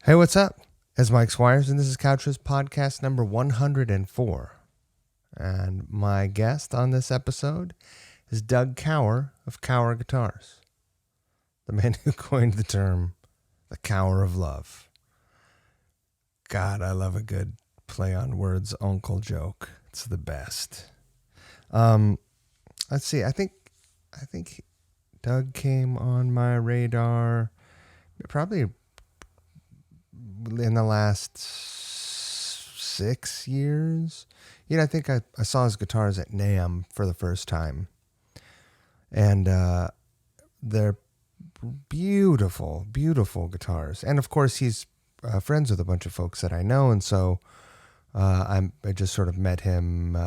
Hey, what's up? It's Mike Squires, and this is Couch Riffs Podcast number 104. And my guest on this episode is Doug Cower of Cower Guitars, the man who coined the term the Cower of Love. God, I love a good play on words uncle joke. It's the best. Let's see. I think Doug came on my radar probably in the last 6 years. I think I saw his guitars at NAMM for the first time. And they're beautiful, beautiful guitars. And of course, he's friends with a bunch of folks that I know. And so I just sort of met him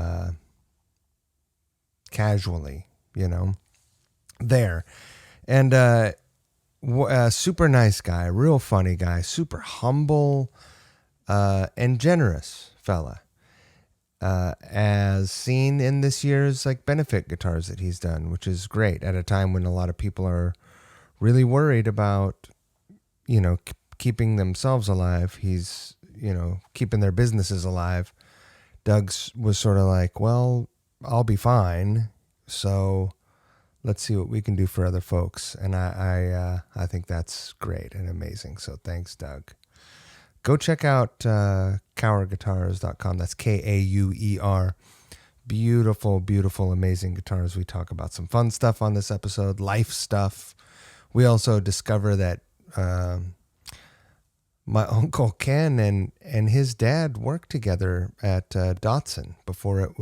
casually, there. And super nice guy, real funny guy, super humble and generous fella. As seen in this year's benefit guitars that he's done, which is great at a time when a lot of people are really worried about, keeping themselves alive. He's, keeping their businesses alive. Doug's was sort of like, well, I'll be fine. So let's see what we can do for other folks. And I think that's great and amazing. So thanks, Doug. Go check out cowerguitars.com. That's Kauer. Beautiful, beautiful, amazing guitars. We talk about some fun stuff on this episode, life stuff. We also discover that my Uncle Ken and his dad worked together at Datsun before it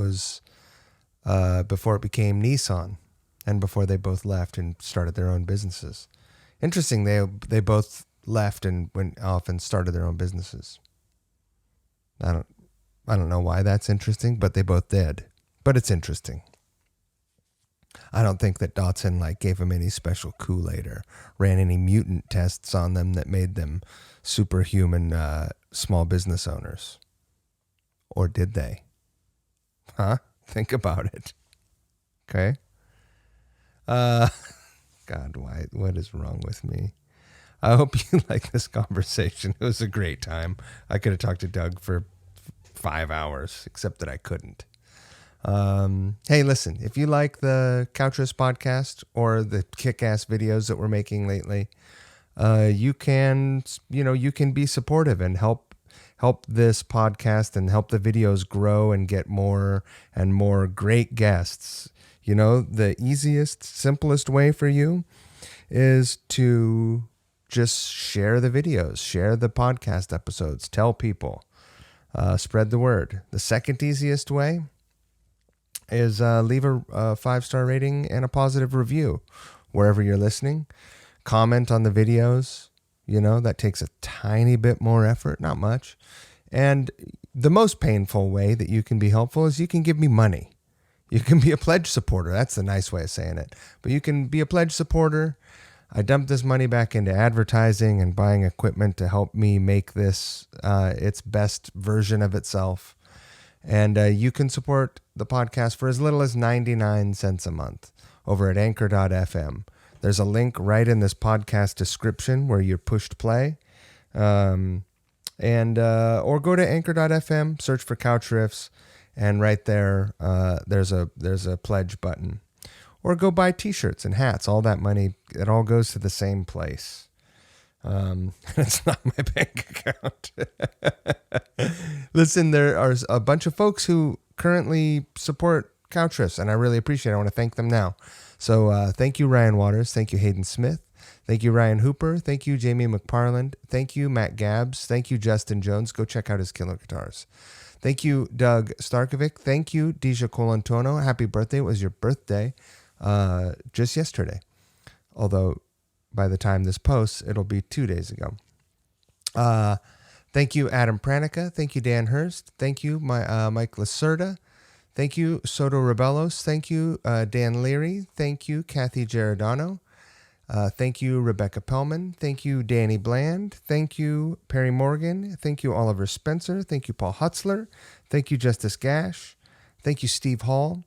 became Nissan. And before they both left and started their own businesses. Interesting, they both left and went off and started their own businesses. I don't know why that's interesting, but they both did. But it's interesting. I don't think that Datsun gave them any special Kool-Aid or ran any mutant tests on them that made them superhuman small business owners. Or did they? Huh? Think about it. Okay. God, what is wrong with me? I hope you like this conversation. It was a great time. I could have talked to Doug for 5 hours, except that I couldn't. Hey, listen, if you like the Couch Riffs Podcast or the kick-ass videos that we're making lately, you can be supportive and help this podcast and help the videos grow and get more and more great guests. The easiest, simplest way for you is to just share the videos, share the podcast episodes, tell people, spread the word. The second easiest way is leave a 5-star rating and a positive review wherever you're listening. Comment on the videos. That takes a tiny bit more effort, not much. And the most painful way that you can be helpful is you can give me money. You can be a pledge supporter. That's the nice way of saying it. But you can be a pledge supporter. I dump this money back into advertising and buying equipment to help me make this its best version of itself. And you can support the podcast for as little as 99 cents a month over at anchor.fm. There's a link right in this podcast description where you're pushed play. Or go to anchor.fm, search for Couch Riffs. And right there, there's a pledge button. Or go buy T-shirts and hats. All that money, it all goes to the same place. It's not my bank account. Listen, there are a bunch of folks who currently support Couch Riffs, and I really appreciate it. I want to thank them now. So thank you, Ryan Waters. Thank you, Hayden Smith. Thank you, Ryan Hooper. Thank you, Jamie McParland. Thank you, Matt Gabbs. Thank you, Justin Jones. Go check out his killer guitars. Thank you, Doug Starkovic. Thank you, Deja Colantono. Happy birthday. It was your birthday just yesterday. Although by the time this posts, it'll be 2 days ago. Thank you, Adam Pranica. Thank you, Dan Hurst. Thank you, Mike Lacerda. Thank you, Soto Rebellos. Thank you, Dan Leary. Thank you, Kathy Giordano. Thank you, Rebecca Pellman. Thank you, Danny Bland. Thank you, Perry Morgan. Thank you, Oliver Spencer. Thank you, Paul Hutzler. Thank you, Justice Gash. Thank you, Steve Hall.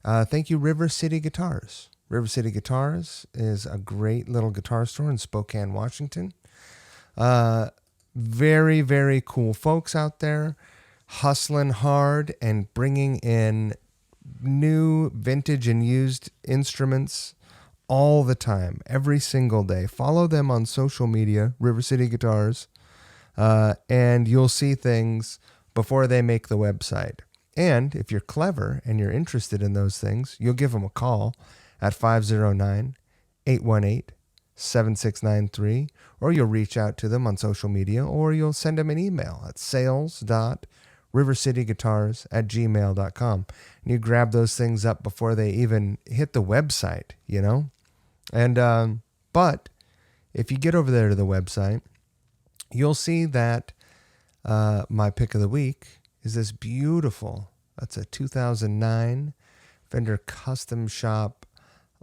Thank you, River City Guitars. River City Guitars is a great little guitar store in Spokane, Washington. Very, very cool folks out there hustling hard and bringing in new vintage and used instruments all the time, every single day. Follow them on social media, River City Guitars, and you'll see things before they make the website. And if you're clever and you're interested in those things, you'll give them a call at 509-818-7693, or you'll reach out to them on social media, or you'll send them an email at sales.rivercityguitars@gmail.com. And you grab those things up before they even hit the website, you know? And, but if you get over there to the website, you'll see that my pick of the week is this beautiful, that's a 2009 Fender Custom Shop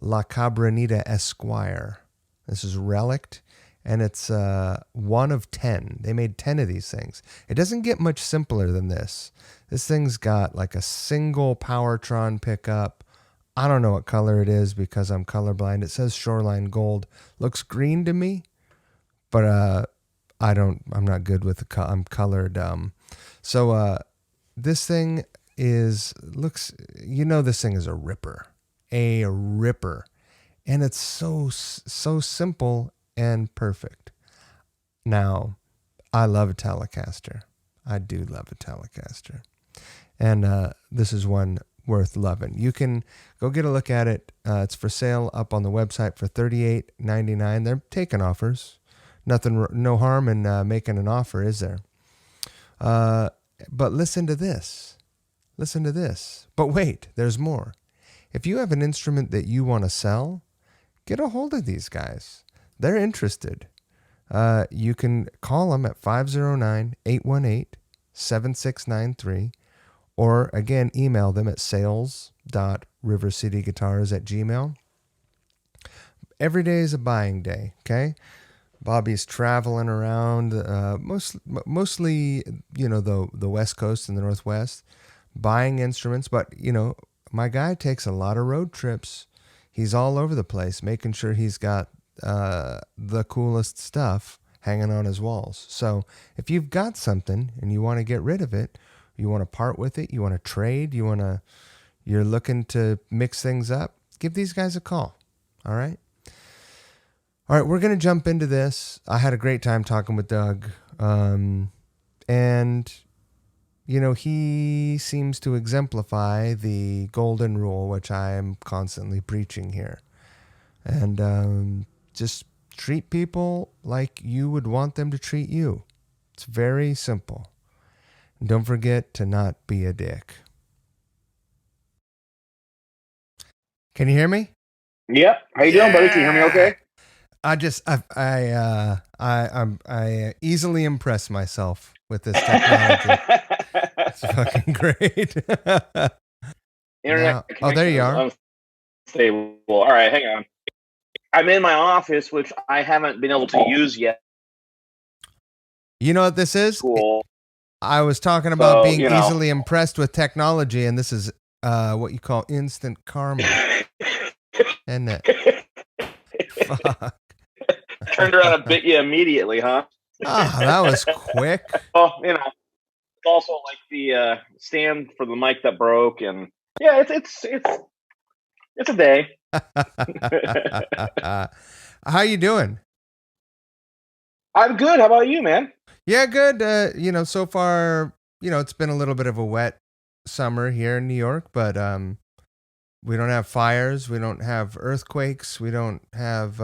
La Cabronita Esquire. This is relict, and it's 1 of 10. They made 10 of these things. It doesn't get much simpler than this. This thing's got like a single Powertron pickup. I don't know what color it is because I'm colorblind. It says Shoreline Gold. Looks green to me, but I'm not good with I'm colored. So this thing looks, this thing is a ripper. And it's so simple and perfect. Now, I love a Telecaster. I do love a Telecaster. And this is one worth loving. You can go get a look at it. It's for sale up on the website for $38.99. They're taking offers. No harm in making an offer, is there? But listen to this. But wait, there's more. If you have an instrument that you want to sell, get a hold of these guys. They're interested. You can call them at 509-818-7693, or again, email them at sales.rivercityguitars@gmail. Every day is a buying day, okay? Bobby's traveling around, mostly, the West Coast and the Northwest, buying instruments. But, my guy takes a lot of road trips. He's all over the place, making sure he's got the coolest stuff hanging on his walls. So if you've got something and you want to get rid of it, you want to part with it, you want to trade, you're looking to mix things up, give these guys a call. All right. All right, we're going to jump into this. I had a great time talking with Doug. And, he seems to exemplify the golden rule, which I am constantly preaching here. And just treat people like you would want them to treat you. It's very simple. And don't forget to not be a dick. Can you hear me? Yep. How you doing, buddy? Can you hear me okay? I easily impress myself with this technology. It's fucking great. Internet now, there you are. Unstable. All right, hang on. I'm in my office, which I haven't been able to use yet. You know what this is? Cool. I was talking about being easily impressed with technology, and this is what you call instant karma. Isn't it? Fuck. Turned around and bit you immediately, huh? That was quick. Well, it's also like the stand for the mic that broke, and yeah, it's a day. How you doing? I'm good. How about you, man? Yeah, good. So far, it's been a little bit of a wet summer here in New York, but we don't have fires, we don't have earthquakes, we don't have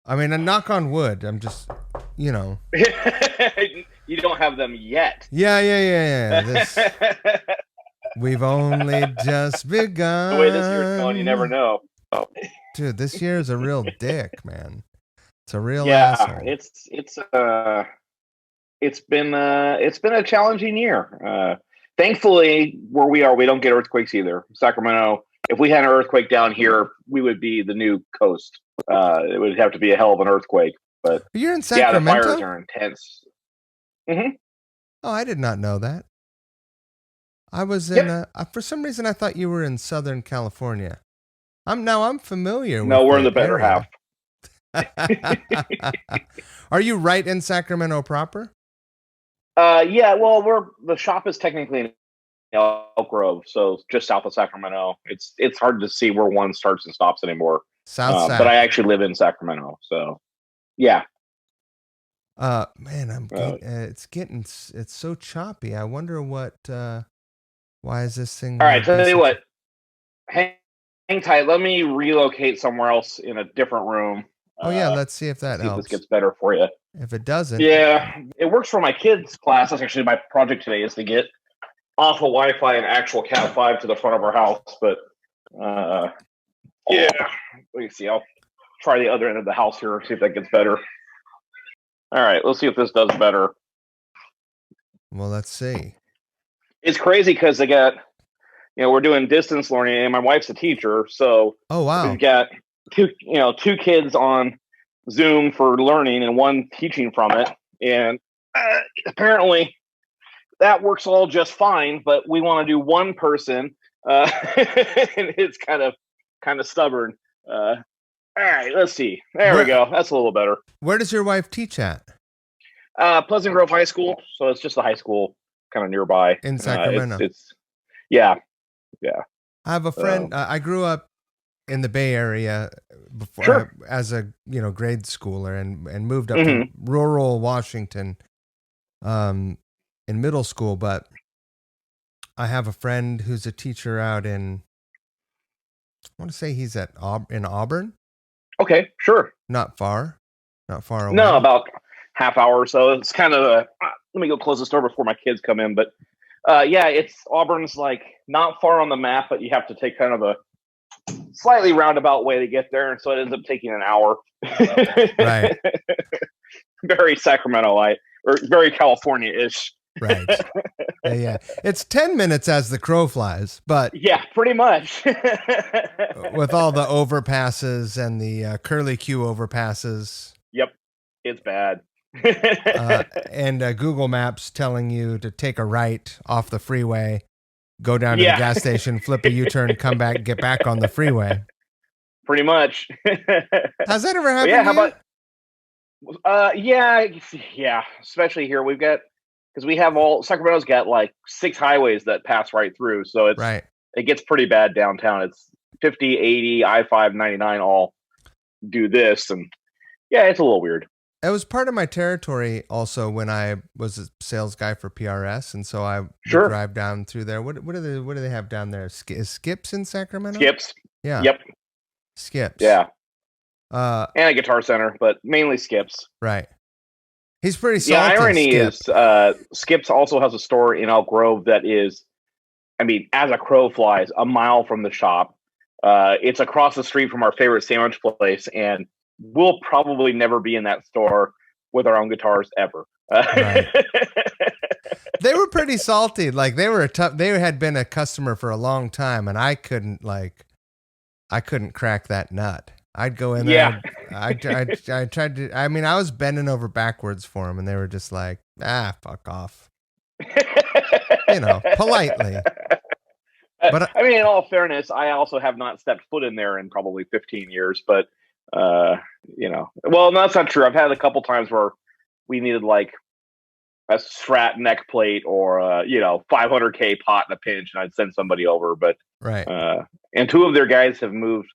I mean, a knock on wood. I'm just, You don't have them yet. Yeah. We've only just begun. The way this year's going, you never know. Dude, this year is a real dick, man. It's a real asshole. It's been a challenging year. Thankfully, where we are, we don't get earthquakes either. Sacramento, if we had an earthquake down here, we would be the new coast. It would have to be a hell of an earthquake. But you're in Sacramento? Yeah, the fires are intense. Mm-hmm. Oh, I did not know that. I was in. For some reason, I thought you were in Southern California. I'm familiar. No, with we're in the better half. Are you right in Sacramento proper? Yeah, well, the shop is technically in Elk Grove, so just south of Sacramento. It's hard to see where one starts and stops anymore. South Sac. But I actually live in Sacramento, so yeah. Man, it's so choppy. I wonder why is this thing? All right, tell you what, hang tight. Let me relocate somewhere else in a different room. Oh yeah, let's see if that helps. If this gets better for you. If it doesn't, yeah, it works for my kids' class. That's actually my project today, is to get off of Wi-Fi and actual Cat 5 to the front of our house. But yeah, let me see. I'll try the other end of the house here, see if that gets better. All right, let's see if this does better. Well, let's see. It's crazy because they got, we're doing distance learning, and my wife's a teacher, so oh wow, we've got two kids on Zoom for learning and one teaching from it, and apparently that works all just fine. But we want to do one person, and it's kind of stubborn. All right, let's see. There we go. That's a little better. Where does your wife teach at? Pleasant Grove High School. So it's just a high school kind of nearby in Sacramento. Yeah. I have a friend. I grew up in the Bay Area before as a grade schooler and moved up to rural Washington in middle school. But I have a friend who's a teacher out in. I want to say he's in Auburn. Okay, sure. Not far away. No, about half hour or so. It's kind of let me go close the door before my kids come in. But Auburn's like not far on the map, but you have to take kind of a slightly roundabout way to get there, and so it ends up taking an hour. Right. Very Sacramento-like, or very California-ish. Right. Yeah. It's 10 minutes as the crow flies, but yeah, pretty much. with all the overpasses and the curly Q overpasses. Yep. It's bad. And Google Maps telling you to take a right off the freeway, go down to the gas station, flip a U-turn, come back, get back on the freeway. Pretty much. Has that ever happened? Yeah. How about? Yeah. Especially here, we've got, because we have Sacramento's got like 6 highways that pass right through, so it's right. It gets pretty bad downtown. It's 50, 80, I-5, 99 all do this, and yeah, it's a little weird. It was part of my territory also when I was a sales guy for PRS, and so I would drive down through there. What do they have down there? Is Skips in Sacramento? Skips. Yeah. Yep. Skips. Yeah. And a Guitar Center, but mainly Skips. Right. He's pretty salty. Yeah, irony is Skips also has a store in Elk Grove that is, I mean, as a crow flies, a mile from the shop. It's across the street from our favorite sandwich place, and we'll probably never be in that store with our own guitars ever. Right. They were pretty salty. Like they had been a customer for a long time, and I couldn't crack that nut. I'd go in there. I tried to. I mean, I was bending over backwards for them, and they were just like, fuck off. Politely. But I mean, in all fairness, I also have not stepped foot in there in probably 15 years. But well, no, that's not true. I've had a couple times where we needed like a Strat neck plate or $500K pot in a pinch, and I'd send somebody over. But right. And 2 of their guys have moved.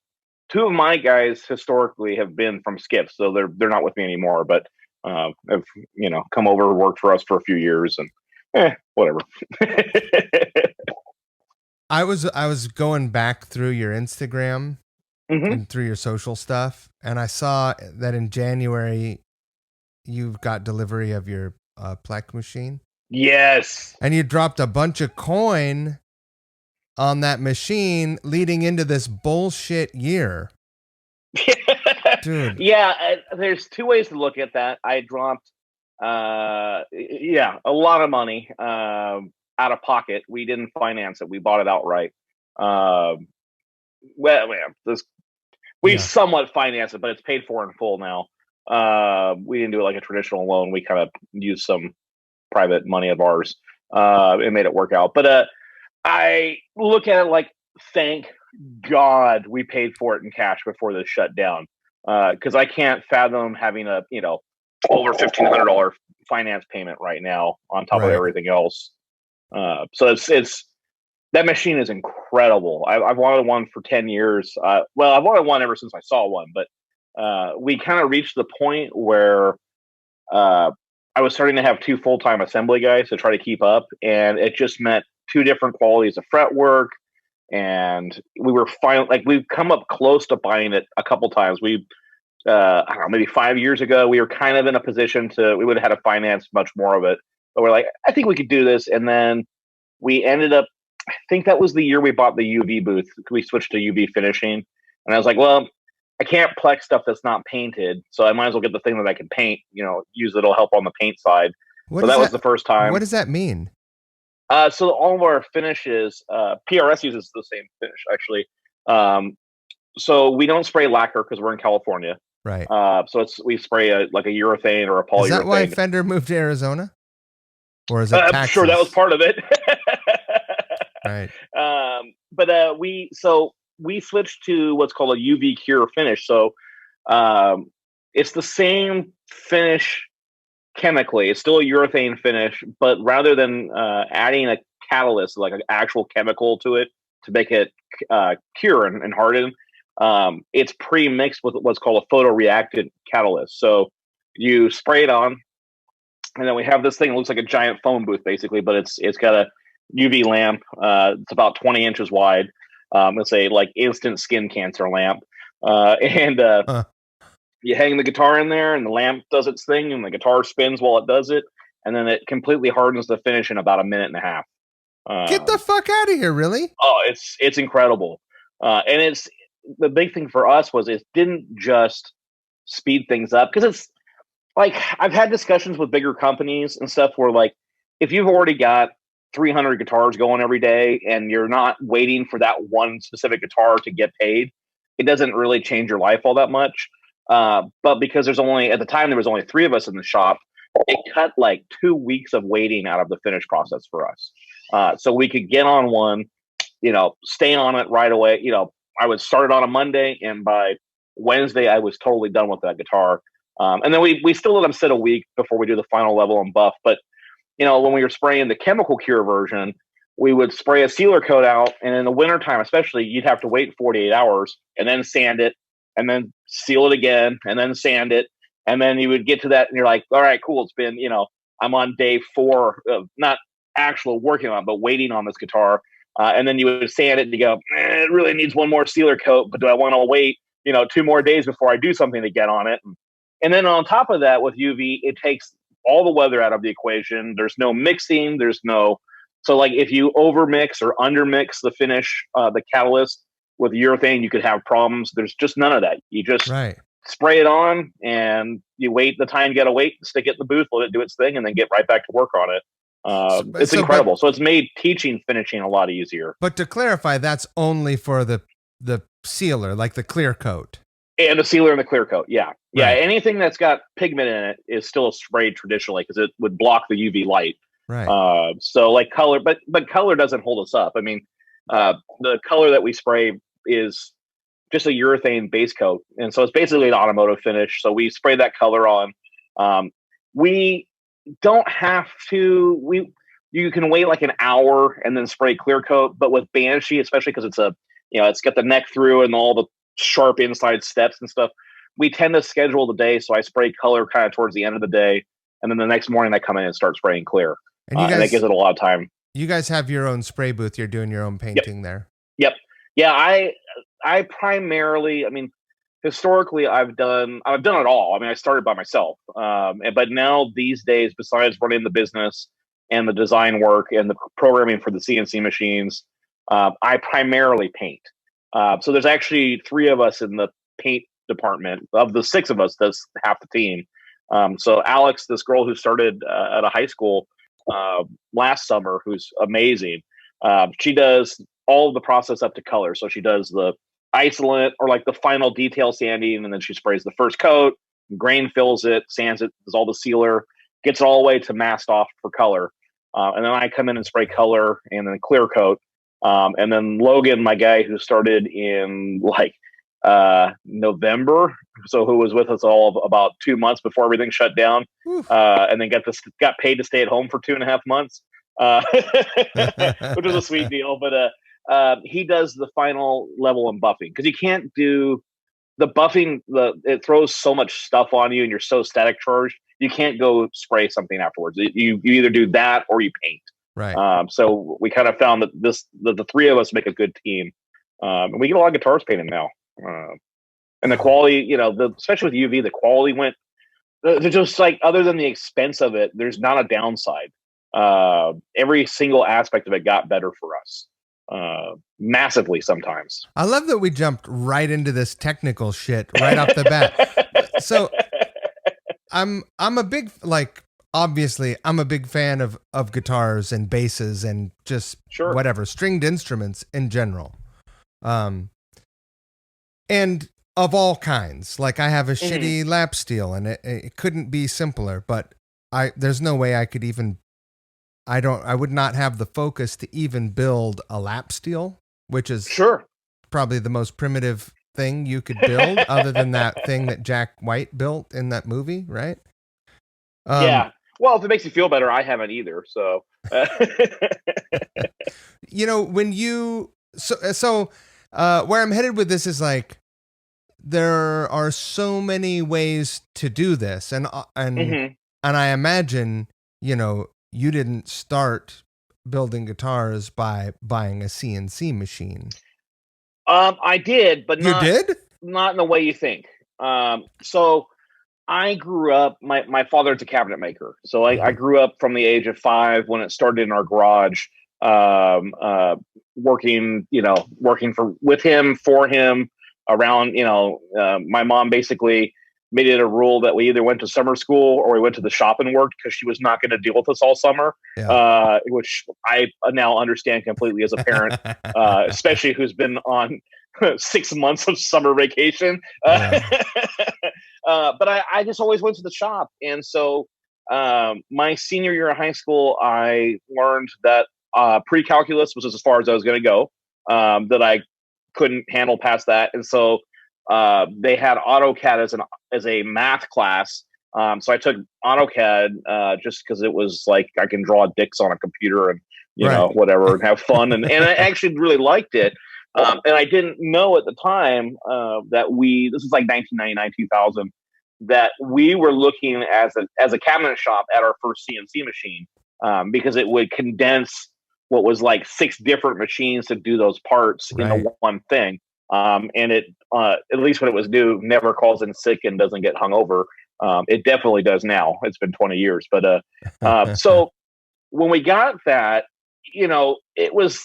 2 of my guys historically have been from Skips, so they're not with me anymore. But have come over, worked for us for a few years, and whatever. I was going back through your Instagram and through your social stuff, and I saw that in January you've got delivery of your Plek machine. Yes, and you dropped a bunch of coin on that machine leading into this bullshit year. Dude. Yeah, there's 2 ways to look at that. I dropped a lot of money out of pocket. We didn't finance it. We bought it outright. We somewhat financed it, but it's paid for in full now. We didn't do it like a traditional loan. We kind of used some private money of ours and made it work out. But I look at it like, thank God we paid for it in cash before this shut down. because I can't fathom having a over $1,500 finance payment right now on top of Right. everything else. So it's that machine is incredible. I've wanted one for 10 years. Well, I've wanted one ever since I saw one, but we kind of reached the point where I was starting to have two full-time assembly guys to try to keep up, and it just meant two different qualities of fretwork. And we were we've come up close to buying it a couple times. I don't know, maybe 5 years ago, we were kind of in a position we would have had to finance much more of it, but we're like, I think we could do this. And then we ended up, I think that was the year we bought the UV booth. We switched to UV finishing, and I was like, well, I can't plex stuff that's not painted, so I might as well get the thing that I can paint. Use it'll help on the paint side. So that was the first time. What does that mean? So all of our finishes, PRS uses the same finish actually. So we don't spray lacquer because we're in California. Right. So we spray like a urethane or a polyurethane. Is that why Fender moved to Arizona? Or is it I'm sure that was part of it. Right. But we switched to what's called a UV cure finish. So it's the same finish chemically. It's still a urethane finish, but rather than adding a catalyst, like an actual chemical to it to make it cure and harden, it's pre-mixed with what's called a photoreactant catalyst. So you spray it on, and then we have this thing that looks like a giant phone booth basically, but it's got a UV lamp. It's about 20 inches wide. It's a like instant skin cancer lamp. You hang the guitar in there, and the lamp does its thing, and the guitar spins while it does it, and then it completely hardens the finish in about a minute and a half. Get the fuck out of here, really? Oh, it's incredible. And it's the big thing for us was it didn't just speed things up, because it's like I've had discussions with bigger companies and stuff where like if you've already got 300 guitars going every day and you're not waiting for that one specific guitar to get paid, it doesn't really change your life all that much. But because at the time there was only 3 of us in the shop, it cut like 2 weeks of waiting out of the finish process for us. So we could get on one, stay on it right away. I would start it on a Monday, and by Wednesday I was totally done with that guitar. And then we still let them sit a week before we do the final level and buff. But when we were spraying the chemical cure version, we would spray a sealer coat out, and in the wintertime especially, you'd have to wait 48 hours and then sand it, and then seal it again, and then sand it. And then you would get to that, and you're like, all right, cool. It's been, I'm on day 4 of not actual working on it, but waiting on this guitar. And then you would sand it, and you go, it really needs one more sealer coat, but do I want to wait, 2 more days before I do something to get on it? And then on top of that, with UV, it takes all the weather out of the equation. There's no mixing. So like if you overmix or undermix the finish, the catalyst with urethane, you could have problems. There's just none of that. You just spray it on, and you wait the time you got to wait, stick it in the booth, let it do its thing, and then get right back to work on it. It's incredible. So it's made teaching finishing a lot easier. But to clarify, that's only for the sealer, like the clear coat. And the sealer and the clear coat, yeah. Yeah, Right. anything that's got pigment in it is still sprayed traditionally because it would block the UV light. Right. So like color, but color doesn't hold us up. I mean, the color that we spray is just a urethane base coat, and so it's basically an automotive finish. So we spray that color on. We don't have to. You can wait like an hour and then spray clear coat, but with Banshee, especially because it's got the neck through and all the sharp inside steps and stuff, we tend to schedule the day. So I spray color kind of towards the end of the day, and then the next morning I come in and start spraying clear. And that gives it a lot of time. You guys have your own spray booth. You're doing your own painting there. Yep. Yeah. I primarily, historically I've done it all. I started by myself. But now these days, besides running the business and the design work and the programming for the CNC machines, I primarily paint. So there's actually 3 of us in the paint department. Of the 6 of us, that's half the team. So Alex, this girl who started at a high school last summer, who's amazing, she does all of the process up to color. So she does the isolant or like the final detail sanding, and then she sprays the first coat, grain fills it, sands it, does all the sealer, gets it all the way to masked off for color. And then I come in and spray color and then clear coat. And then Logan, my guy who started in like November. So who was with us all about 2 months before everything shut down, and then got paid to stay at home for 2.5 months, which was a sweet deal. But he does the final level in buffing because you can't do the buffing. It throws so much stuff on you, and you're so static charged. You can't go spray something afterwards. You either do that or you paint. Right. So we kind of found that the three of us make a good team, and we get a lot of guitars painted now. And the quality, especially with UV, the quality went. They're just like, other than the expense of it, there's not a downside. Every single aspect of it got better for us, massively sometimes. I love that we jumped right into this technical shit right off the bat. So I'm a big, obviously I'm a big fan of guitars and basses and just whatever stringed instruments in general. And of all kinds. Like, I have a shitty lap steel, and it couldn't be simpler, but there's no way I could even, I would not have the focus to even build a lap steel, which is probably the most primitive thing you could build other than that thing that Jack White built in that movie, right? Yeah. Well, if it makes you feel better, I haven't either. So, when where I'm headed with this is like, there are so many ways to do this, and I imagine, you didn't start building guitars by buying a CNC machine. I did, but not in the way you think. So I grew up. My father's a cabinet maker, so I grew up from the age of 5 when it started in our garage, working with him, for him. Around, my mom basically made it a rule that we either went to summer school or we went to the shop and worked, because she was not going to deal with us all summer, which I now understand completely as a parent, especially who's been on 6 months of summer vacation. But I just always went to the shop. And so my senior year of high school, I learned that pre-calculus was as far as I was going to go, that I couldn't handle past that. And so they had AutoCAD as a math class. So I took AutoCAD just because it was like, I can draw dicks on a computer and whatever, and have fun. And I actually really liked it. And I didn't know at the time that this is like 1999, 2000, that we were looking as a cabinet shop at our first CNC machine, because it would condense what was like 6 different machines to do those parts into one thing. And it, at least when it was new, never calls in sick and doesn't get hung over. It definitely does now. It's been 20 years. But so when we got that, it was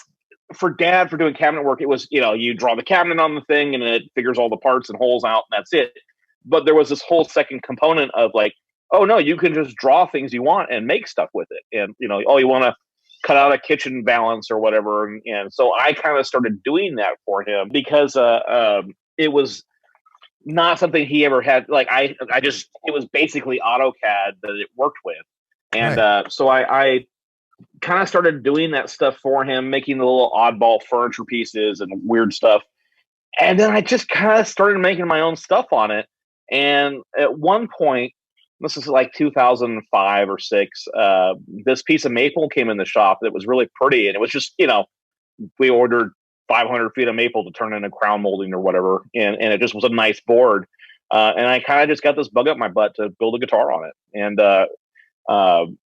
for Dad, for doing cabinet work. It was, you draw the cabinet on the thing and it figures all the parts and holes out, and that's it. But there was this whole second component of like, oh no, you can just draw things you want and make stuff with it. And, you want to cut out a kitchen balance or whatever. And so I kind of started doing that for him, because it was not something he ever had. Like it was basically AutoCAD that it worked with. And so I kind of started doing that stuff for him, making the little oddball furniture pieces and weird stuff. And then I just kind of started making my own stuff on it. And at one point, this is like 2005 or 6, this piece of maple came in the shop that was really pretty. And it was just, we ordered 500 feet of maple to turn into crown molding or whatever. And it just was a nice board. And I kind of just got this bug up my butt to build a guitar on it. And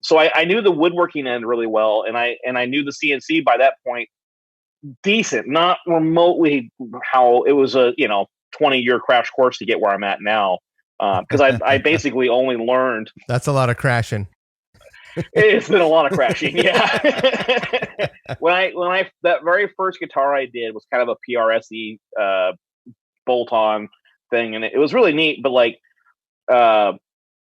so I knew the woodworking end really well. And I knew the CNC by that point decent, not remotely how it was a, 20-year crash course to get where I'm at now. Because I basically only learned. That's a lot of crashing. It's been a lot of crashing, yeah. That very first guitar I did was kind of a PRSE bolt-on thing, and it was really neat. But like, I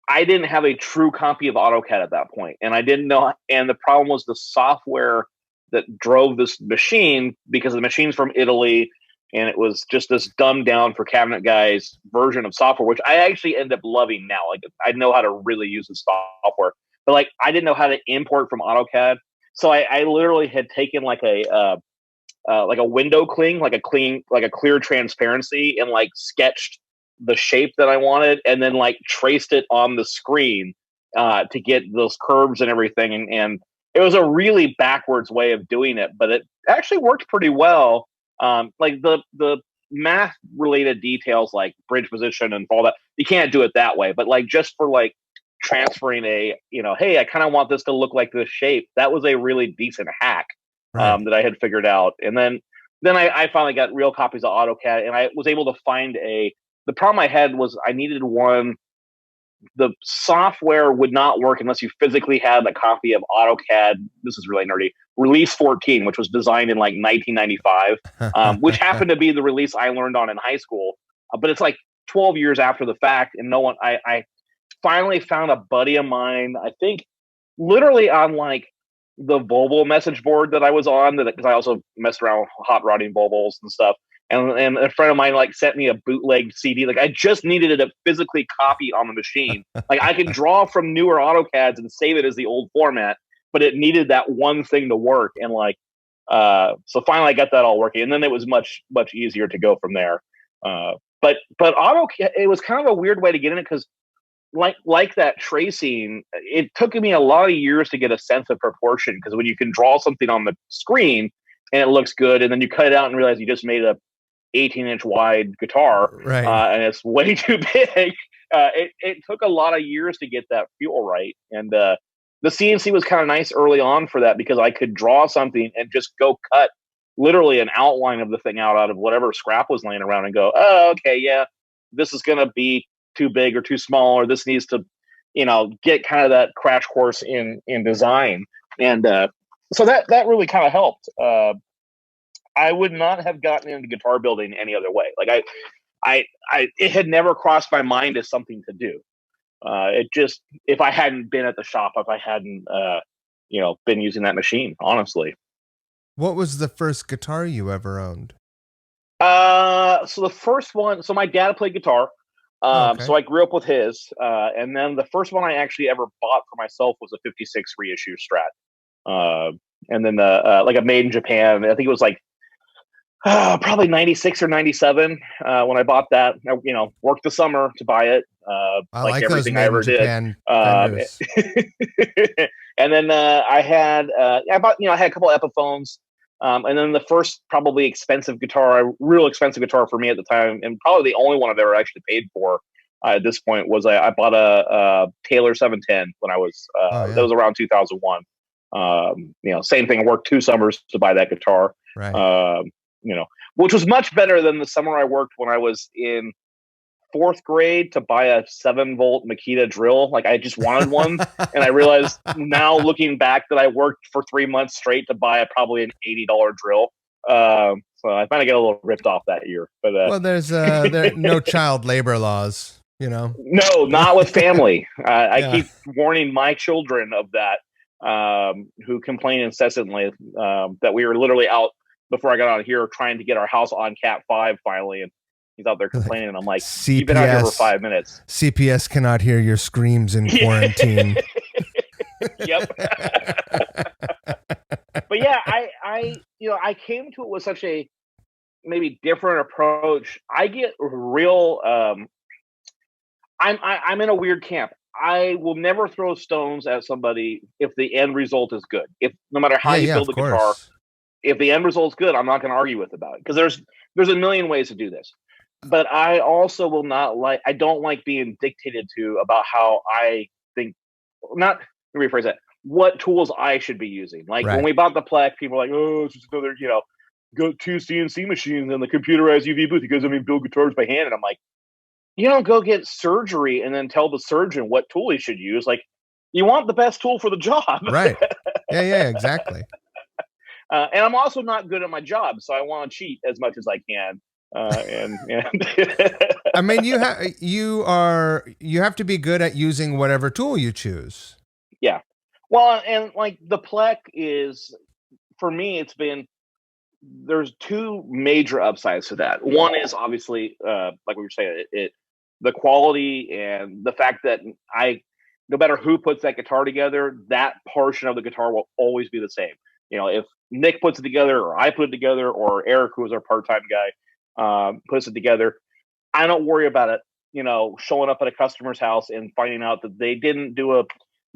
didn't have a true copy of AutoCAD at that point, and I didn't know. And the problem was the software that drove this machine, because the machine's from Italy. And it was just this dumbed down for cabinet guys version of software, which I actually end up loving now. Like, I know how to really use the software, but like, I didn't know how to import from AutoCAD. So I literally had taken like a like a window cling, like a clear transparency, and like sketched the shape that I wanted, and then like traced it on the screen to get those curves and everything. And it was a really backwards way of doing it, but it actually worked pretty well. Like the math related details like bridge position and all that, you can't do it that way. But like just for like transferring hey, I kind of want this to look like this shape. That was a really decent hack Right. that I had figured out. And then I finally got real copies of AutoCAD, and I was able to find the problem I had was I needed one. The software would not work unless you physically had a copy of AutoCAD. This is really nerdy. Release 14, which was designed in like 1995, which happened to be the release I learned on in high school. But it's like 12 years after the fact, and no one. I finally found a buddy of mine. I think literally on like the Volvo message board that I was on, because I also messed around with hot rodding Volvos and stuff. And a friend of mine like sent me a bootleg CD. Like I just needed it to physically copy on the machine. Like I could draw from newer AutoCADs and save it as the old format, but it needed that one thing to work. And like, so finally I got that all working, and then it was much easier to go from there. But AutoCAD, it was kind of a weird way to get in it because like that tracing, it took me a lot of years to get a sense of proportion, because when you can draw something on the screen and it looks good, and then you cut it out and realize you just made a 18-inch wide guitar, Right. And it's way too big. It took a lot of years to get that feel right, and the CNC was kind of nice early on for that, because I could draw something and just go cut literally an outline of the thing out of whatever scrap was laying around and go, oh, okay, yeah, this is going to be too big or too small, or this needs to, get kind of that crash course in design. And so that really kind of helped. I would not have gotten into guitar building any other way. Like it had never crossed my mind as something to do. It just, if I hadn't been at the shop, if I hadn't, been using that machine, honestly. What was the first guitar you ever owned? So the first one, so my dad played guitar. Okay. So I grew up with his, and then the first one I actually ever bought for myself was a 56 reissue Strat. And then like a made in Japan. I think it was like probably 96 or 97 when I bought that. I, worked the summer to buy it. I like everything I ever did. And then I had I bought, I had a couple of Epiphones. And then the first probably real expensive guitar for me at the time, and probably the only one I've ever actually paid for at this point, was I bought a Taylor 710 when I was that was around 2001. Same thing. I worked 2 summers to buy that guitar. Right. Which was much better than the summer I worked when I was in 4th grade to buy a 7-volt Makita drill. Like I just wanted one, and I realized now looking back that I worked for 3 months straight to buy probably an $80 drill. So I finally got a little ripped off that year. But well, there's no child labor laws, No, not with family. I keep warning my children of that, who complain incessantly that we were literally out before I got out here trying to get our house on Cat 5 finally, and he's out there complaining, and I'm like, CPS, you've been out here for 5 minutes. CPS cannot hear your screams in quarantine. Yep. But yeah, I came to it with such a maybe different approach. I get real. I'm in a weird camp. I will never throw stones at somebody if the end result is good. If no matter how you build a guitar, if the end result's good, I'm not going to argue with about it, because there's a million ways to do this. But I also will not I don't like being dictated to about how I think. Not, let me rephrase that. What tools I should be using. Like when we bought the Plek, people were like, oh, it's just another, go 2 CNC machines and the computerized UV booth. You guys, build guitars by hand. And I'm like, you don't go get surgery and then tell the surgeon what tool he should use. Like, you want the best tool for the job. Right. Yeah, exactly. And I'm also not good at my job, so I want to cheat as much as I can. And I mean, you have to be good at using whatever tool you choose. Yeah. Well, and like the Plek is, for me, there's 2 major upsides to that. One is obviously, like we were saying, the quality and the fact that no matter who puts that guitar together, that portion of the guitar will always be the same. if Nick puts it together, or I put it together, or Eric, who is our part-time guy, puts it together, I don't worry about it, showing up at a customer's house and finding out that they didn't do a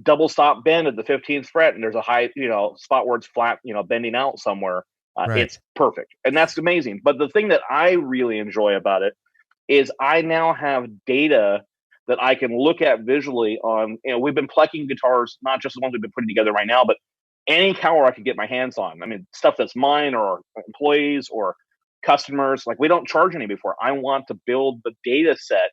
double stop bend at the 15th fret and there's a high, spot where it's flat, bending out somewhere. Right. It's perfect. And that's amazing. But the thing that I really enjoy about it is I now have data that I can look at visually on, we've been plecking guitars, not just the ones we've been putting together right now, but any tower I could get my hands on. I mean, stuff that's mine or employees or customers. Like, we don't charge any before. I want to build the data set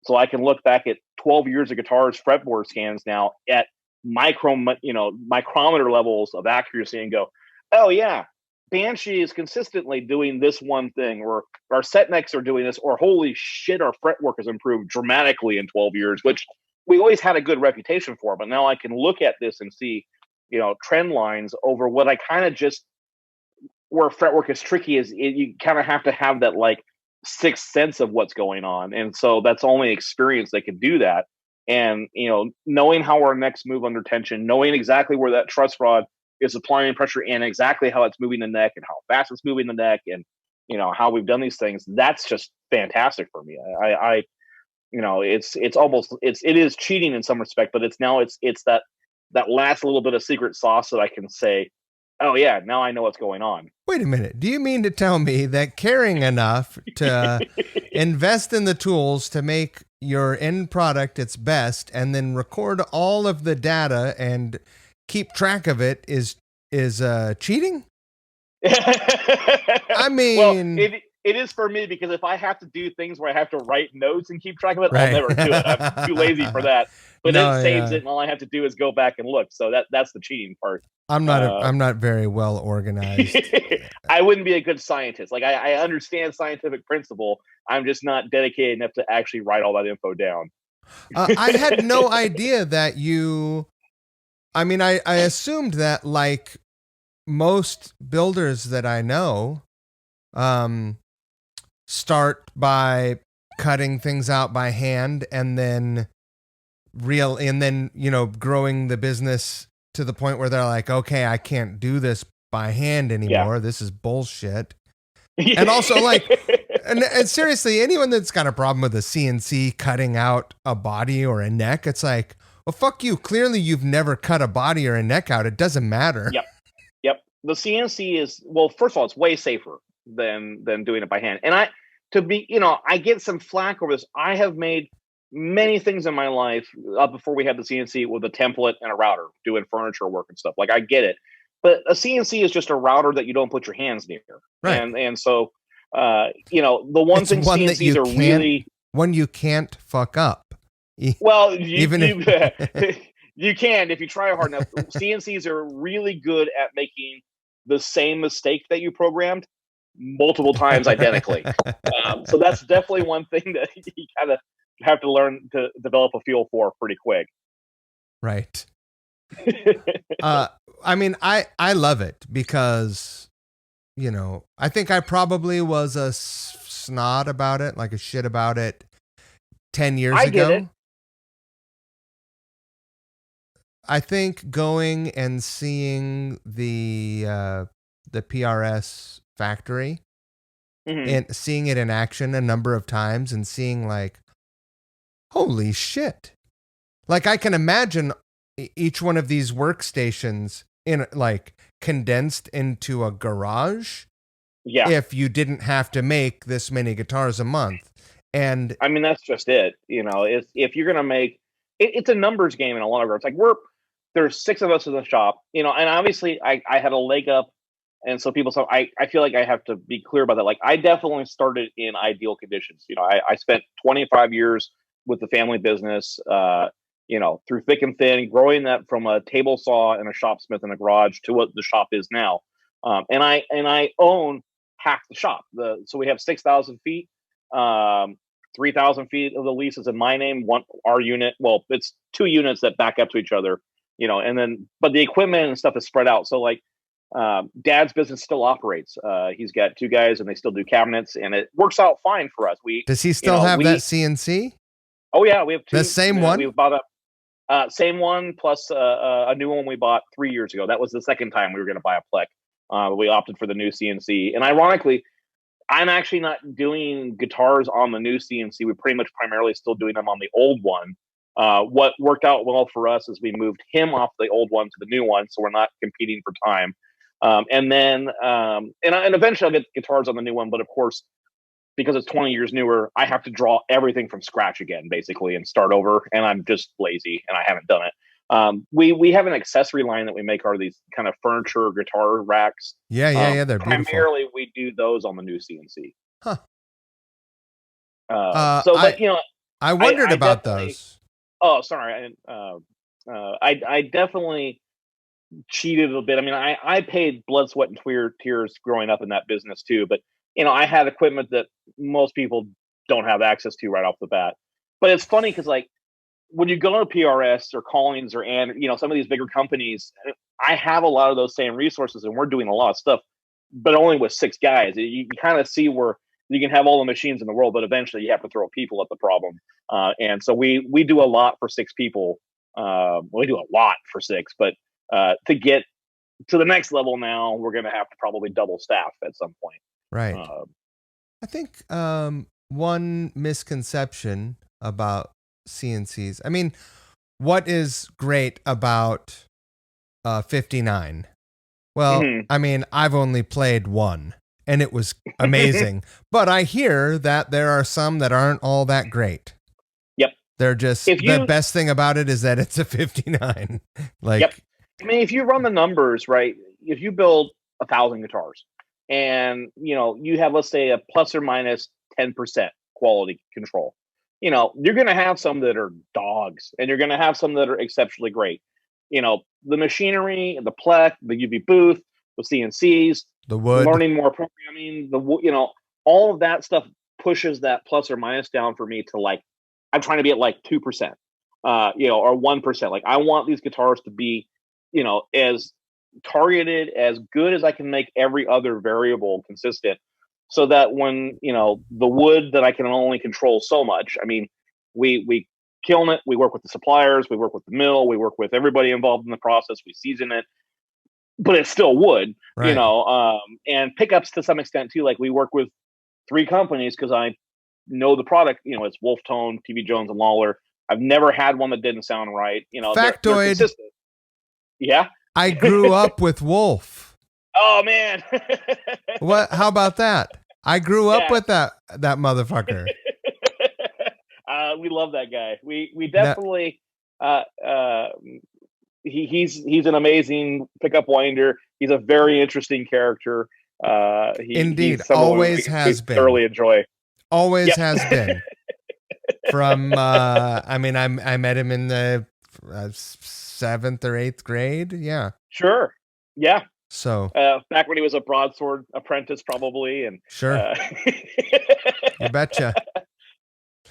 so I can look back at 12 years of guitars, fretboard scans now at micrometer levels of accuracy and go, oh yeah, Banshee is consistently doing this one thing, or our set necks are doing this, or holy shit, our fretwork has improved dramatically in 12 years, which we always had a good reputation for. But now I can look at this and see, trend lines over what I kind of just, where fretwork is tricky is you kind of have to have that like sixth sense of what's going on. And so that's only experience that can do that. And, knowing how our necks move under tension, knowing exactly where that truss rod is applying pressure and exactly how it's moving the neck and how fast it's moving the neck and, how we've done these things, that's just fantastic for me. It is cheating in some respect, but it's that last little bit of secret sauce that I can say, oh yeah, now I know what's going on. Wait a minute. Do you mean to tell me that caring enough to invest in the tools to make your end product its best and then record all of the data and keep track of it is cheating? I mean, well, it is for me, because if I have to do things where I have to write notes and keep track of it, right. I'll never do it. I'm too lazy for that. But it saves it, and all I have to do is go back and look. So that's the cheating part. I'm not very well organized. I wouldn't be a good scientist. Like, I understand scientific principle. I'm just not dedicated enough to actually write all that info down. I had no idea that you. I mean, I assumed that, like most builders that I know, start by cutting things out by hand and then growing the business to the point where they're like, okay, I can't do this by hand anymore. Yeah. This is bullshit. And also, like, and seriously, anyone that's got a problem with a CNC cutting out a body or a neck, it's like, well, fuck you. Clearly, you've never cut a body or a neck out. It doesn't matter. Yep. The CNC is, well, first of all, it's way safer than doing it by hand. And I get some flack over this. I have made many things in my life before we had the CNC with a template and a router doing furniture work and stuff. Like, I get it. But a CNC is just a router that you don't put your hands near. Right. And so, the one thing CNCs are really... One you can't fuck up. Well, you can if you try hard enough. CNCs are really good at making the same mistake that you programmed multiple times identically. So that's definitely one thing that you kind of have to learn to develop a feel for pretty quick. Right. I mean, I love it because, I think I probably was a snot about it, like a shit about it 10 years ago. Get it. I think going and seeing the PRS factory and seeing it in action a number of times and seeing like, holy shit. Like, I can imagine each one of these workstations in like condensed into a garage. Yeah. If you didn't have to make this many guitars a month. And I mean, that's just it. If you're going to make it's a numbers game in a lot of regards. Like, there's 6 of us in the shop, and obviously I had a leg up. And so I feel like I have to be clear about that. Like, I definitely started in ideal conditions. I spent 25 years with the family business, through thick and thin, growing that from a table saw and a shopsmith in a garage to what the shop is now. And I own half the shop. So we have 6,000 feet, 3,000 feet of the lease is in my name. Our unit, well, it's 2 units that back up to each other, but the equipment and stuff is spread out. So like, Dad's business still operates. He's got 2 guys and they still do cabinets, and it works out fine for us. Does he still have that CNC? Oh yeah, we have 2. The same one? We've bought up. Same one plus a new one we bought 3 years ago. That was the second time we were going to buy a Plek. We opted for the new CNC, and ironically, I'm actually not doing guitars on the new CNC. We pretty much primarily still doing them on the old one. What worked out well for us is we moved him off the old one to the new one, so we're not competing for time. And eventually I'll get guitars on the new one, but of course, because it's 20 years newer, I have to draw everything from scratch again, basically, and start over. And I'm just lazy, and I haven't done it. We have an accessory line that we make are these kind of furniture guitar racks. Yeah, they're beautiful. Primarily, we do those on the new CNC. Huh. I wondered about those. Oh, sorry. I definitely cheated a bit. I mean, I paid blood, sweat, and tears growing up in that business too. But I had equipment that most people don't have access to right off the bat. But it's funny because, like, when you go to PRS or Collins or some of these bigger companies, I have a lot of those same resources, and we're doing a lot of stuff, but only with 6 guys. You kind of see where you can have all the machines in the world, but eventually you have to throw people at the problem. And so we do a lot for 6 people. We do a lot for 6, but to get to the next level now, we're going to have to probably double staff at some point. Right. I think one misconception about CNCs. I mean, what is great about 59? Well, I mean, I've only played one, and it was amazing. But I hear that there are some that aren't all that great. Yep. They're just the best thing about it is that it's a 59. Yep. I mean, if you run the numbers right, if you build 1,000 guitars, and you have, let's say, a plus or minus 10% quality control, you're going to have some that are dogs, and you're going to have some that are exceptionally great. The machinery, the Plek, the UV booth, the CNCs, the wood, learning more programming, all of that stuff pushes that plus or minus down for me to, like, I'm trying to be at like 2%, or 1%. Like, I want these guitars to be, as targeted, as good as I can make every other variable consistent, so that when the wood that I can only control so much. I mean, we kiln it, we work with the suppliers, we work with the mill, we work with everybody involved in the process, we season it, but it's still wood. Right. And pickups to some extent too. Like, we work with 3 companies because I know the product. It's Wolf Tone, TV Jones, and Lawler. I've never had one that didn't sound right. Factoid. They're consistent. Yeah. I grew up with Wolf. Oh man. What? How about that? I grew up with that motherfucker. We love that guy. We definitely. He's an amazing pickup winder. He's a very interesting character. Indeed, always has been. Thoroughly enjoy. Always has been. From I mean, I met him in the 7th or 8th grade. Yeah. Sure. Yeah. So back when he was a broadsword apprentice, probably, and sure. You betcha.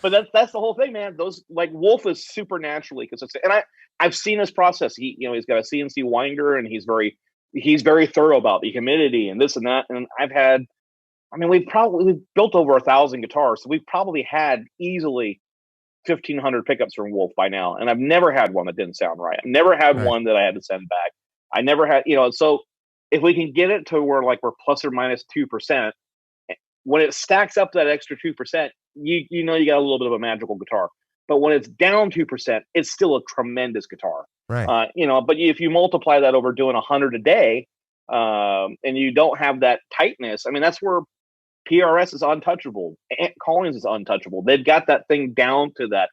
But that's the whole thing, man. Those, like, Wolf is supernaturally consistent, and I've seen his process. He's got a CNC winder, and he's very thorough about the humidity and this and that. And we've built over 1,000 guitars, so we've probably had easily 1,500 pickups from Wolf by now, and I've never had one that didn't sound right. I've never had one that I had to send back. I never had, so if we can get it to where, like, we're plus or minus 2%, when it stacks up that extra 2%, you got a little bit of a magical guitar. But when it's down 2%, it's still a tremendous guitar. Right. But if you multiply that over doing 100 a day, and you don't have that tightness, I mean, that's where PRS is untouchable. Collins is untouchable. They've got that thing down to that,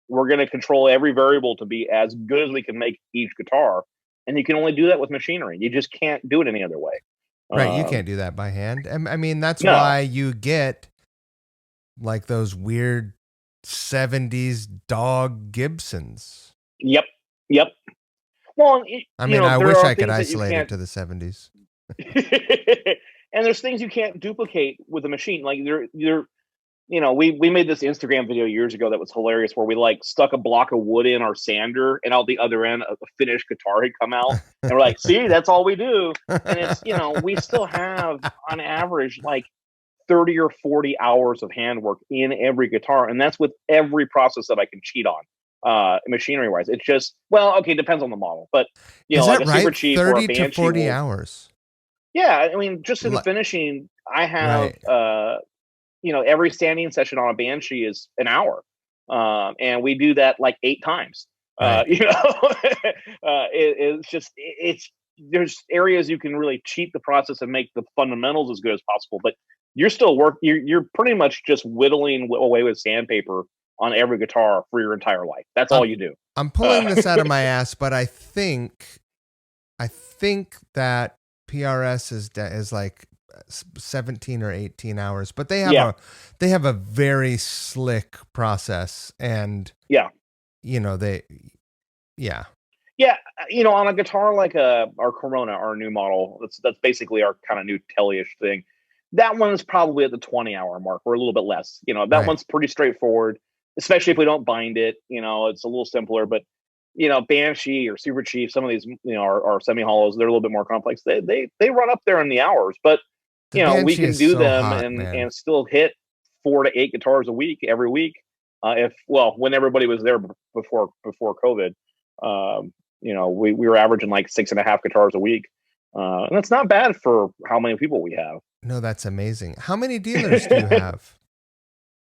we're going to control every variable to be as good as we can make each guitar. And you can only do that with machinery. You just can't do it any other way. Right. You can't do that by hand. I mean, that's why you get, like, those weird 70s dog Gibsons. Yep. Well, I wish I could isolate it to the 70s. And there's things you can't duplicate with a machine. Like, we made this Instagram video years ago that was hilarious, where we, like, stuck a block of wood in our sander, and out the other end a finished guitar had come out, and we're like, see, that's all we do. And it's, we still have on average like 30 or 40 hours of handwork in every guitar, and that's with every process that I can cheat on. machinery wise. It's just, well, okay, depends on the model, but you Is know, that like a right? Super Chief or a 30 to Banshee 40 hours. yeah, I mean, just in the Li- finishing, I have Right. you know, every standing session on a Banshee is an hour, and we do that like 8 times. Right. You know, it's just it's there's areas you can really cheat the process and make the fundamentals as good as possible, but you're still you're pretty much just whittling away with sandpaper on every guitar for your entire life. That's all I'm you do. I'm pulling this out of my ass, but I think that PRS is like 17 or 18 hours, but Yeah, they have a very slick process, and yeah. you know yeah. Yeah, you know, on a guitar like our Corona, our new model, that's basically our kind of new Telly-ish thing. That one is probably at the 20-hour mark, or a little bit less. You know, that Right. one's pretty straightforward, especially if we don't bind it. You know, it's a little simpler. But you know, Banshee or Super Chief, some of these, you know, are semi hollows. They're a little bit more complex. They run up there in the hours, but The you know, we Banshee can is do so them hot, and man. still hit 4 to 8 guitars a week every week. If well, when everybody was there before COVID. Um, you know, we were averaging like 6.5 guitars a week. And that's not bad for how many people we have. No, that's amazing. How many dealers do you have?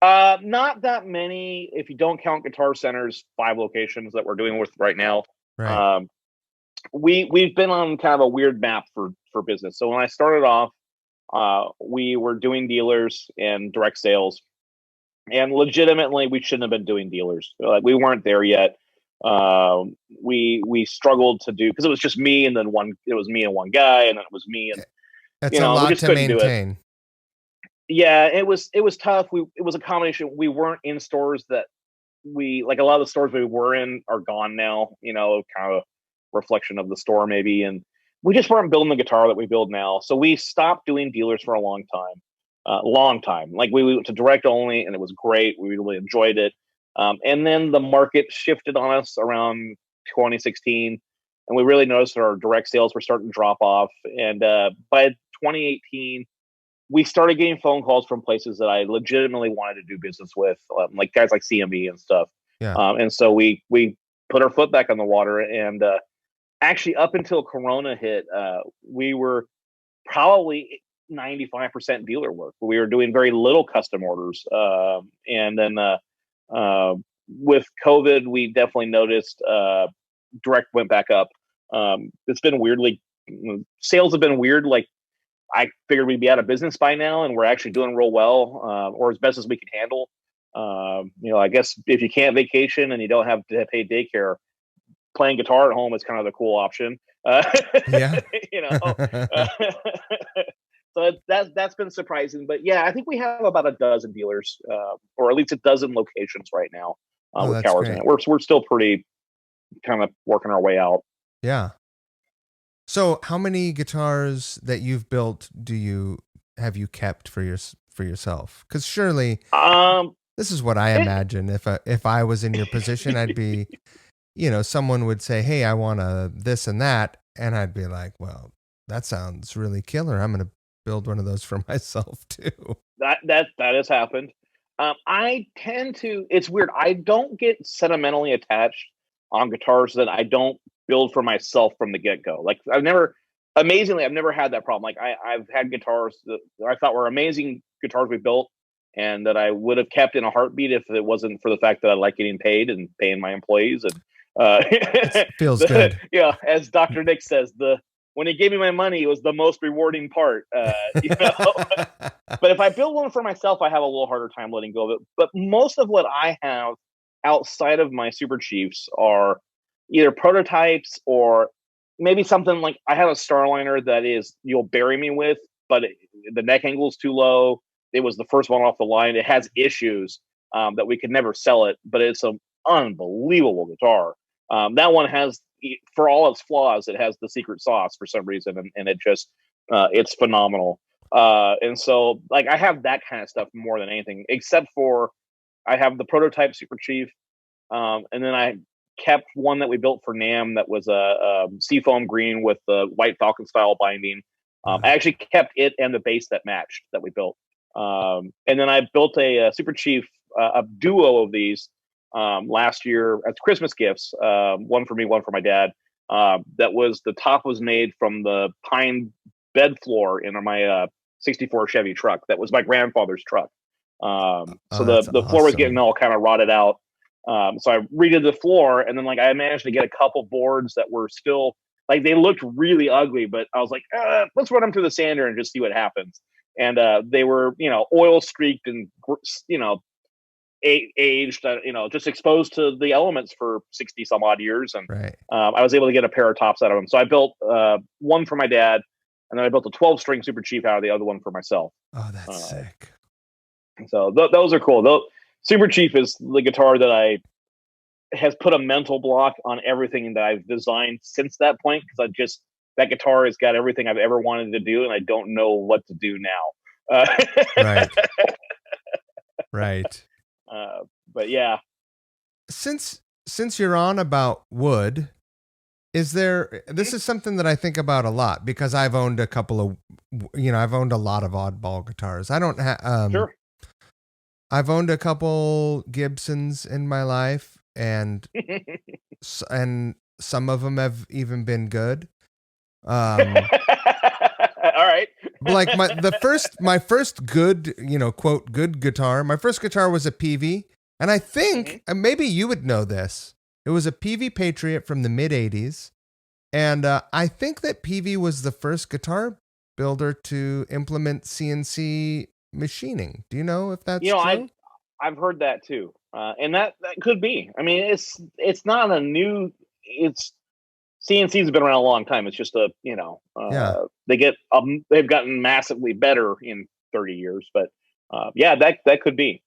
Not that many, if you don't count Guitar Center's 5 locations that we're doing with right now. Right. Um, we've been on kind of a weird map for business. So when I started off, we were doing dealers and direct sales, and legitimately we shouldn't have been doing dealers. Like we weren't there yet. We struggled to do because it was just me and then one. It was me and one guy, and then it was me and That's you a know we lot just to couldn't do it. maintain. Yeah, it was tough. It was a combination. We weren't in stores that we like. A lot of the stores we were in are gone now. You know, kind of reflection of the store maybe, and we just weren't building the guitar that we build now. So we stopped doing dealers for a long time. Long time. Like we went to direct only, and it was great. We really enjoyed it. And then the market shifted on us around 2016, and we really noticed that our direct sales were starting to drop off. And by 2018, we started getting phone calls from places that I legitimately wanted to do business with, like guys like CME and stuff. Yeah. And so we put our foot back on the water, and actually up until Corona hit, we were probably 95% dealer work. We were doing very little custom orders, and then uh, with COVID, we definitely noticed direct went back up. It's been weirdly sales have been weird. Like I figured we'd be out of business by now, and we're actually doing real well, or as best as we can handle. You know, I guess if you can't vacation and you don't have to pay daycare, playing guitar at home is kind of the cool option. Uh, Yeah. you know, so that's been surprising. But yeah, I think we have about a dozen dealers, or at least a dozen locations right now Oh, with that's Cowers in great. it. We're still pretty kind of working our way out. Yeah. So, how many guitars that you've built have you kept for yourself? Because surely Um, this is what I it, imagine. If I was in your position, I'd be, someone would say, "Hey, I want a this and that," and I'd be like, "Well, that sounds really killer. I'm gonna build one of those for myself too." that has happened. I tend to. It's weird. I don't get sentimentally attached on guitars that I don't build for myself from the get go. Like amazingly, I've never had that problem. Like I've had guitars that I thought were amazing guitars we built, and that I would have kept in a heartbeat if it wasn't for the fact that I like getting paid and paying my employees. And It feels good. yeah, as Dr. Nick says, the when he gave me my money, it was the most rewarding part. You know. But if I build one for myself, I have a little harder time letting go of it. But most of what I have outside of my Super Chiefs are either prototypes or maybe something like I have a Starliner that is you'll bury me with, but the neck angle is too low. It was the first one off the line. It has issues that we could never sell it, but it's an unbelievable guitar. That one has, for all its flaws, it has the secret sauce for some reason, and it just it's phenomenal. And so like I have that kind of stuff more than anything, except for I have the prototype Super Chief, and then I kept one that we built for NAM that was a seafoam green with the white Falcon style binding. I actually kept it and the bass that matched that we built. And then I built a Super Chief, a duo of these last year as Christmas gifts. One for me, one for my dad. The top was made from the pine bed floor in my 64 Chevy truck. That was my grandfather's truck. So the floor was getting all kind of rotted out. So I redid the floor, and then like I managed to get a couple boards that were still like they looked really ugly, but I was like, let's run them through the sander and just see what happens. And they were, oil streaked and aged, just exposed to the elements for 60 some odd years. And right. I was able to get a pair of tops out of them. So I built one for my dad, and then I built a 12-string Super Chief out of the other one for myself. Oh, that's sick. So those are cool. Super Chief is the guitar that has put a mental block on everything that I've designed since that point, because that guitar has got everything I've ever wanted to do, and I don't know what to do now. Right. Right. But yeah. Since you're on about wood, this is something that I think about a lot, because I've owned a couple of, I've owned a lot of oddball guitars. I don't have, sure. I've owned a couple Gibsons in my life, and some of them have even been good. All right. Like my first good, quote, good guitar. My first guitar was a PV, and I think maybe you would know this. It was a PV Patriot from the mid 80s. And I think that PV was the first guitar builder to implement CNC machining. Do you know if that's true? I've heard that too. And that could be. I mean, it's not a new, CNC's been around a long time. It's just they've gotten massively better in 30 years, but that could be.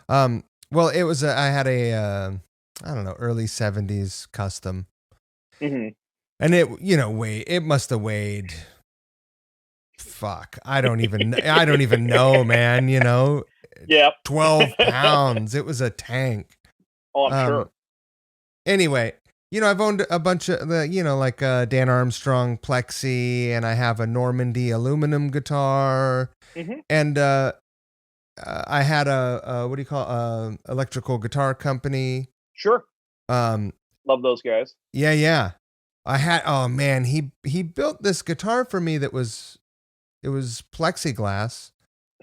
Well, it was, I had a, I don't know, early 70s custom. Mm-hmm. And it must have weighed, fuck, I don't even know, man, Yeah. 12 pounds. It was a tank. Oh, I'm sure. Anyway, I've owned a bunch of the, Dan Armstrong Plexi, and I have a Normandy aluminum guitar. Mm-hmm. And, I had a electrical guitar company. Sure. Love those guys. Yeah. He built this guitar for me it was plexiglass.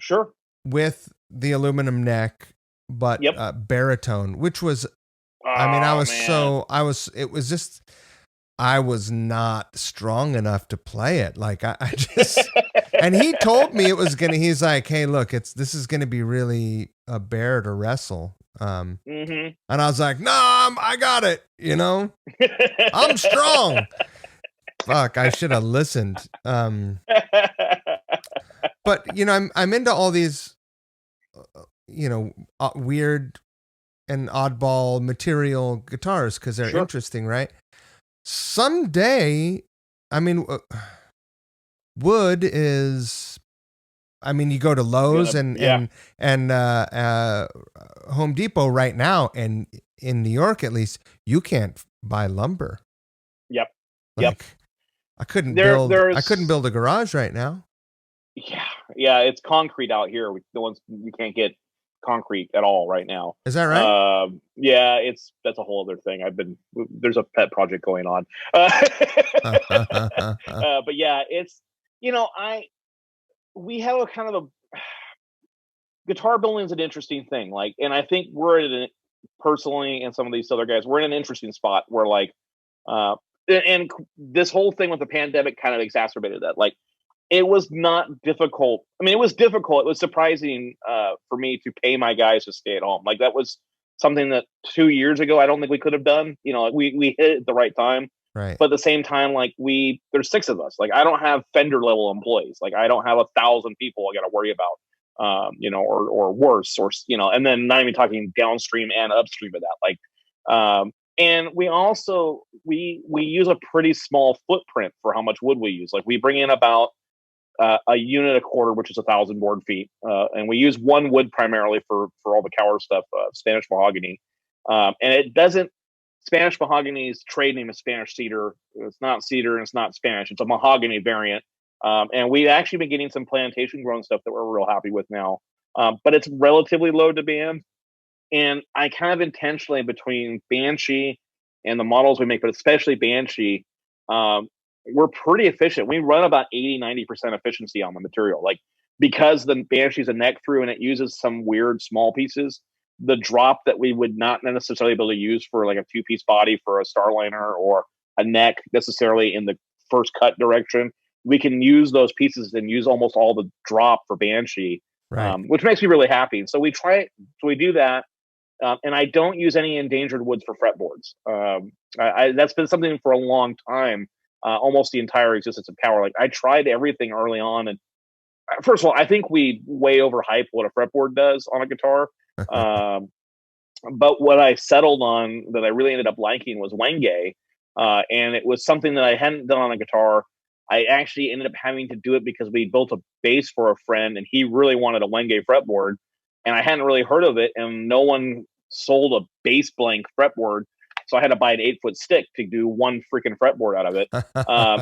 Sure. With the aluminum neck, but baritone, which was, I was not strong enough to play it. Like I just, and he told me he's like, hey, look, this is going to be really a bear to wrestle. And I was like, no, I got it. I'm strong. Fuck, I should have listened. But I'm into all these, weird and oddball material guitars because they're interesting, right? Someday, wood is. You go to Lowe's and Home Depot right now, and in New York at least, you can't buy lumber. Yep. I couldn't build a garage right now. Yeah, it's concrete out here. You can't get concrete at all right now. Is that right? That's a whole other thing. There's a pet project going on. But yeah, it's we have a kind of a guitar building is an interesting thing. Like, and I think personally, and some of these other guys, we're in an interesting spot where and this whole thing with the pandemic kind of exacerbated that. Like, it was not difficult. It was difficult. It was surprising for me to pay my guys to stay at home. Like, that was something that 2 years ago, I don't think we could have done. We hit it at the right time. Right. But at the same time, there's 6 of us. Like, I don't have Fender level employees. Like, I don't have 1,000 people I got to worry about, or worse, and then not even talking downstream and upstream of that. And we also, we use a pretty small footprint for how much wood we use. Like, we bring in about a unit a quarter, which is 1,000 board feet. And we use one wood primarily for all the cower stuff, Spanish mahogany. And Spanish mahogany's trade name is Spanish cedar. It's not cedar and it's not Spanish. It's a mahogany variant. And we've actually been getting some plantation grown stuff that we're real happy with now. But it's relatively low demand. And I kind of intentionally, between Banshee and the models we make, but especially Banshee, we're pretty efficient. We run about 80-90% efficiency on the material. Like, because the Banshee's a neck through and it uses some weird small pieces, the drop that we would not necessarily be able to use for like a 2-piece body for a Starliner or a neck necessarily in the first cut direction, we can use those pieces and use almost all the drop for Banshee, Right. which makes me really happy. So we do that. And I don't use any endangered woods for fretboards. That's been something for a long time, almost the entire existence of Power. Like, I tried everything early on, and first of all, I think we way overhype what a fretboard does on a guitar. But what I settled on that I really ended up liking was Wenge, and it was something that I hadn't done on a guitar. I actually ended up having to do it because we built a bass for a friend, and he really wanted a Wenge fretboard, and I hadn't really heard of it, and no one sold a bass blank fretboard, so I had to buy an 8-foot stick to do one freaking fretboard out of it.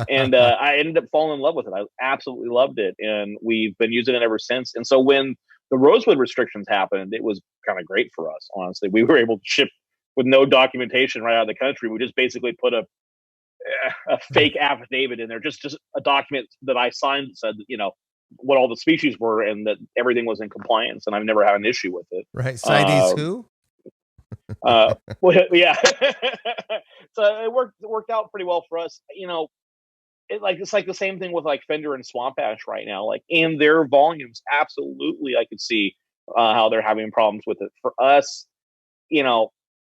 And I ended up falling in love with it. I absolutely loved it, and we've been using it ever since. And so when the rosewood restrictions happened, it was kind of great for us, honestly. We were able to ship with no documentation right out of the country. We just basically put a fake affidavit in there, just a document that I signed that said, what all the species were and that everything was in compliance, and I've never had an issue with it. Right. CITES who? Well, yeah. So it worked out pretty well for us. It's like the same thing with like Fender and Swamp Ash right now. Like, in their volumes, absolutely, I could see how they're having problems with it. For us,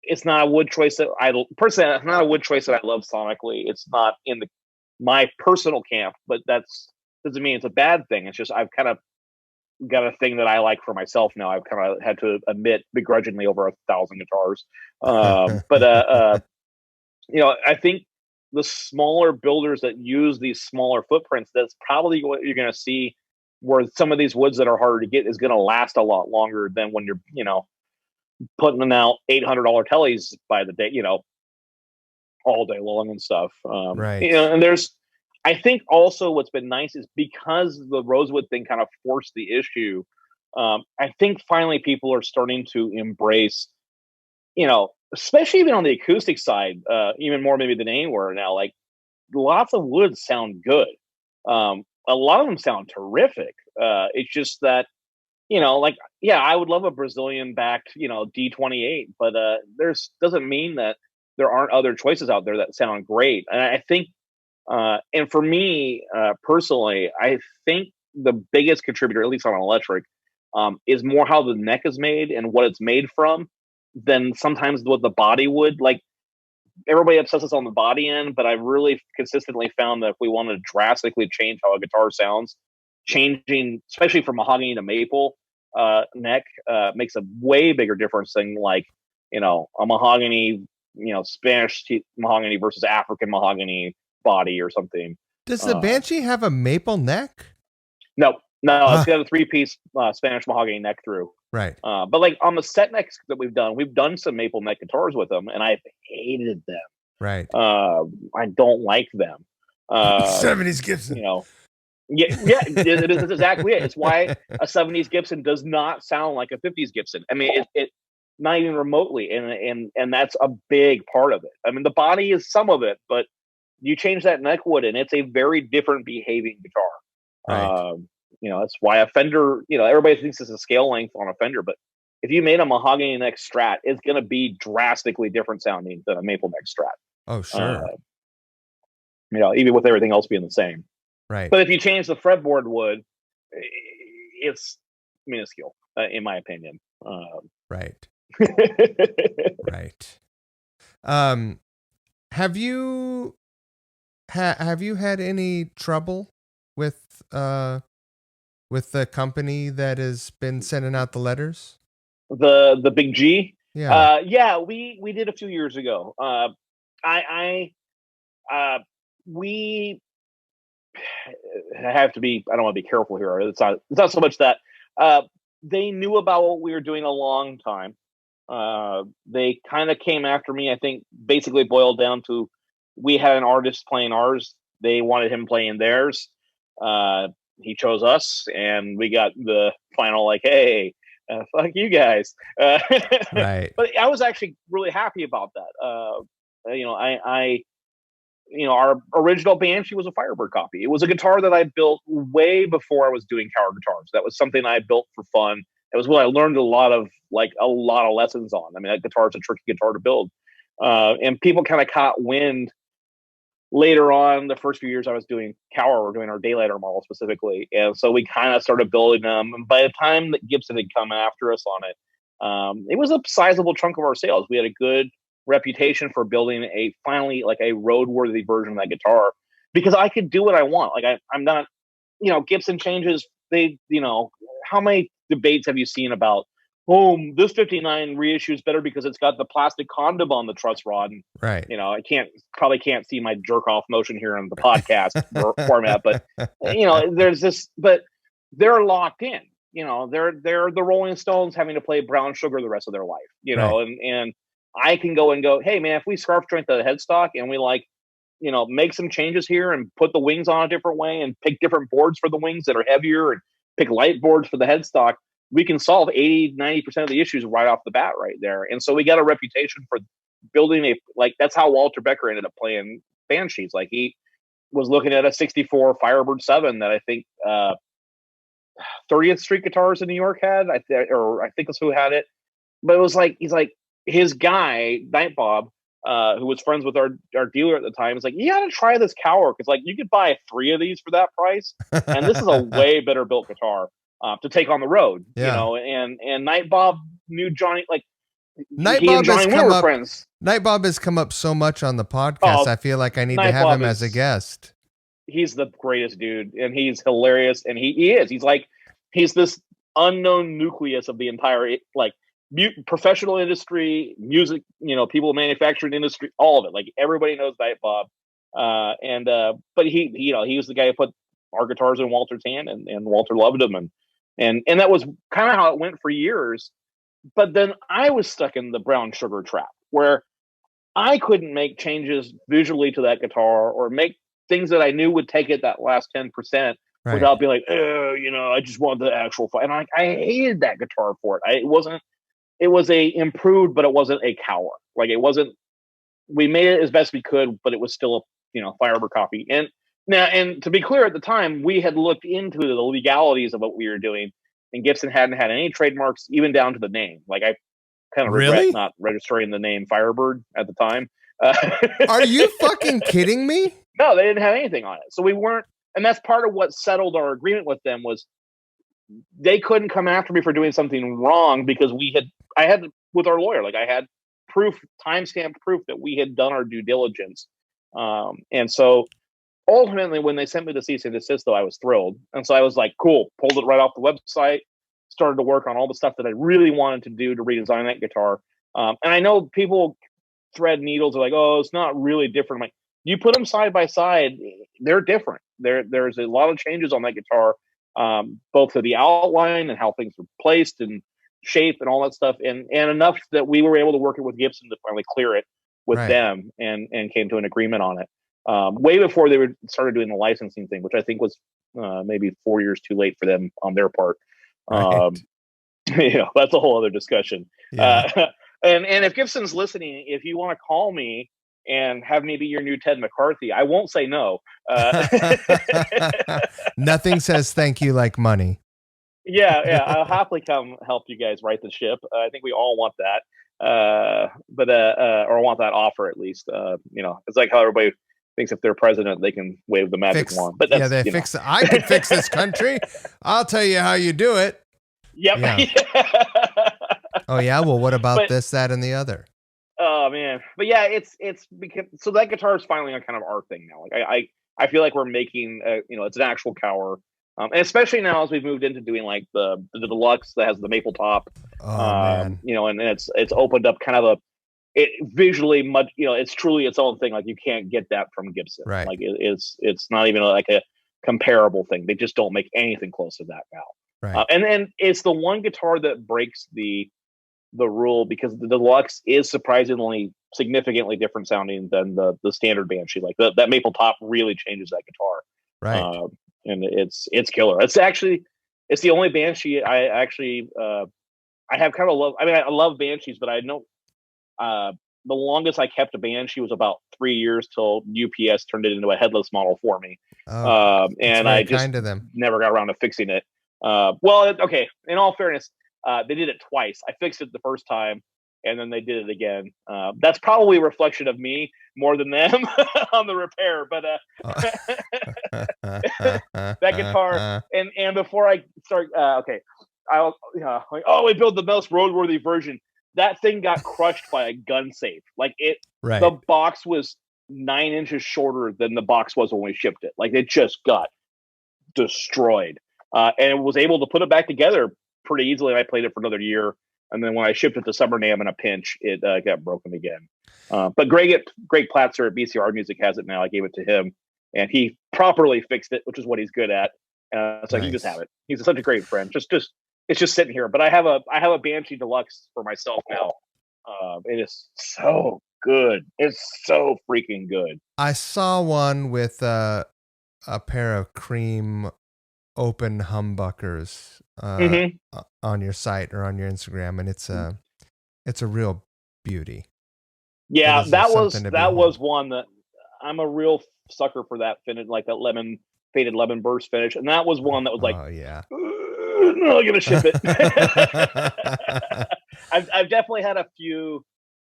it's not a wood choice that personally, it's not a wood choice that I love sonically. It's not in my personal camp, but doesn't mean it's a bad thing. It's just I've kind of got a thing that I like for myself now. I've kind of had to admit begrudgingly over 1,000 guitars. But I think the smaller builders that use these smaller footprints, that's probably what you're going to see, where some of these woods that are harder to get is going to last a lot longer than when you're, putting them out $800 tellies by the day, all day long and stuff. Right. And I think also what's been nice is because the rosewood thing kind of forced the issue. I think finally people are starting to embrace, especially even on the acoustic side, even more maybe than anywhere now. Like, lots of woods sound good. A lot of them sound terrific. It's just that, I would love a Brazilian backed, D28, but doesn't mean that there aren't other choices out there that sound great. And I think, and for me personally, I think the biggest contributor, at least on an electric, is more how the neck is made and what it's made from than sometimes what the body would. Like, everybody obsesses on the body end, but I've really consistently found that if we wanted to drastically change how a guitar sounds, changing, especially from mahogany to maple neck, makes a way bigger difference than like, a mahogany, Spanish mahogany versus African mahogany body or something. Does the Banshee have a maple neck? No, it's got a 3-piece Spanish mahogany neck through. Right. But like on the set necks that we've done some maple neck guitars with them, and I've hated them. Right. I don't like them. 70s Gibson. Yeah, it is exactly it. It's why a 70s Gibson does not sound like a 50s Gibson. I mean, it not even remotely, and that's a big part of it. I mean, the body is some of it, but you change that neck wood, and it's a very different behaving guitar. Right. That's why a Fender. Everybody thinks it's a scale length on a Fender, but if you made a mahogany neck Strat, it's going to be drastically different sounding than a maple neck Strat. Oh, sure. Even with everything else being the same. Right. But if you change the fretboard wood, it's minuscule, in my opinion. Right. Right. Have you had any trouble with the company that has been sending out the letters? The Big G? Yeah. We did a few years ago. We have to be, I don't want to be careful here. It's not so much that they knew about what we were doing a long time. They kind of came after me. I think basically boiled down to, we had an artist playing ours. They wanted him playing theirs. He chose us, and we got the final, like, hey, Fuck you guys. Right. But I was actually really happy about that. Our original Banshee was a Firebird copy. It was a guitar that I built way before I was doing Tower guitars. That was something I built for fun. It was what I learned a lot of lessons on. I mean, that guitar is a tricky guitar to build. And people kind of caught wind later on. The first few years I was doing Tower, or doing our Daylighter model specifically. And so we kind of started building them. And by the time that Gibson had come after us on it, it was a sizable chunk of our sales. We had a good reputation for building finally a roadworthy version of that guitar, because I could do what I want. I'm not, Gibson changes. How many debates have you seen about, this 59 reissue is better because it's got the plastic condom on the truss rod? And, right. I probably can't see my jerk off motion here on the podcast format, but there's this, but they're locked in. They're the Rolling Stones having to play Brown Sugar the rest of their life. Right. And I can go, hey man, if we scarf joint the headstock and we make some changes here and put the wings on a different way and pick different boards for the wings that are heavier and pick light boards for the headstock, we can solve 80-90% of the issues right off the bat right there. And so we got a reputation for building that's how Walter Becker ended up playing Banshees. He was looking at a 64 Firebird 7 that I think 30th Street Guitars in New York had, I think that's who had it. But it was his guy, Night Bob, who was friends with our dealer at the time, is you got to try this Cower, because you could buy 3 of these for that price, and this is a way better built guitar to take on the road. Yeah. And Night Bob knew Johnny. Night Bob has come up so much on the podcast. I feel like I need to have him as a guest. He's the greatest dude, and he's hilarious, and he is. He's this unknown nucleus of the entire professional industry, music, people manufacturing industry, all of it. Everybody knows Night Bob. But he was the guy who put our guitars in Walter's hand, and Walter loved him. And that was kind of how it went for years. But then I was stuck in the Brown Sugar trap, where I couldn't make changes visually to that guitar or make things that I knew would take it that last 10%. Right. Without being I just want the actual and I hated that guitar for it. It was a improved, but it wasn't a Cower. It wasn't. We made it as best we could, but it was still a Firebird copy. And to be clear, at the time we had looked into the legalities of what we were doing, and Gibson hadn't had any trademarks, even down to the name. I kind of regret not registering the name Firebird at the time. Are you fucking kidding me? No, they didn't have anything on it, so we weren't. And that's part of what settled our agreement with them, was they couldn't come after me for doing something wrong, because I had with our lawyer, I had timestamped proof that we had done our due diligence. And so ultimately, when they sent me the cease and desist, though, I was thrilled. And so I was cool, pulled it right off the website, started to work on all the stuff that I really wanted to do to redesign that guitar. And I know people thread needles, are oh, it's not really different. You put them side by side, they're different. There's a lot of changes on that guitar, both to the outline and how things are placed and shape and all that stuff, and enough that we were able to work it with Gibson to finally clear it with them and came to an agreement on it. Way before they started doing the licensing thing, which I think was maybe 4 years too late for them on their part. Right. That's a whole other discussion. Yeah. And if Gibson's listening, if you want to call me and have me be your new Ted McCarthy, I won't say no. Nothing says thank you like money. Yeah, I'll happily come help you guys right the ship. I think we all want that, or want that offer at least. It's like how everybody thinks if they're president, they can wave the magic wand. But that's, fix. I could fix this country. I'll tell you how you do it. Yep. Yeah. Oh yeah. Well, what about this, that, and the other? Oh man, but yeah, it's because so that guitar is finally on kind of our thing now. I feel like we're making it's an actual Cower, and especially now as we've moved into doing the deluxe that has the maple top. Oh man. And it's opened up kind of it visually much. It's truly its own thing. You can't get that from Gibson. Right. It's not even a comparable thing. They just don't make anything close to that now. Right. And then it's the one guitar that breaks the rule, because the deluxe is surprisingly significantly different sounding than the standard Banshee. That maple top really changes that guitar. Right. And it's killer. It's the only Banshee I actually I have kind of love. I mean, I love Banshees, but I know the longest I kept a Banshee was about 3 years till UPS turned it into a headless model for me. And I just never got around to fixing it. Okay. In all fairness, they did it twice. I fixed it the first time, and then they did it again. That's probably a reflection of me more than them on the repair. But that guitar, and before I start, okay, I'll like, oh, we built the most roadworthy version. That thing got crushed by a gun safe. Like it, right. The box was 9 inches shorter than the box was when we shipped it. Like it just got destroyed, and was able to put it back together pretty easily. And I played it for another year, and then when I shipped it to Summer NAMM in a pinch, it got broken again. But Greg Platzer at BCR Music has it now. I gave it to him, and he properly fixed it, which is what he's good at. So nice. You just have it. He's such a great friend. It's just sitting here. But I have a Banshee Deluxe for myself now. It is so good. It's so freaking good. I saw one with a pair of cream open humbuckers on your site or on your Instagram, and it's a real beauty. Yeah, that was one that I'm a real sucker for, that finish, like that faded lemon burst finish, and that was one that was like, oh yeah, I'm gonna ship it. I've definitely had a few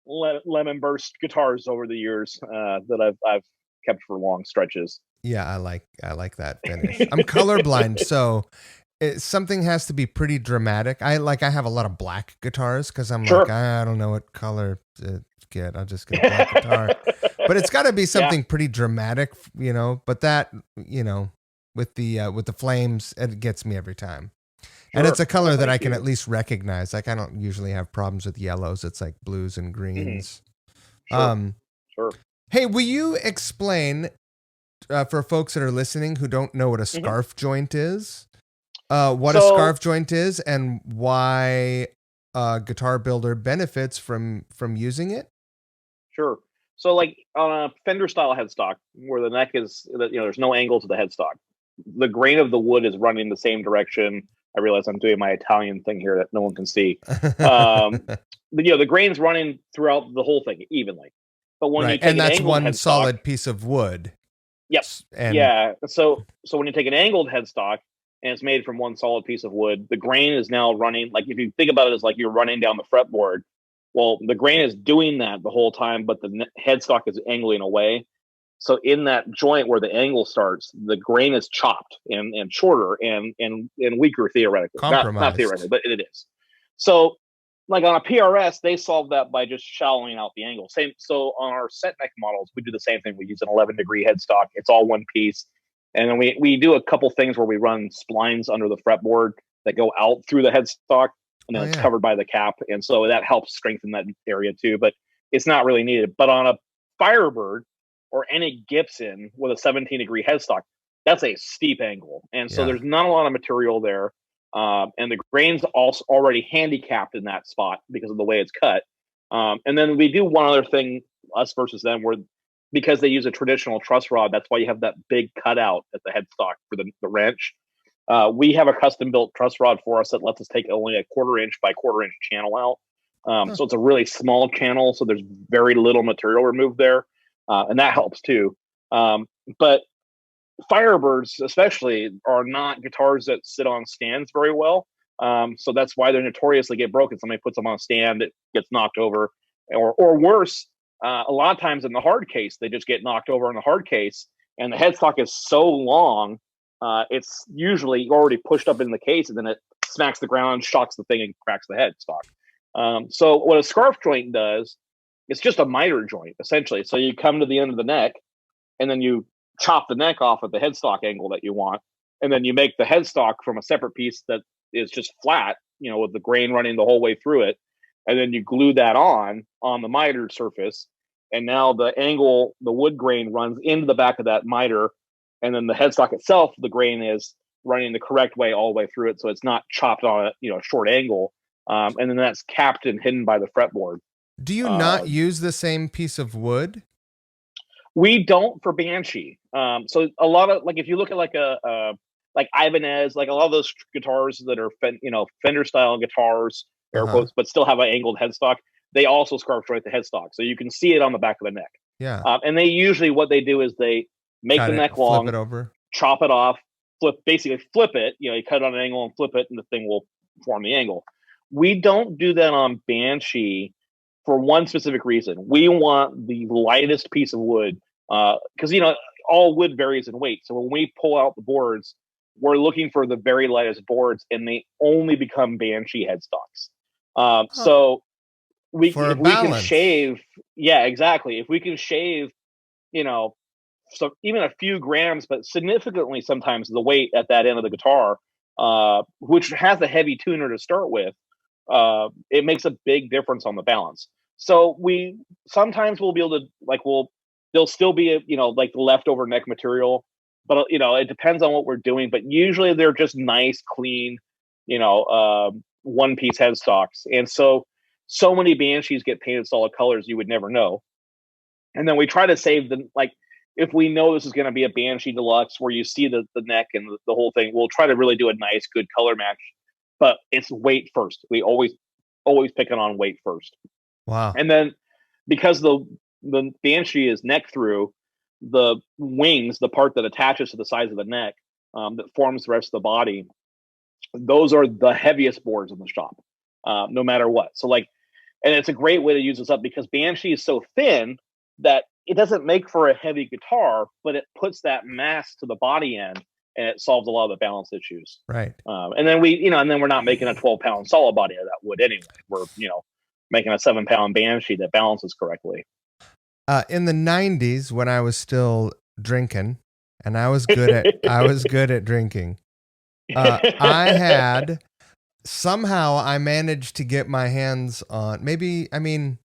lemon burst guitars over the years that I've kept for long stretches. Yeah, I like that finish. I'm colorblind, so something has to be pretty dramatic. I have a lot of black guitars because I'm like, I don't know what color to get. I'll just get a black guitar. But it's got to be something pretty dramatic, But that, with the flames, it gets me every time. Sure. And it's a color that I can at least recognize. Like I don't usually have problems with yellows. It's like blues and greens. Mm-hmm. Sure. Hey, will you explain for folks that are listening who don't know what a scarf joint is, what a scarf joint is, and why a guitar builder benefits from using it? Sure. So, like on a Fender style headstock, where the neck is, there's no angle to the headstock. The grain of the wood is running the same direction. I realize I'm doing my Italian thing here that no one can see. But, the grain's running throughout the whole thing evenly. But when you take and that's one headstock, solid piece of wood. Yep. Yeah. So when you take an angled headstock and it's made from one solid piece of wood, the grain is now running. Like if you think about it as like you're running down the fretboard, well, the grain is doing that the whole time, but the headstock is angling away. So in that joint where the angle starts, the grain is chopped and shorter and weaker theoretically. Not theoretically, but it is. So like on a PRS, they solve that by just shallowing out the angle. So on our set neck models, we do the same thing. We use an 11-degree headstock. It's all one piece. And then we do a couple things where we run splines under the fretboard that go out through the headstock, and then it's covered by the cap. And so that helps strengthen that area too, but it's not really needed. But on a Firebird or any Gibson with a 17-degree headstock, that's a steep angle. And so there's not a lot of material there. And the grain's also already handicapped in that spot because of the way it's cut. And then we do one other thing, us versus them, where because they use a traditional truss rod, that's why you have that big cutout at the headstock for the wrench. We have a custom built truss rod for us that lets us take only a 1/4 inch by 1/4 inch channel out. So it's a really small channel, so there's very little material removed there. And that helps too. But Firebirds especially are not guitars that sit on stands very well. So that's why they notoriously get broken. Somebody puts them on a stand, it gets knocked over, or worse, a lot of times in the hard case, they just get knocked over in the hard case, and the headstock is so long, it's usually already pushed up in the case, and then it smacks the ground, shocks the thing, and cracks the headstock. So what a scarf joint does, it's just a miter joint, essentially. So you come to the end of the neck, and then you chop the neck off at the headstock angle that you want, and then you make the headstock from a separate piece that is just flat, with the grain running the whole way through it, and then you glue that on the miter surface, and now the wood grain runs into the back of that miter, and then the headstock itself, the grain is running the correct way all the way through it, so it's not chopped on a short angle, and then that's capped and hidden by the fretboard. Do you not use the same piece of wood? We don't for Banshee. So a lot of, like, if you look at like like Ibanez, like a lot of those guitars that are Fender style guitars air quotes, but still have an angled headstock. They also scarf joint the headstock, so you can see it on the back of the neck. Yeah. And they usually, what they do is they make the neck long, flip it over, chop it off, basically flip it. You know, you cut it on an angle and flip it, and the thing will form the angle. We don't do that on Banshee for one specific reason. We want the lightest piece of wood, because you know all wood varies in weight. So when we pull out the boards, we're looking for the very lightest boards, and they only become Banshee headstocks. So we can shave, yeah, exactly. If we can shave, you know, so even a few grams, but significantly sometimes the weight at that end of the guitar, which has a heavy tuner to start with, it makes a big difference on the balance. So we sometimes we'll be able to there'll still be like the leftover neck material, but it depends on what we're doing. But usually they're just nice, clean, one piece headstocks, and so many Banshees get painted solid colors you would never know. And then we try to save them, like if we know this is going to be a Banshee Deluxe where you see the neck and the whole thing, we'll try to really do a nice, good color match. But it's weight first. We always pick it on weight first. Wow. And then because the Banshee is neck through, the wings, the part that attaches to the sides of the neck, that forms the rest of the body, those are the heaviest boards in the shop, no matter what. So and it's a great way to use this up because Banshee is so thin that it doesn't make for a heavy guitar, but it puts that mass to the body end and it solves a lot of the balance issues. Right. And then we're not making a 12-pound solid body of that wood anyway. We're, making a 7-pound Banshee that balances correctly. In the 90s, when I was still drinking, and I was good at drinking, somehow I managed to get my hands on,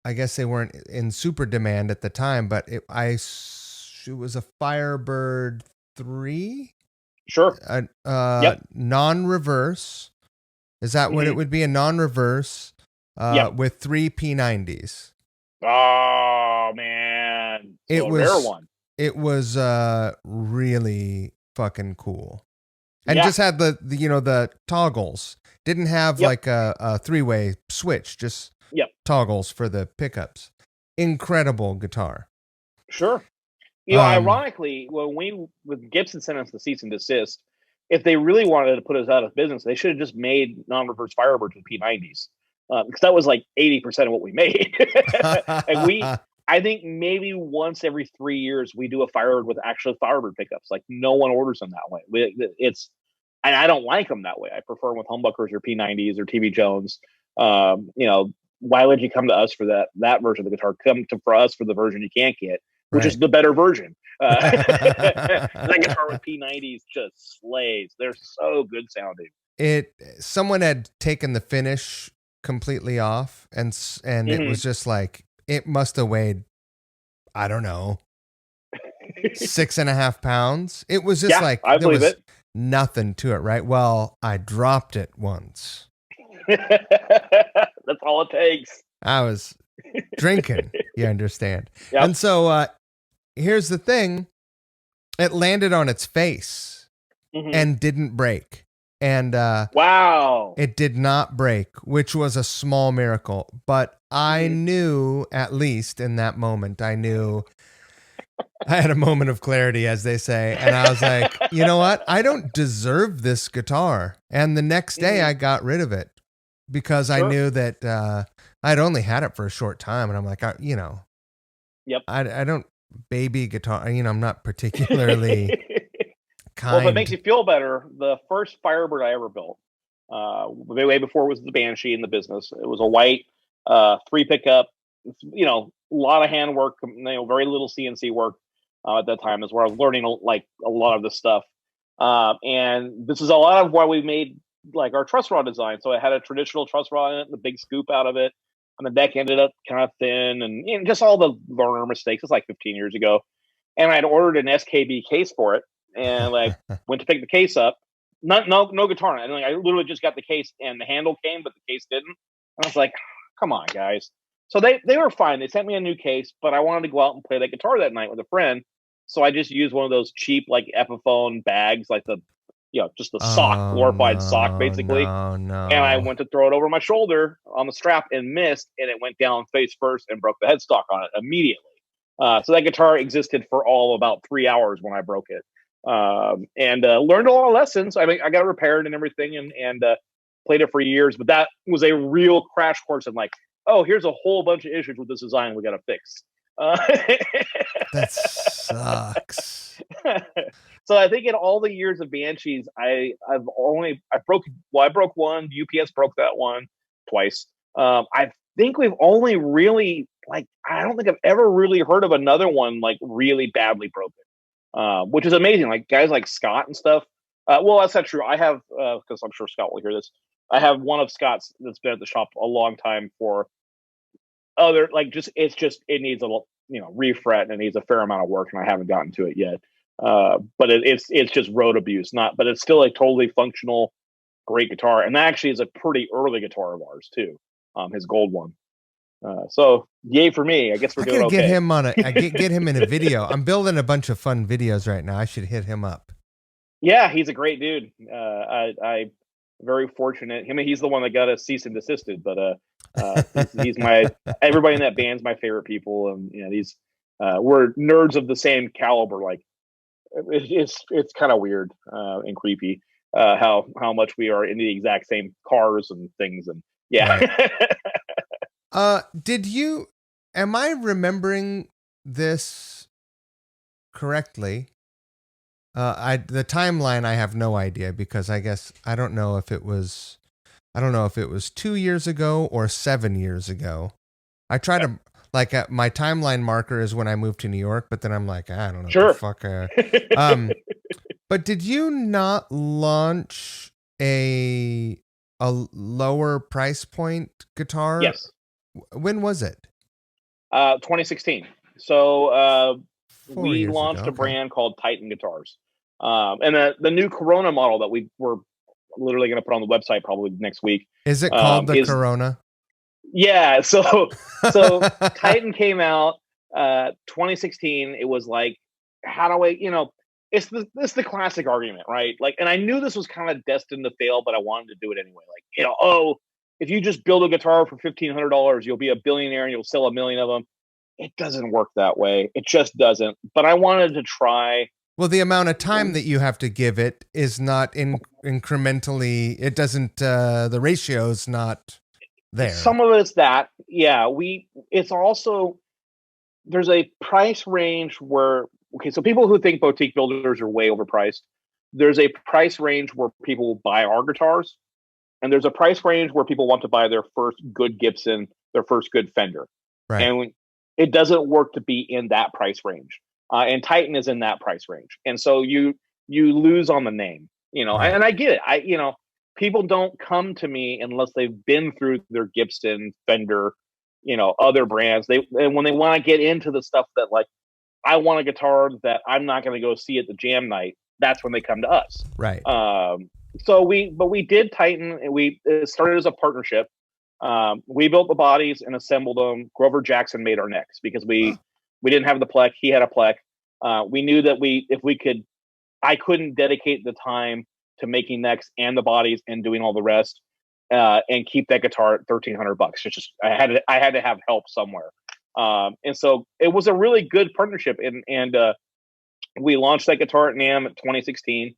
I guess they weren't in super demand at the time, but it was a Firebird 3. Sure. Yep. Non-reverse. Is that what it would be? A non-reverse with 3 P90s. Oh man. It was a rare one. It was really fucking cool. And just had the toggles. Didn't have like a 3-way switch, just toggles for the pickups. Incredible guitar. Sure. Ironically, when Gibson sent us the cease and desist, if they really wanted to put us out of business, they should have just made non-reverse Firebirds with P90s. Because that was like 80% of what we made. And I think maybe once every 3 years we do a Firebird with actual Firebird pickups. Like no one orders them that way. And I don't like them that way. I prefer them with humbuckers or P90s or TV Jones. Why would you come to us for that version of the guitar? Come for us for the version you can't get, which is the better version. That guitar with P90s just slays. They're so good sounding. Someone had taken the finish completely off, and it was just like, it must have weighed, I don't know, 6.5 pounds. It was just I believe it. Nothing to it, right? Well, I dropped it once. That's all it takes. I was drinking, you understand. Yep. And so here's the thing. It landed on its face and didn't break. And wow, it did not break, which was a small miracle. But I knew, at least in that moment, I had a moment of clarity, as they say. And I was like, you know what? I don't deserve this guitar. And the next day I got rid of it because I knew that I'd only had it for a short time. And I'm like, I don't baby guitar. I'm not particularly kind. Well, if it makes you feel better, the first Firebird I ever built, way before it was the Banshee in the business, it was a white 3 pickup. A lot of hand work, very little CNC work at that time is where I was learning a lot of this stuff. And this is a lot of why we made our truss rod design. So I had a traditional truss rod in it, the big scoop out of it, and the deck ended up kind of thin, and just all the learner mistakes. It's like 15 years ago, and I'd ordered an SKB case for it, and went to pick the case up. No guitar. And I literally just got the case, and the handle came, but the case didn't. And I was like, come on, guys. So they were fine. They sent me a new case, but I wanted to go out and play that guitar that night with a friend. So I just used one of those cheap Epiphone bags, like the just a sock, glorified sock, basically. No. And I went to throw it over my shoulder on the strap and missed, and it went down face first and broke the headstock on it immediately. So that guitar existed for all about 3 hours when I broke it, and learned a lot of lessons. I mean, I got it repaired and everything, and played it for years. But that was a real crash course in like, oh, here's a whole bunch of issues with this design we got to fix. That sucks. So I think in all the years of Banshees, I broke one. UPS broke that one twice. I think we've only really, like, I don't think I've ever really heard of another one like really badly broken, which is amazing. Like guys like Scott and stuff. Well, that's not true. I have, because I'm sure Scott will hear this. I have one of Scott's that's been at the shop a long time for other, like, it needs a refret, and it needs a fair amount of work, and I haven't gotten to it yet. But it's just road abuse, but it's still a totally functional, great guitar. And that actually is a pretty early guitar of ours too. His gold one. So yay for me. I guess we're doing okay. Get him get him in a video. I'm building a bunch of fun videos right now. I should hit him up. Yeah, he's a great dude. I very fortunate. He's the one that got us cease and desisted, but he's everybody in that band's my favorite people, and these we're nerds of the same caliber. Like it's kind of weird and creepy how much we are into the exact same cars and things, and yeah. Right. Am I remembering this correctly? The timeline, I have no idea, because I guess I don't know if it was 2 years ago or 7 years ago. I try to, like, my timeline marker is when I moved to New York, but then I'm like, I don't know. Sure. What the fuck. But did you not launch a lower price point guitar? Yes. When was it? 2016. So we launched ago. a brand called Titan Guitars. And the new Corona model that we were literally going to put on the website probably next week. Is it called the Corona? Yeah. So Titan came out 2016. It was like, how do I, it's the classic argument, right? Like, and I knew this was kind of destined to fail, but I wanted to do it anyway. Like, if you just build a guitar for $1,500, you'll be a billionaire and you'll sell 1 million of them. It doesn't work that way. It just doesn't. But I wanted to try. Well, the amount of time that you have to give it is not incrementally. It doesn't. The ratio's not there. Some of it's that. Yeah. It's also, there's a price range where, okay, so people who think boutique builders are way overpriced, there's a price range where people buy our guitars, and there's a price range where people want to buy their first good Gibson, their first good Fender. Right. And it doesn't work to be in that price range. And Titan is in that price range. And so you lose on the name, right. And I get it. People don't come to me unless they've been through their Gibson, Fender, other brands. And when they want to get into the stuff that, like, I want a guitar that I'm not going to go see at the jam night, that's when they come to us. Right. So we did Titan, and it started as a partnership. We built the bodies and assembled them. Grover Jackson made our necks because we didn't have the plec. He had a plec. We knew that I couldn't dedicate the time to making necks and the bodies and doing all the rest, and keep that guitar at $1,300. It's just, I had to have help somewhere. And so it was a really good partnership. And we launched that guitar at NAMM in 2016.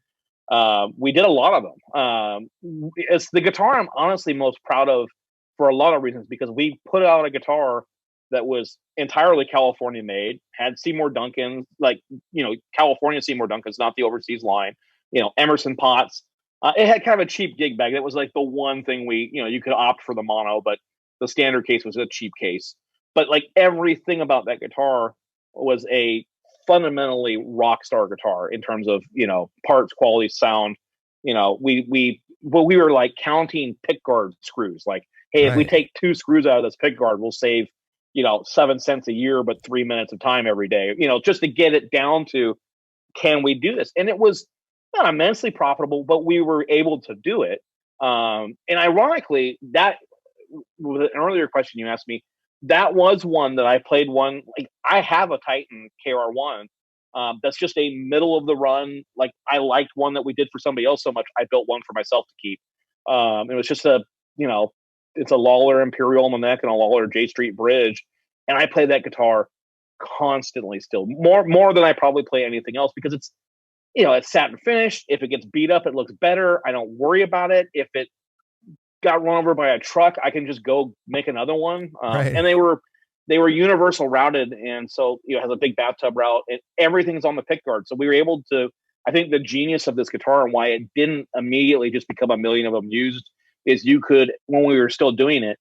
We did a lot of them. It's the guitar I'm honestly most proud of for a lot of reasons, because we put out a guitar that was entirely California made, had Seymour Duncan, California Seymour Duncan's, not the overseas line, Emerson pots. It had kind of a cheap gig bag. That was like the one thing you could opt for the mono, but the standard case was a cheap case. But like everything about that guitar was a fundamentally rock star guitar in terms of, parts, quality, sound. We were like counting pickguard screws. Like, hey, if we take 2 screws out of this pickguard, we'll save, 7 cents a year, but 3 minutes of time every day, just to get it down to, can we do this? And it was not immensely profitable, but we were able to do it. And ironically, that with an earlier question you asked me, that was one that I played one. Like, I have a Titan KR1 That's just a middle of the run. Like, I liked one that we did for somebody else so much, I built one for myself to keep. It was just it's a Lawler Imperial on the neck and a Lawler J Street bridge, and I play that guitar constantly still, more than I probably play anything else, because it's satin finished. If it gets beat up, it looks better. I don't worry about it. If it got run over by a truck, I can just go make another one. Right. And they were universal routed, and so it has a big bathtub route, and everything's on the pickguard. So we were able to. I think the genius of this guitar and why it didn't immediately just become a million of them used is you could, when we were still doing it,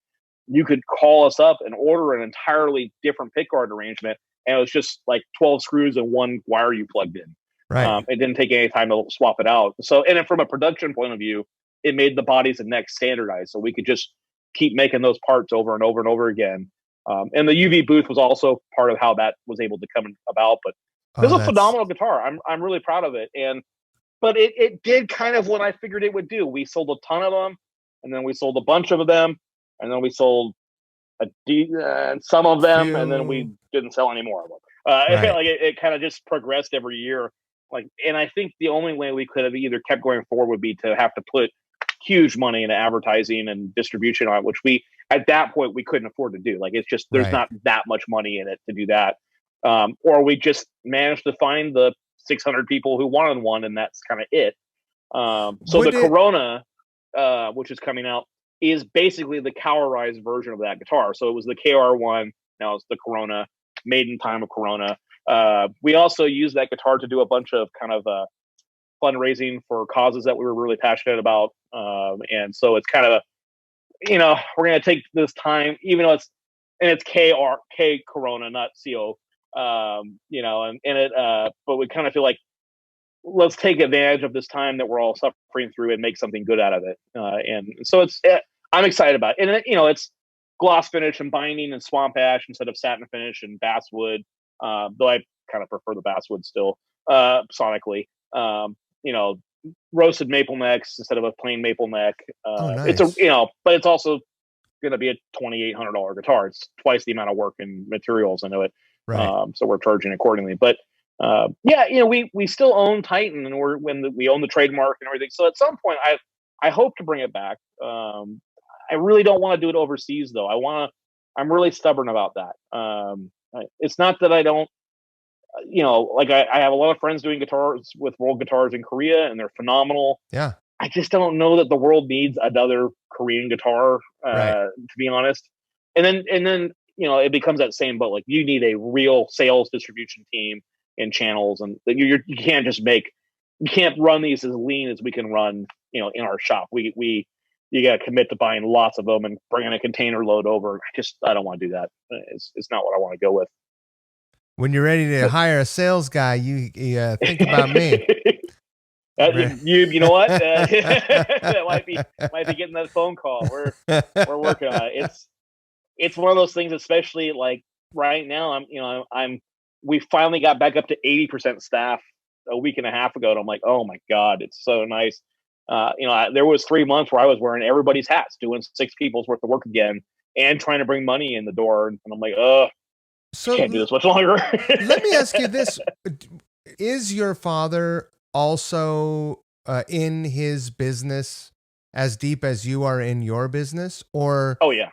you could call us up and order an entirely different pickguard arrangement, and it was just like 12 screws and one wire you plugged in. Right. It didn't take any time to swap it out. So, and then from a production point of view, it made the bodies and necks standardized, so we could just keep making those parts over and over and over again. And the UV booth was also part of how that was able to come about. But this is a phenomenal guitar. I'm really proud of it. But it did kind of what I figured it would do. We sold a ton of them, and then we sold a bunch of them, and then we sold some of them, and then we didn't sell any more of them. Right. Like it kind of just progressed every year. Like, and I think the only way we could have either kept going forward would be to have to put huge money into advertising and distribution on it, which we, at that point, we couldn't afford to do. Like, it's just, there's not that much money in it to do that. Or we just managed to find the 600 people who wanted one, and that's kind of it. So the Corona, which is coming out, is basically the cowrized version of that guitar. So it was the KR1, now it's the Corona, made in time of Corona. We also used that guitar to do a bunch of kind of fundraising for causes that we were really passionate about. And so it's kind of, we're going to take this time, even though it's K Corona, not CO, but we kind of feel like, let's take advantage of this time that we're all suffering through and make something good out of it. And so I'm excited about it. And it's gloss finish and binding and swamp ash instead of satin finish and basswood. Though I kind of prefer the basswood still, sonically. Roasted maple necks instead of a plain maple neck. Nice. It's but it's also going to be a $2,800 guitar. It's twice the amount of work and materials into it. Right. So we're charging accordingly. But we still own Titan, and we own the trademark and everything. So at some point, I hope to bring it back. I really don't want to do it overseas, though. I'm really stubborn about that. It's not that I don't, I have a lot of friends doing guitars with world guitars in Korea, and they're phenomenal. Yeah. I just don't know that the world needs another Korean guitar, to be honest. And then it becomes that same boat. Like, you need a real sales distribution team and channels, and you can't you can't run these as lean as we can run, in our shop. You got to commit to buying lots of them and bringing a container load over. I don't want to do that. It's not what I want to go with. When you're ready to hire a sales guy, you think about me. You know what? That might be getting that phone call. We're working on it. It's one of those things, especially like right now. We finally got back up to 80% staff a week and a half ago, and I'm like, oh my God, it's so nice. There was 3 months where I was wearing everybody's hats, doing 6 people's worth of work again, and trying to bring money in the door. And I'm like, so can't do this much longer. Let me ask you this. Is your father also in his business as deep as you are in your business? Or oh yeah.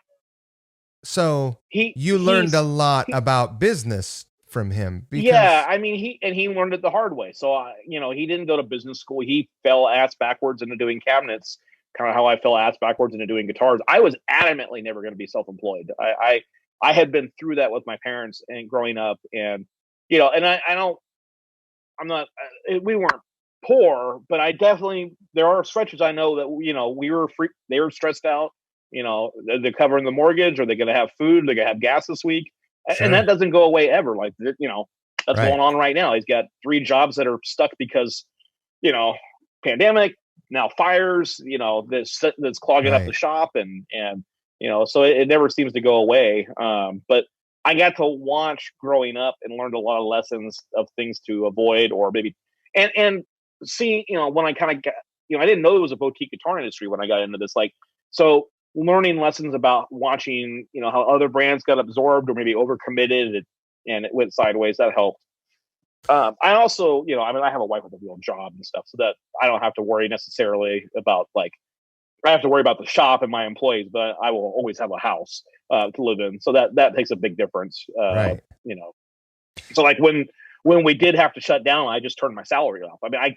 So you learned a lot about business from him. Yeah, I mean, he learned it the hard way. So he didn't go to business school. He fell ass backwards into doing cabinets, kind of how I fell ass backwards into doing guitars. I was adamantly never going to be self-employed. I had been through that with my parents and growing up, and we weren't poor, but there are stretches I know that we were free. They were stressed out. They're covering the mortgage, or they're going to have food, they're going to have gas this week. Sure. And that doesn't go away ever. Like, that's right. Going on right now. He's got 3 jobs that are stuck because, pandemic, now fires, that's clogging up the shop. And so it never seems to go away. But I got to watch growing up and learned a lot of lessons of things to avoid, or maybe, and see, when I kind of got, I didn't know there was a boutique guitar industry when I got into this. Like, so learning lessons about watching, how other brands got absorbed or maybe overcommitted and it went sideways, that helped. I also, I have a wife with a real job and stuff, so that I don't have to worry necessarily about I have to worry about the shop and my employees, but I will always have a house to live in. So that makes a big difference. Right. So like when we did have to shut down, I just turned my salary off. I mean,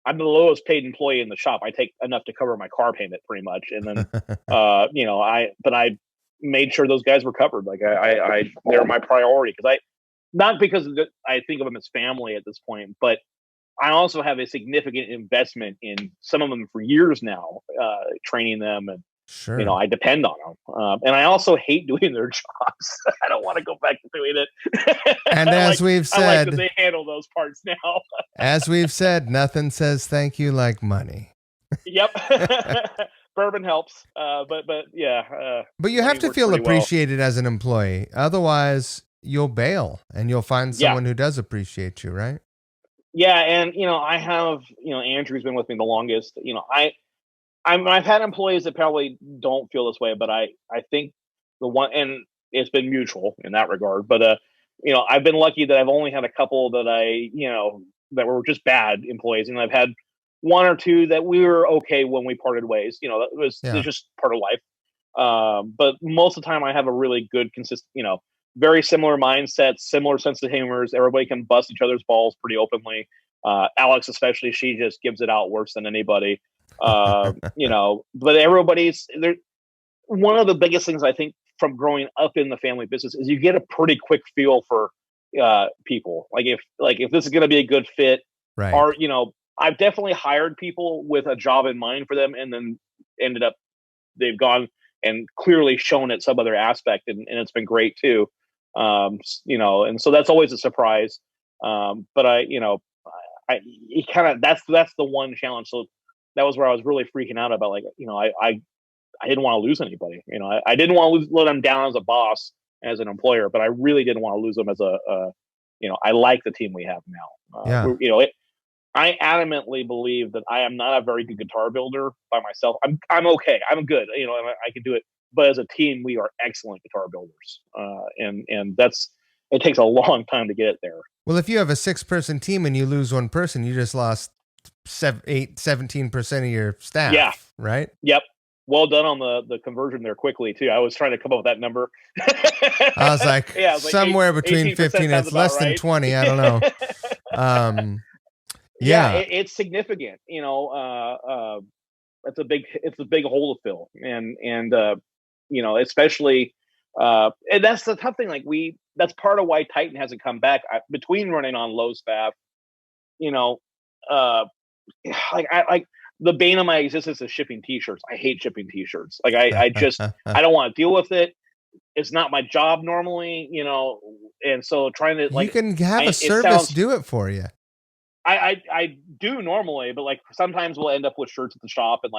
I'm the lowest paid employee in the shop. I take enough to cover my car payment pretty much. And then, I made sure those guys were covered. Like they're my priority not because I think of them as family at this point, but I also have a significant investment in some of them for years now, training them, and sure. I depend on them. And I also hate doing their jobs. I don't want to go back to doing it. And as we've said, I like that they handle those parts now. As we've said, nothing says thank you like money. Yep. Bourbon helps. But yeah. But you have to feel appreciated as an employee. Otherwise, you'll bail and you'll find someone who does appreciate you, right? Yeah, and I have Andrew's been with me the longest. I've had employees that probably don't feel this way, but I think the one, and it's been mutual in that regard. But I've been lucky that I've only had a couple that that were just bad employees, and I've had one or two that we were okay when we parted ways. That was just part of life. But most of the time, I have a really good, consistent, very similar mindsets, similar sense of humors. Everybody can bust each other's balls pretty openly. Alex, especially, she just gives it out worse than anybody. But everybody's there. One of the biggest things I think from growing up in the family business is you get a pretty quick feel for people. Like if this is going to be a good fit, right? Or I've definitely hired people with a job in mind for them, and then ended up they've gone and clearly shown it some other aspect, and it's been great too. And so that's always a surprise. But it kind of that's the one challenge. So that was where I was really freaking out about, I didn't want to lose anybody. I didn't want to let them down as a boss, as an employer, but I really didn't want to lose them as I like the team we have now. I adamantly believe that I am not a very good guitar builder by myself. I'm okay. I'm good. And I can do it. But as a team, we are excellent guitar builders. And it takes a long time to get it there. Well, if you have a 6-person team and you lose one person, you just lost 17% of your staff. Yeah. Right. Yep. Well done on the conversion there quickly too. I was trying to come up with that number. I was like, somewhere between 15. It's less than 20. I don't know. It's significant. It's a big hole to fill, and especially, and that's the tough thing. That's part of why Titan hasn't come back. Between running on low staff, the bane of my existence is shipping T-shirts. I hate shipping T-shirts. I I don't want to deal with it. It's not my job normally, and so trying to you can have a service do it for you. I do normally, but sometimes we'll end up with shirts at the shop, and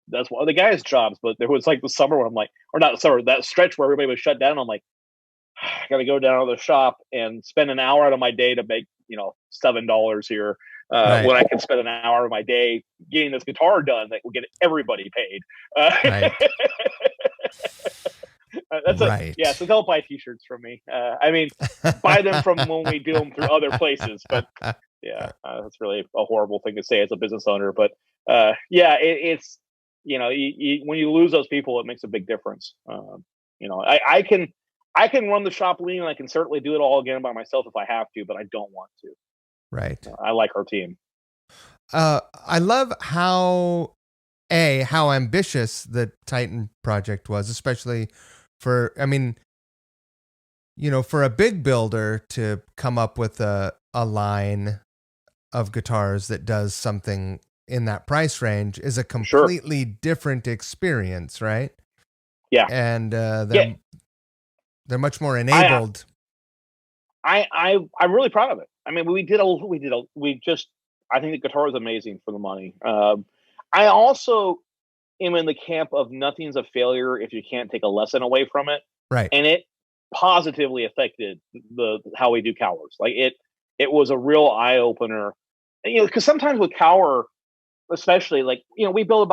that's one of the guys' jobs. But there was the summer when I'm or not summer, that stretch where everybody was shut down. I'm I got to go down to the shop and spend an hour out of my day to make $7 here. Right. When I can spend an hour of my day getting this guitar done that will get everybody paid. Right. That's right. So don't buy T-shirts from me. Buy them from when we do them through other places. But that's really a horrible thing to say as a business owner. But it's when you lose those people, it makes a big difference. I can run the shop lean, and I can certainly do it all again by myself if I have to, but I don't want to. Right. I like our team. I love how ambitious the Titan project was, especially for a big builder to come up with a line of guitars that does something in that price range is a completely different experience, right? Yeah. And they're much more enabled. I'm really proud of it. I think the guitar is amazing for the money. I also am in the camp of nothing's a failure if you can't take a lesson away from it. Right. And it positively affected how we do cowers. It was a real eye opener. Because sometimes with cower, especially we built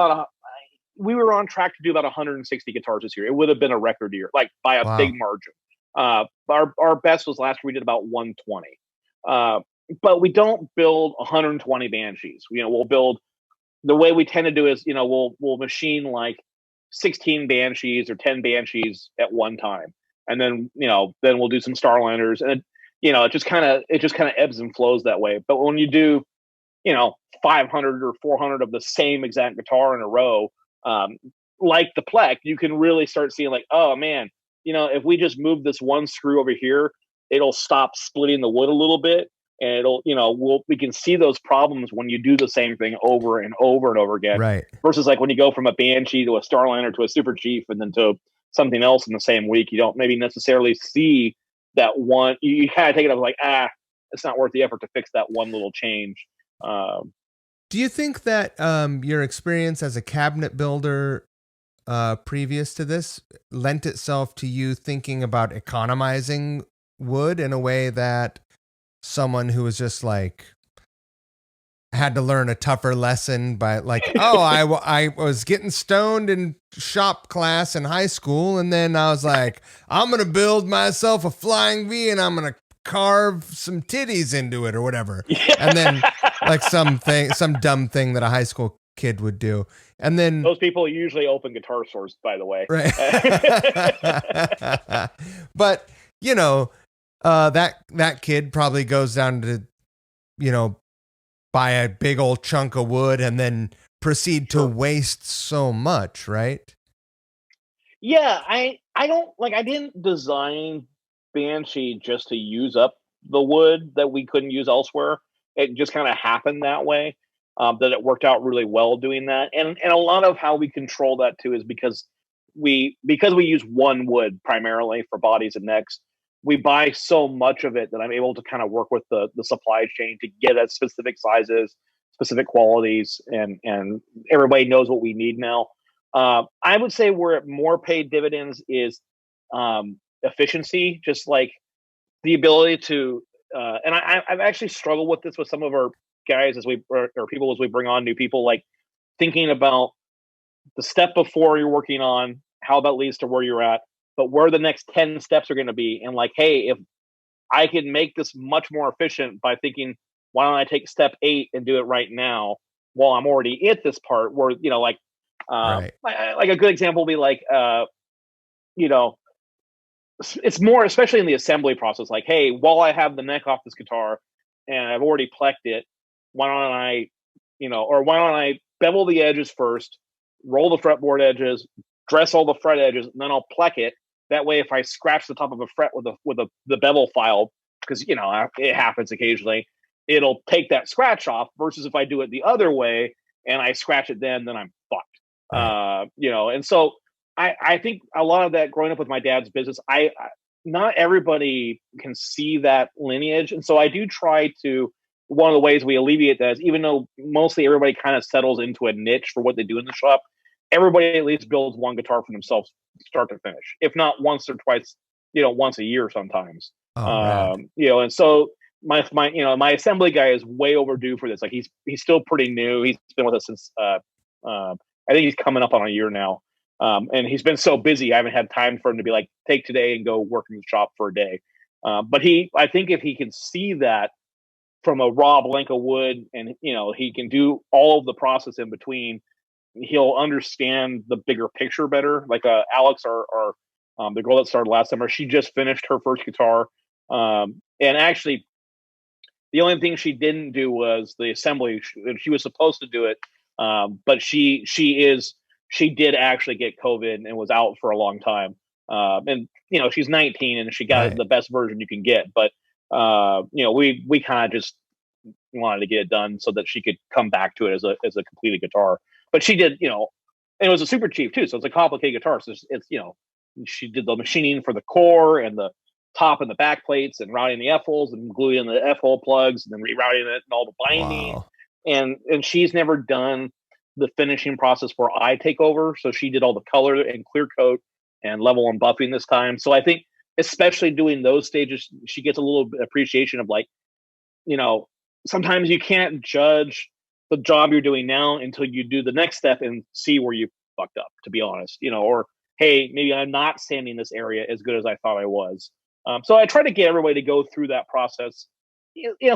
we were on track to do about 160 guitars this year. It would have been a record year, by a big margin. Our best was last year. We did about 120. But we don't build 120 Banshees. We'll build, the way we tend to do is, we'll machine like 16 Banshees or 10 Banshees at one time. And then, then we'll do some Starliners, and it just kind of ebbs and flows that way. But when you do, 500 or 400 of the same exact guitar in a row, like the Plek, you can really start seeing like, oh man, if we just move this one screw over here, it'll stop splitting the wood a little bit. And it'll, we can see those problems when you do the same thing over and over and over again. Right. Versus like when you go from a Banshee to a Starliner to a Super Chief and then to something else in the same week, you don't maybe necessarily see that one. You kind of take it up like, it's not worth the effort to fix that one little change. Do you think that your experience as a cabinet builder previous to this lent itself to you thinking about economizing wood in a way that someone who was just like had to learn a tougher lesson by like, I was getting stoned in shop class in high school, and then I was like, I'm gonna build myself a flying V and I'm gonna carve some titties into it or whatever, and then like some dumb thing that a high school kid would do, and then those people usually open guitar stores, by the way, right? But that kid probably goes down to, buy a big old chunk of wood and then proceed to waste so much, right? Yeah, I didn't design Banshee just to use up the wood that we couldn't use elsewhere. It just kind of happened that way, that it worked out really well doing that. And a lot of how we control that too is because we use one wood primarily for bodies and necks. We buy so much of it that I'm able to kind of work with the supply chain to get at specific sizes, specific qualities, and everybody knows what we need now. I would say where it more paid dividends is efficiency, just like the ability to, and I've actually struggled with this with some of our guys or people as we bring on new people, like thinking about the step before you're working on, how that leads to where you're at, but where the next 10 steps are going to be. And like, hey, if I can make this much more efficient by thinking, why don't I take step 8 and do it right now while I'm already at this part where, like a good example will be like, it's more, especially in the assembly process, like, hey, while I have the neck off this guitar and I've already plecked it, why don't I bevel the edges first, roll the fretboard edges, dress all the fret edges, and then I'll pleck it. That way, if I scratch the top of a fret with the bevel file, because it happens occasionally, it'll take that scratch off. Versus if I do it the other way and I scratch it, then I'm fucked. And so I think a lot of that growing up with my dad's business, not everybody can see that lineage, and so I do try to. One of the ways we alleviate that is, even though mostly everybody kind of settles into a niche for what they do in the shop, everybody at least builds one guitar for themselves, start to finish. If not once or twice, once a year sometimes. And so my assembly guy is way overdue for this. Like he's still pretty new. He's been with us since I think he's coming up on a year now. And he's been so busy, I haven't had time for him to be like, take today and go work in the shop for a day. But I think if he can see that from a raw blank of wood, and he can do all of the process in between, he'll understand the bigger picture better. Like Alex, our the girl that started last summer, she just finished her first guitar, and actually the only thing she didn't do was the assembly. She was supposed to do it, but she did actually get COVID and was out for a long time. And she's 19 and she got the best version you can get, but we kind of just wanted to get it done so that she could come back to it as a completed guitar. But she did, and it was a Super Chief too, so it's a complicated guitar. So it's she did the machining for the core and the top and the back plates and routing the F-holes and gluing in the F-hole plugs and then rerouting it and all the binding. Wow. And she's never done the finishing process where I take over. So she did all the color and clear coat and level and buffing this time. So I think especially doing those stages, she gets a little appreciation of like, sometimes you can't judge the job you're doing now until you do the next step and see where you fucked up, to be honest, or, hey, maybe I'm not sanding this area as good as I thought I was. So I try to get everybody to go through that process.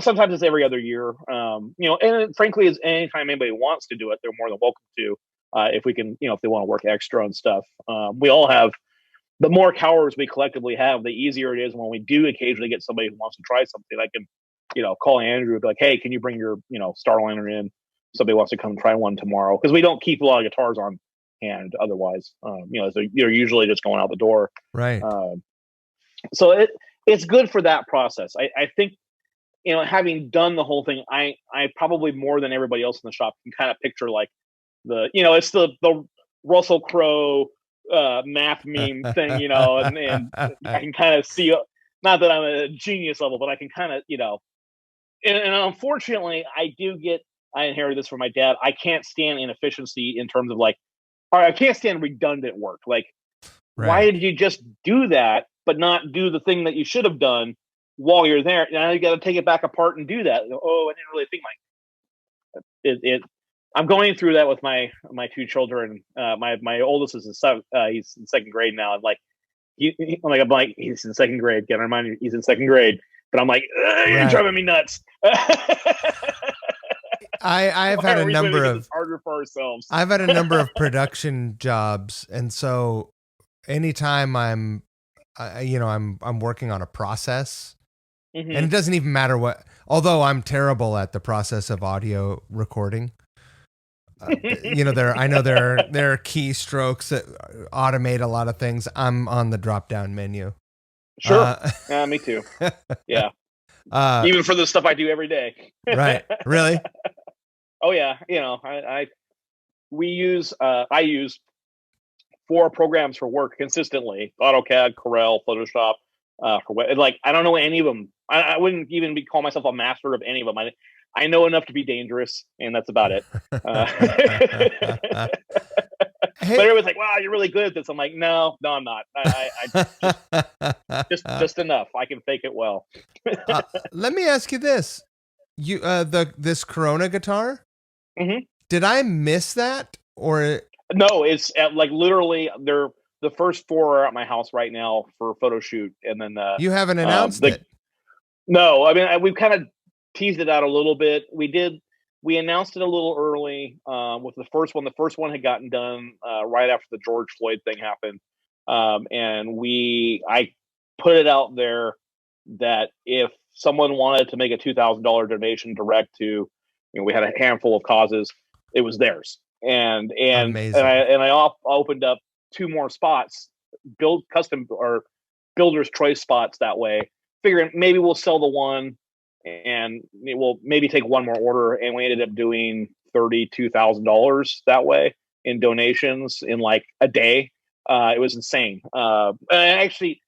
Sometimes it's every other year. And frankly, as anytime anybody wants to do it, they're more than welcome to. If we can, if they want to work extra and stuff. We all have. The more cowers we collectively have, the easier it is when we do occasionally get somebody who wants to try something. I can, call Andrew and be like, hey, can you bring your, Starliner in? Somebody wants to come try one tomorrow. Because we don't keep a lot of guitars on hand otherwise. They're usually just going out the door. Right. So it's good for that process. I think, having done the whole thing, I probably more than everybody else in the shop can kind of picture like it's the Russell Crowe math meme thing, and I can kind of see, not that I'm a genius level, but I can kind of, and unfortunately I inherited this from my dad. I can't stand inefficiency in terms of like, all right, I can't stand redundant work. Like, Right. Why did you just do that, but not do the thing that you should have done while you're there? Now you got to take it back apart and do that. Oh, I didn't really think it. I'm going through that with my two children. My oldest is he's in second grade now. I'm like, he's in second grade. Get remind you, he's in second grade. But I'm like, you're driving me nuts. I've had a number of harder for ourselves. I've had a number of production jobs, and so anytime I'm working on a process, and it doesn't even matter what. Although I'm terrible at the process of audio recording. There are keystrokes that automate a lot of things. I'm on the drop down menu. Sure. Yeah, me too. Yeah. Even for the stuff I do every day. Right. Really? Oh yeah. I use 4 programs for work consistently: AutoCAD, Corel, Photoshop. I don't know any of them. I wouldn't even call myself a master of any of them. I know enough to be dangerous, and that's about it. But everyone's like, "Wow, you're really good at this." I'm like, "No, I'm not. I just enough. I can fake it well." Let me ask you this: this Corona guitar? Mm-hmm. Did I miss that, or no? It's literally they're the first 4 are at my house right now for a photo shoot, and then you haven't announced it. No, I mean we've kind of teased it out a little bit. We announced it a little early with the first one. The first one had gotten done right after the George Floyd thing happened. And I put it out there that if someone wanted to make a $2,000 donation direct to, we had a handful of causes, it was theirs. And Amazing. I opened up 2 more spots, custom or builder's choice spots that way, figuring maybe we'll sell the one and it will maybe take one more order. And we ended up doing $32,000 that way in donations in like a day. It was insane. And I actually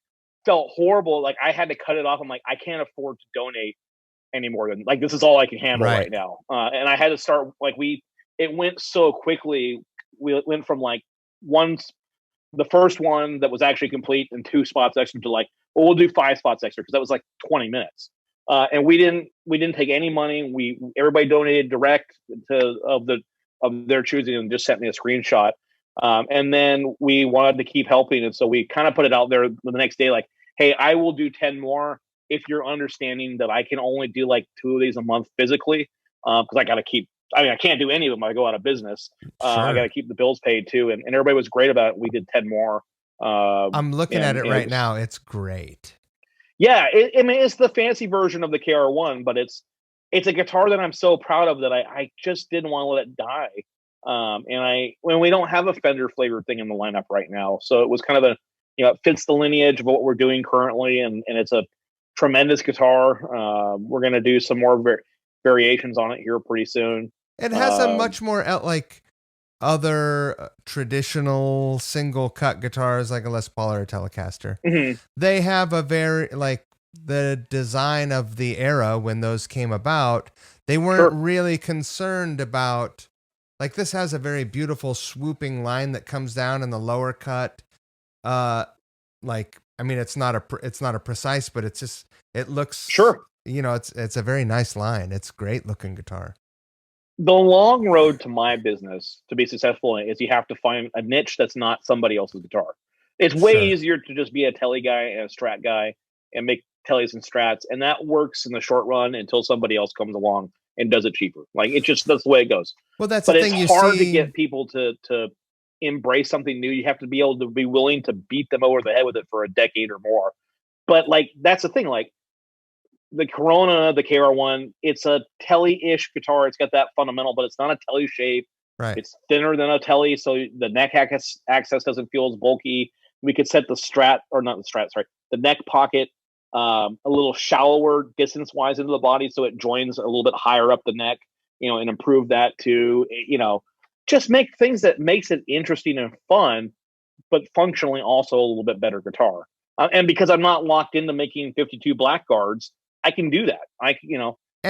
felt horrible. Like I had to cut it off. I'm like, I can't afford to donate any more than this is all I can handle right now. And I had to start it went so quickly. We went from the first one that was actually complete and 2 spots extra to we'll do 5 spots extra, because that was 20 minutes. And we didn't take any money. Everybody donated direct of their choosing and just sent me a screenshot. And then we wanted to keep helping. And so we kind of put it out there the next day, hey, I will do 10 more if you're understanding that I can only do 2 of these a month physically. Cause I can't do any of them. I go out of business. Sure. I got to keep the bills paid too. And everybody was great about it. We did 10 more. I'm looking at it right now. It's great. Yeah, it's the fancy version of the KR1, but it's a guitar that I'm so proud of that I just didn't want to let it die. When we don't have a Fender flavored thing in the lineup right now, so it was kind of it fits the lineage of what we're doing currently, and it's a tremendous guitar. We're gonna do some more variations on it here pretty soon. It has a much more other traditional single cut guitars like a Les Paul or a Telecaster. Mm-hmm. They have a very the design of the era when those came about. They weren't really concerned about this has a very beautiful swooping line that comes down in the lower cut. It's not a precise, but it looks it's a very nice line. It's a great looking guitar. The long road to my business to be successful in it is you have to find a niche that's not somebody else's guitar. It's way easier to just be a Tele guy and a Strat guy and make tellies and strats, and that works in the short run until somebody else comes along and does it cheaper. Like that's the way it goes. Well, that's but the it's thing. hard to get people to embrace something new. You have to be able to be willing to beat them over the head with it for a decade or more. But like that's the thing. Like the Corona, the KR1, it's a telly-ish guitar. It's got that fundamental, but it's not a telly shape. Right. It's thinner than a telly, so the neck access doesn't feel as bulky. We could set the strat, or not the strat, sorry, the neck pocket a little shallower distance-wise into the body, so it joins a little bit higher up the neck, and improve that to, just make things that makes it interesting and fun, but functionally also a little bit better guitar. And because I'm not locked into making 52 blackguards, I can do that. And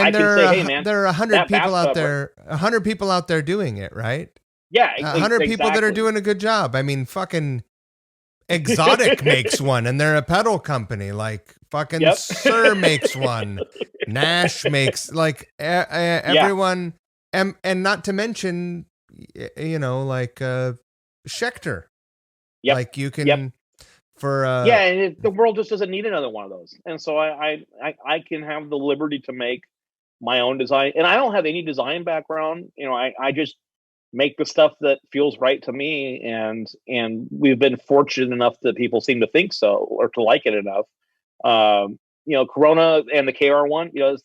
I can say, hey man, there are 100 people out there, 100 people out there doing it, right? Yeah, 100 people that are doing a good job. I mean, fucking Exotic makes one, and they're a pedal company. Like fucking Sir makes one, Nash makes everyone, and not to mention, like Schecter. Yep. Like you can. For and the world just doesn't need another one of those, and so I can have the liberty to make my own design, and I don't have any design background. I just make the stuff that feels right to me, and we've been fortunate enough that people seem to think so or to like it enough. Corona and the KR1, it's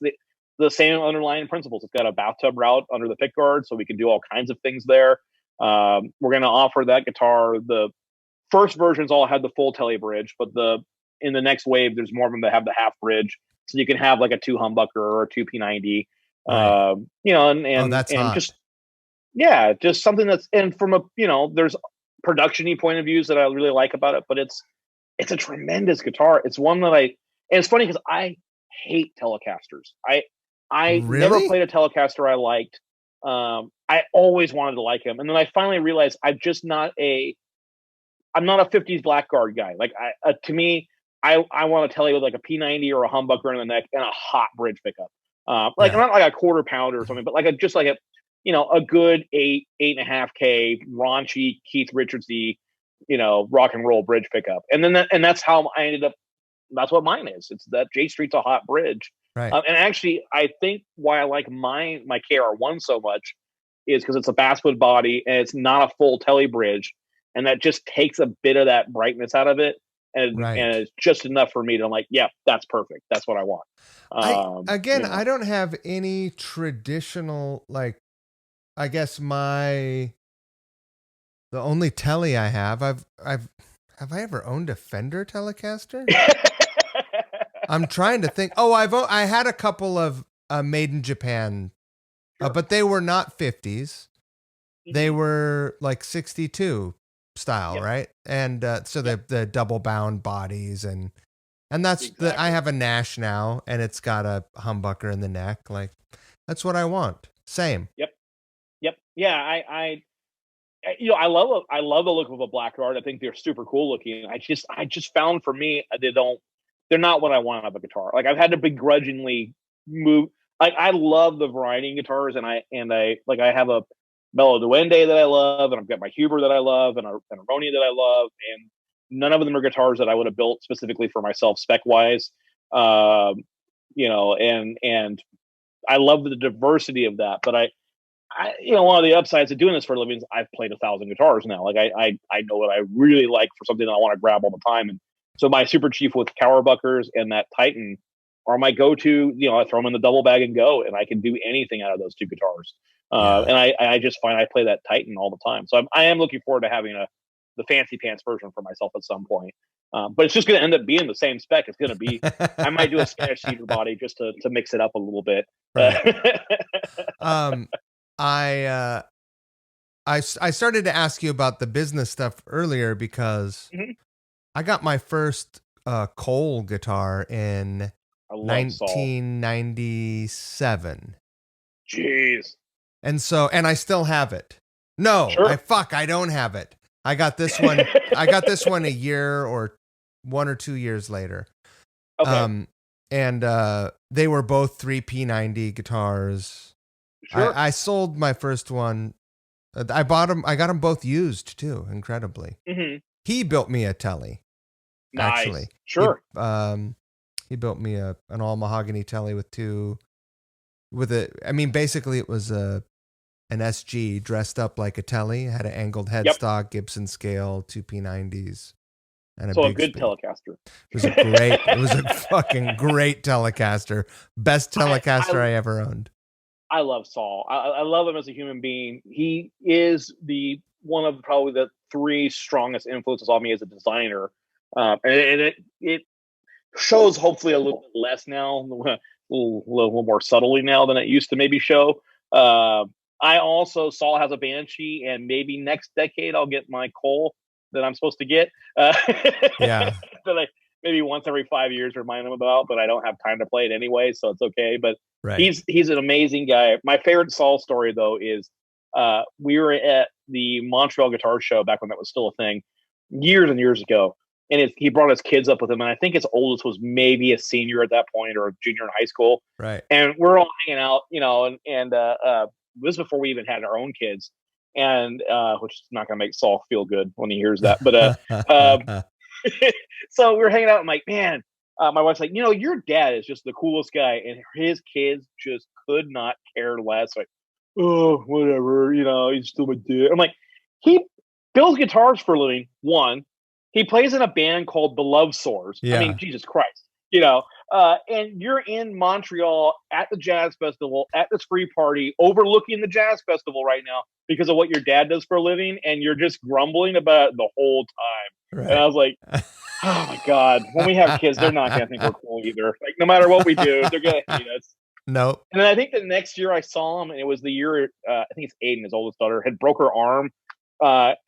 the same underlying principles. It's got a bathtub route under the pickguard, so we can do all kinds of things there. We're going to offer that guitar. The first versions all had the full telly bridge, but in the next wave, there's more of them that have the half bridge, so you can have like a 2 humbucker or a 2 P90. Right. That's and hot. just something that's, and from a there's production-y point of views that I really like about it, but it's a tremendous guitar. It's one that and it's funny because I hate Telecasters. I really? Never played a Telecaster I liked. I always wanted to like him, and then I finally realized I'm not a 50s blackguard guy. Like to me, I want to tell you with like a P90 or a humbucker in the neck and a hot bridge pickup. Not like a quarter pounder or something, but like a good 8.5K raunchy Keith Richardsy, rock and roll bridge pickup. And then that's how I ended up. That's what mine is. It's that J Street's a hot bridge. Right. And actually, I think why I like my KR1 so much is because it's a basswood body and it's not a full telly bridge. And that just takes a bit of that brightness out of it. And it's just enough for me to that's perfect. That's what I want. I don't have any traditional, I guess the only telly I have, have I ever owned a Fender Telecaster? I'm trying to think. Oh, I had a couple of made in Japan, but they were not 50s. They were like 62 style, right? And so the double bound bodies and that's I have a Nash now, and it's got a humbucker in the neck. Like that's what I want. Same. Yep. Yeah, I love the look of a blackguard. I think they're super cool looking. I just found for me they're not what I want out of a guitar. Like I've had to begrudgingly move. Like I love the variety in guitars, and I have a Mellow Duende that I love, and I've got my Huber that I love, and a Ronia that I love, and none of them are guitars that I would have built specifically for myself spec wise. And I love the diversity of that. But I one of the upsides of doing this for a living is I've played 1,000 guitars now. Like I know what I really like for something that I want to grab all the time. And so my Super Chief with Cowerbuckers and that Titan are my go-to. I throw them in the double bag and go, and I can do anything out of those two guitars. And I just find I play that Titan all the time. So I am looking forward to having the fancy pants version for myself at some point. But it's just going to end up being the same spec. It's going to be, I might do a Spanish cedar body just to mix it up a little bit. Right. I started to ask you about the business stuff earlier because I got my first Cole guitar in 1997. Jeez. And I still have it. No, sure. I don't have it. I got this one. I got this one a year or 1 or 2 years later. Okay. And they were both 3 P90 guitars. Sure. I sold my first one. I got them both used too, incredibly. Mm-hmm. He built me a telly. Nice. Actually. Sure. He built me an all mahogany telly basically it was an SG dressed up like a telly, had an angled headstock, Gibson scale, 2 P90s, and So a big good speed. Telecaster. It was a fucking great Telecaster. Best Telecaster I ever owned. I love Saul. I love him as a human being. He is one of probably the 3 strongest influences on me as a designer. And it shows hopefully a little bit less now, a little more subtly now than it used to maybe show. I also, Saul has a Banshee, and maybe next decade I'll get my Cole that I'm supposed to get. Yeah. That I maybe once every 5 years remind him about, but I don't have time to play it anyway, so it's okay. But right. He's an amazing guy. My favorite Saul story, though, is we were at the Montreal Guitar Show back when that was still a thing, years and years ago. And he brought his kids up with him. And I think his oldest was maybe a senior at that point or a junior in high school. Right. And we're all hanging out, and this was before we even had our own kids. And which is not going to make Saul feel good when he hears that. But so we were hanging out. And I'm like, man, my wife's like, your dad is just the coolest guy. And his kids just could not care less. Like, oh, whatever, he's still my dad. I'm like, he builds guitars for a living, one. He plays in a band called The Love Sores. Yeah. I mean, Jesus Christ, and you're in Montreal at the Jazz Festival, at this free party, overlooking the Jazz Festival right now because of what your dad does for a living, and you're just grumbling about it the whole time. Right. And I was like, oh my God, when we have kids, they're not going to think we're cool either. Like, no matter what we do, they're going to hate us. No. And then I think the next year I saw him, and it was the year, I think it's Aiden, his oldest daughter, had broke her arm.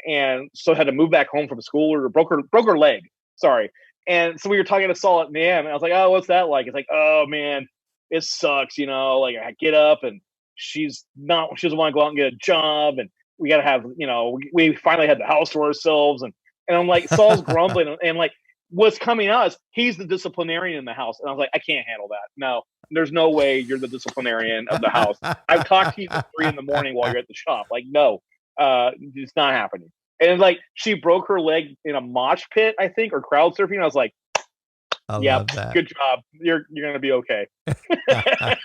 And so had to move back home from school, or broke her leg. Sorry. And so we were talking to Saul at NAMM, and I was like, oh, what's that like? It's like, oh man, it sucks. Like I get up and she doesn't want to go out and get a job. And we got to have, we finally had the house to ourselves. And I'm like, Saul's grumbling. And like, what's coming out is he's the disciplinarian in the house. And I was like, I can't handle that. No, there's no way you're the disciplinarian of the house. I've talked to you at 3 a.m. while you're at the shop. Like, no. It's not happening. And like she broke her leg in a mosh pit, I think, or crowd surfing. I was like, yeah, good job. You're gonna be okay. But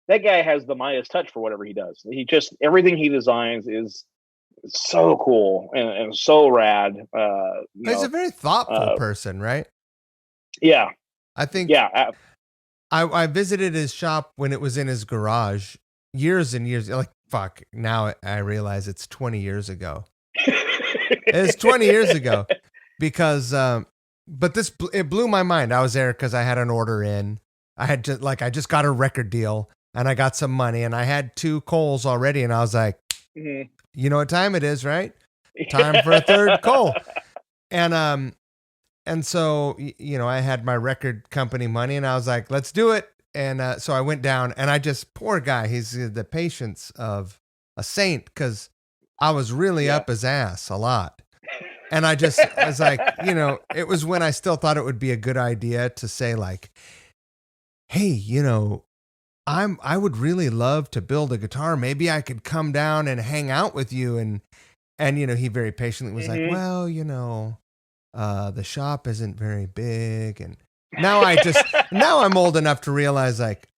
that guy has the Midas touch for whatever he does. Everything he designs is so cool and so rad. He's a very thoughtful person, right? Yeah. I think I visited his shop when it was in his garage. Years and years, like, fuck, now I realize it's 20 years ago. It's 20 years ago because, but it blew my mind. I was there because I had an order in. I just got a record deal and I got some money and I had 2 Coles already. And I was like, You know what time it is, right? Time for a third Cole. And so, I had my record company money and I was like, let's do it. And so I went down and poor guy, he's the patience of a saint because I was really up his ass a lot. And I was like, it was when I still thought it would be a good idea to say like, hey, I would really love to build a guitar. Maybe I could come down and hang out with you. And he very patiently was like, well, the shop isn't very big. And now I'm old enough to realize like,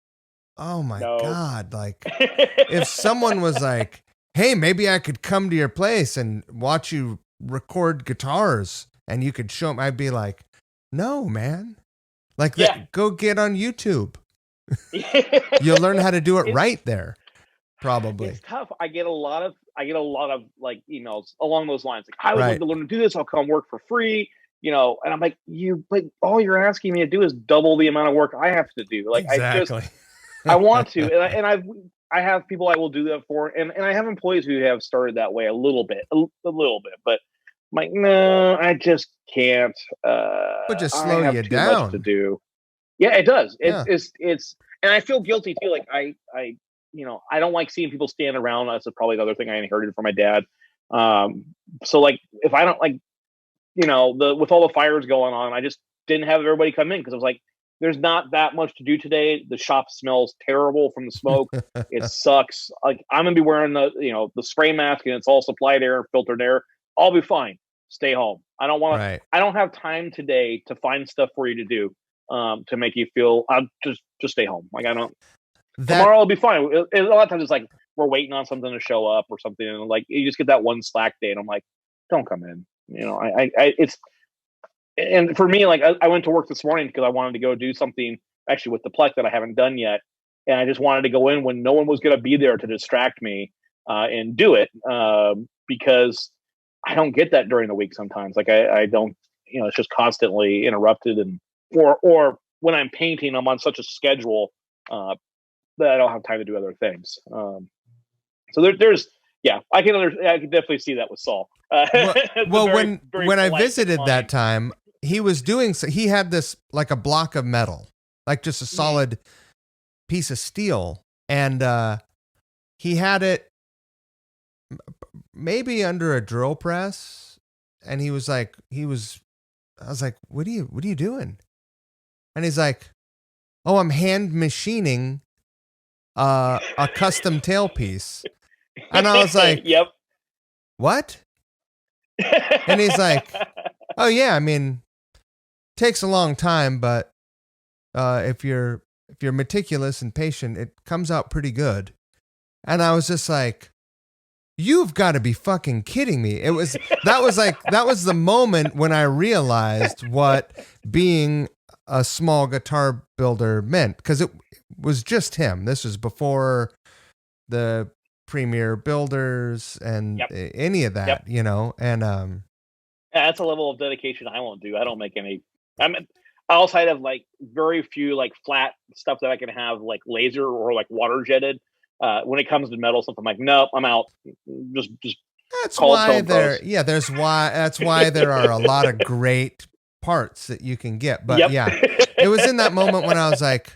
oh my God, like if someone was like, hey, maybe I could come to your place and watch you record guitars and you could show them, I'd be like, no, man, like go get on YouTube. You'll learn how to do it right there. Probably. It's tough. I get a lot of like emails along those lines. Like, I would like to learn to do this. I'll come work for free. And I'm like, but all you're asking me to do is double the amount of work I have to do. Like, exactly. I want to, and I have people I will do that for, and I have employees who have started that way a little bit, but I'm like, no, I just can't. But just slow you down. Much to do. Yeah, it does. It's, and I feel guilty too. Like I don't like seeing people stand around. That's probably another thing I inherited from my dad. So like, if I don't like, with all the fires going on, I just didn't have everybody come in because I was like, there's not that much to do today. The shop smells terrible from the smoke. It sucks. Like, I'm gonna be wearing the spray mask and it's all supplied air, filtered air. I'll be fine. stay home. I don't want Right. I don't have time today to find stuff for you to do to make you feel. I'll just stay home. Like I don't. Tomorrow will be fine. A lot of times it's like we're waiting on something to show up or something, and like you just get that one slack day, and I'm like, don't come in. You know, it's. And for me, like I went to work this morning because I wanted to go do something actually with the Plek that I haven't done yet, and I just wanted to go in when no one was going to be there to distract me and do it because I don't get that during the week sometimes. Like I don't, you know, it's just constantly interrupted, and or when I'm painting, I'm on such a schedule that I don't have time to do other things. So there's yeah, I can definitely see that with Saul. Well, when I visited that time, he was doing so. He had this like a block of metal, like just a solid piece of steel, and he had it maybe under a drill press, and I was like, what are you doing? And he's like, oh, I'm hand machining a custom tailpiece. And I was like, yep. What? And he's like, oh yeah, I mean, takes a long time, but if you're meticulous and patient, it comes out pretty good. And I was just like, you've got to be fucking kidding me. That was the moment when I realized what being a small guitar builder meant, because it was just him. This was before the premier builders and any of that, you know, and that's a level of dedication I won't do. I don't make any. Outside of like very few like flat stuff that I can have like laser or like water jetted. When it comes to metal stuff, I'm like, nope, I'm out. Just that's why that's why there are a lot of great parts that you can get. But yeah, it was in that moment when I was like,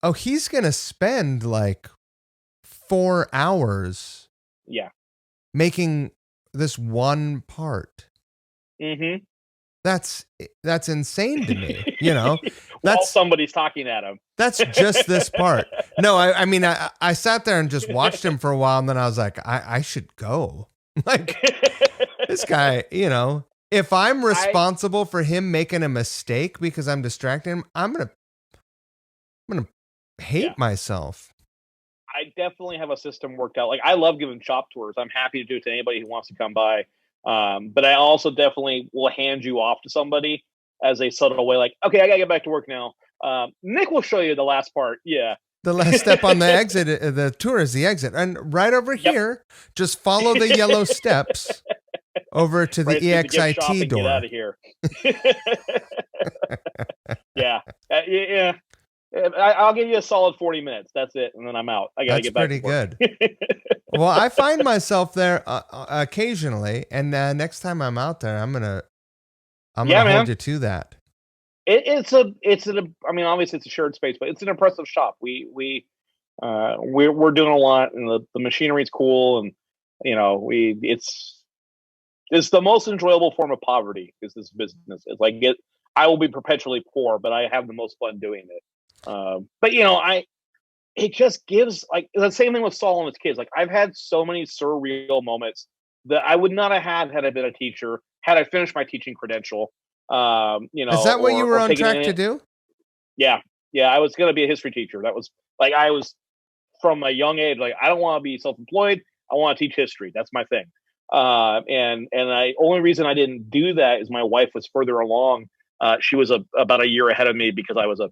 oh, he's gonna spend like 4 hours making this one part. Mm-hmm. That's insane to me, you know. While somebody's talking at him. That's just this part. No, I mean, I sat there and just watched him for a while, and then I was like, I should go. Like, this guy, you know, if I'm responsible for him making a mistake because I'm distracting him, I'm gonna hate myself. I definitely have a system worked out. Like, I love giving shop tours. I'm happy to do it to anybody who wants to come by. But I also definitely will hand you off to somebody as a subtle way, like, okay, I gotta get back to work now. Nick will show you the last part. Yeah. The last step on the exit, the tour is the exit. And right over here, just follow the yellow steps over to the EXIT door. Get out of here. Yeah. Yeah. I'll give you a solid 40 minutes. That's it. And then I'm out. I got to get back to work. Pretty good. Well, I find myself there occasionally. And next time I'm out there, I'm going to hold you to that. I mean, obviously it's a shared space, but it's an impressive shop. We're doing a lot, and the machinery's cool. And, you know, it's the most enjoyable form of poverty is this business. It's like I will be perpetually poor, but I have the most fun doing it. But you know, it just gives, like, the same thing with Saul and his kids. Like, I've had so many surreal moments that I would not have had I been a teacher, had I finished my teaching credential. You know, is that what you were on track to do? Yeah. I was going to be a history teacher. That was like, I was from a young age, like, I don't want to be self-employed. I want to teach history. That's my thing. And the only reason I didn't do that is my wife was further along. She was about a year ahead of me because I was a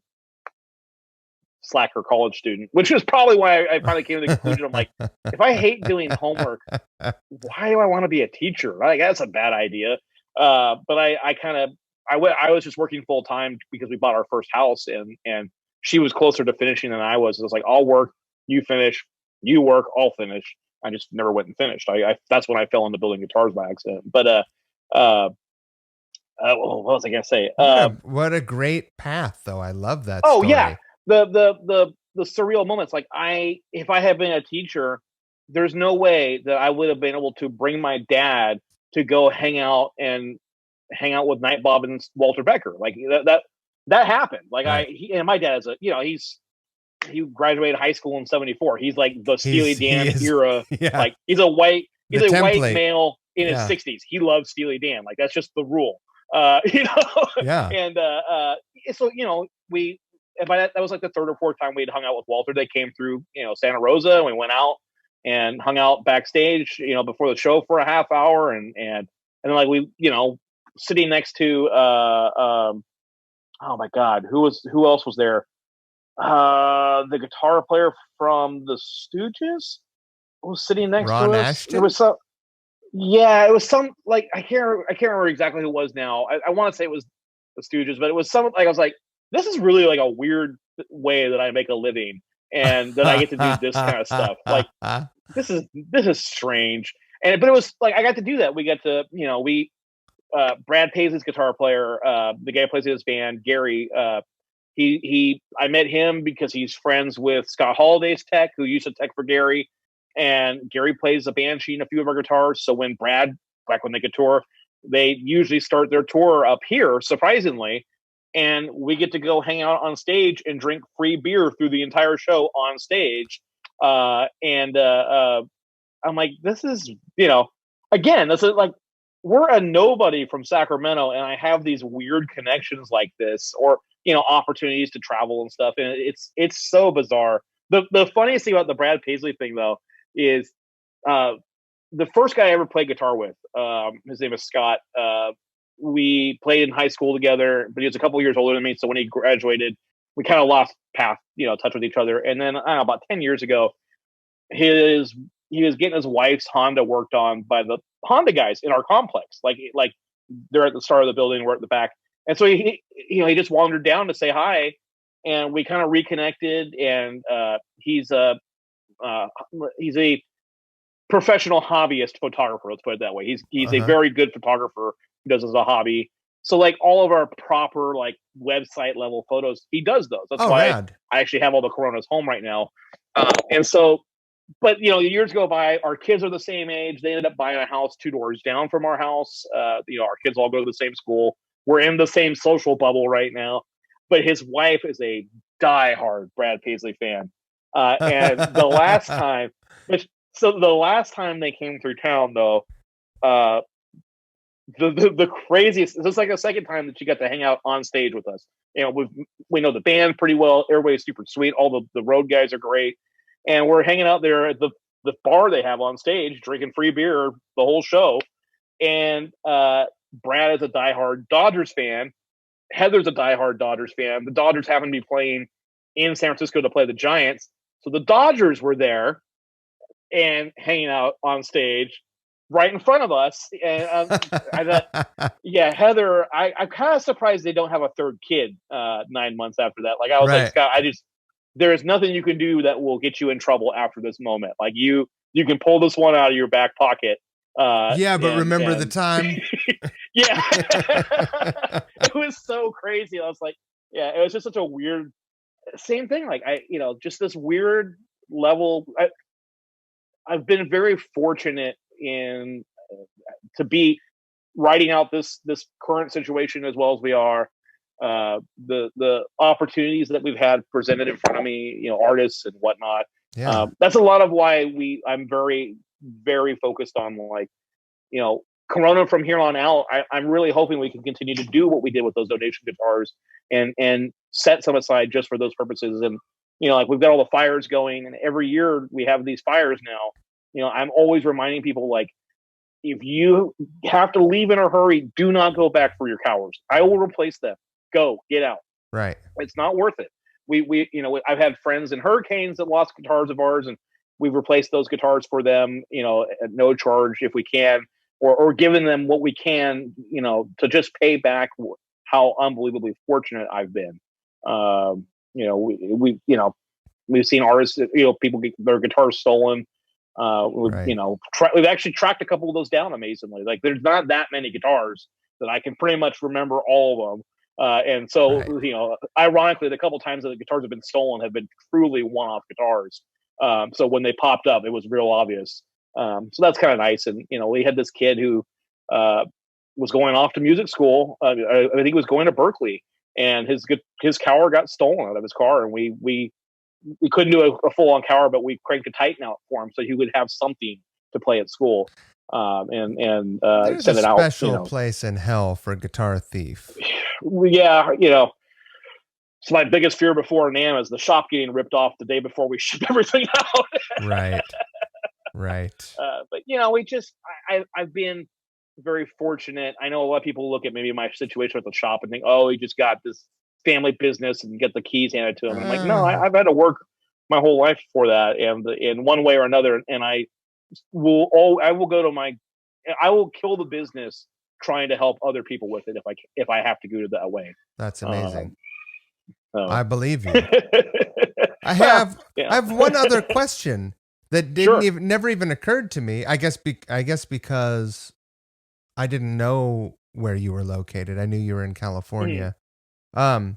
slacker college student, which is probably why I finally came to the conclusion. I'm like, if I hate doing homework, why do I want to be a teacher? Like, that's a bad idea. But I was just working full time because we bought our first house, and she was closer to finishing than I was. It was like, I'll work, you finish, you work, I'll finish. I just never went and finished. That's when I fell into building guitars by accident. But what was I gonna say? What a great path, though. I love that. Oh story. Yeah, the surreal moments. Like, if I had been a teacher, there's no way that I would have been able to bring my dad to go hang out with Night Bob and Walter Becker. Like, that happened. Like, right. And my dad is he graduated high school in 74. He's like the Steely Dan era. Yeah. Like, he's a white male in his 60s. He loves Steely Dan. Like, that's just the rule. You know? Yeah. And so, you know, and by that was like the third or fourth time we'd hung out with Walter. They came through, you know, Santa Rosa, and we went out and hung out backstage, you know, before the show for a half hour. And then, like, we, you know, sitting next to, oh my God, who else was there? The guitar player from the Stooges was sitting next Ron to us. Ashton? There was some, yeah, it was some, like, I can't remember exactly who it was now. I want to say it was the Stooges, but it was some, like, I was like, this is really like a weird way that I make a living, and that I get to do this kind of stuff. Like, this is strange. But it was like, I got to do that. We got to, you know, Brad Paisley's guitar player, the guy who plays in his band, Gary, I met him because he's friends with Scott Holliday's tech, who used to tech for Gary. And Gary plays a Banshee and a few of our guitars. So when back when they could tour, they usually start their tour up here, surprisingly. And we get to go hang out on stage and drink free beer through the entire show on stage. I'm like, this is, you know, again, this is like, we're a nobody from Sacramento, and I have these weird connections like this, or, you know, opportunities to travel and stuff. And it's so bizarre. The funniest thing about the Brad Paisley thing, though, is the first guy I ever played guitar with, his name is Scott. We played in high school together, but he was a couple years older than me. So when he graduated, we kind of lost touch with each other. And then, I don't know, about 10 years ago, he was getting his wife's Honda worked on by the Honda guys in our complex. Like they're at the start of the building, we're at the back. And so he just wandered down to say hi, and we kind of reconnected. And he's a professional hobbyist photographer. Let's put it that way. He's a very good photographer who does as a hobby. So, like, all of our proper, like, website level photos, he does those. That's why rad. I actually have all the Coronas home right now. And so, but, you know, years go by, our kids are the same age. They ended up buying a house 2 doors down from our house. You know, our kids all go to the same school. We're in the same social bubble right now. But his wife is a diehard Brad Paisley fan. And the last time they came through town, though, the craziest, this is like the second time that she got to hang out on stage with us. You know, we know the band pretty well. Everybody's super sweet. All the road guys are great. And we're hanging out there at the bar they have on stage, drinking free beer the whole show. And Brad is a diehard Dodgers fan. Heather's a diehard Dodgers fan. The Dodgers happen to be playing in San Francisco to play the Giants. So the Dodgers were there and hanging out on stage right in front of us. And I thought, yeah, Heather, I'm kind of surprised they don't have a third kid 9 months after that. Like, I was like, Scott, there is nothing you can do that will get you in trouble after this moment. Like, you can pull this one out of your back pocket. Remember the time? Yeah. It was so crazy. I was like, yeah, it was just such a weird, same thing. Like, just this weird level. I've been very fortunate to be writing out this current situation as well as we are. The opportunities that we've had presented in front of me, you know, artists and whatnot. Yeah. That's a lot of why I'm very, very focused on, like, you know, Corona from here on out. I'm really hoping we can continue to do what we did with those donation guitars and set some aside just for those purposes. And, you know, like, we've got all the fires going, and every year we have these fires now. You know, I'm always reminding people, like, if you have to leave in a hurry, do not go back for your cowers. I will replace them. Go, get out. Right. It's not worth it. We you know, I've had friends in hurricanes that lost guitars of ours, and we've replaced those guitars for them, you know, at no charge if we can, or given them what we can, you know, to just pay back how unbelievably fortunate I've been. You know, we've seen artists, you know, people get their guitars stolen. You know, we've actually tracked a couple of those down amazingly. Like, there's not that many guitars that I can pretty much remember all of them. And so, you know, ironically, the couple times that the guitars have been stolen have been truly one-off guitars. So when they popped up, it was real obvious. So that's kind of nice. And, you know, we had this kid who was going off to music school. I think he was going to Berkeley, and his cower got stolen out of his car, and we couldn't do a full-on cower, but we cranked a Titan out for him so he would have something to play at school. and There's send a it out. special place in hell for Guitar Thief. Yeah, so my biggest fear before NAMM is the shop getting ripped off the day before we ship everything out. Right. But I've been very fortunate. I know a lot of people look at maybe my situation with the shop and think, oh, he just got this family business and get the keys handed to him. I'm like, no, I've had to work my whole life for that, and in one way or another. And I will kill the business trying to help other people with it if I have to go to that way. That's amazing. I believe you. I have one other question that never even occurred to me. I guess because I didn't know where you were located. I knew you were in California. Do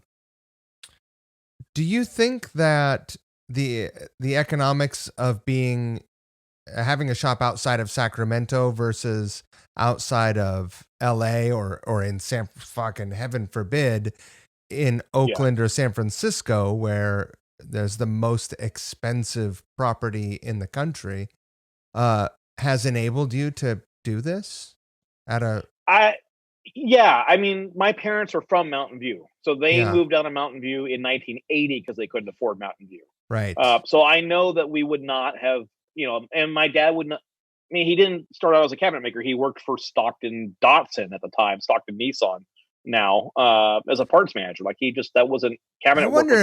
you think that the economics of having a shop outside of Sacramento versus outside of LA or in San fucking heaven forbid in Oakland or San Francisco, where there's the most expensive property in the country, has enabled you to do this I mean, my parents are from Mountain View, so they moved down to Mountain View in 1980 because they couldn't afford Mountain View. Right. So I know that we would not have, and my dad would not. I mean, he didn't start out as a cabinet maker. He worked for Stockton Datsun at the time, Stockton Nissan now, as a parts manager. Like that wasn't cabinet work. I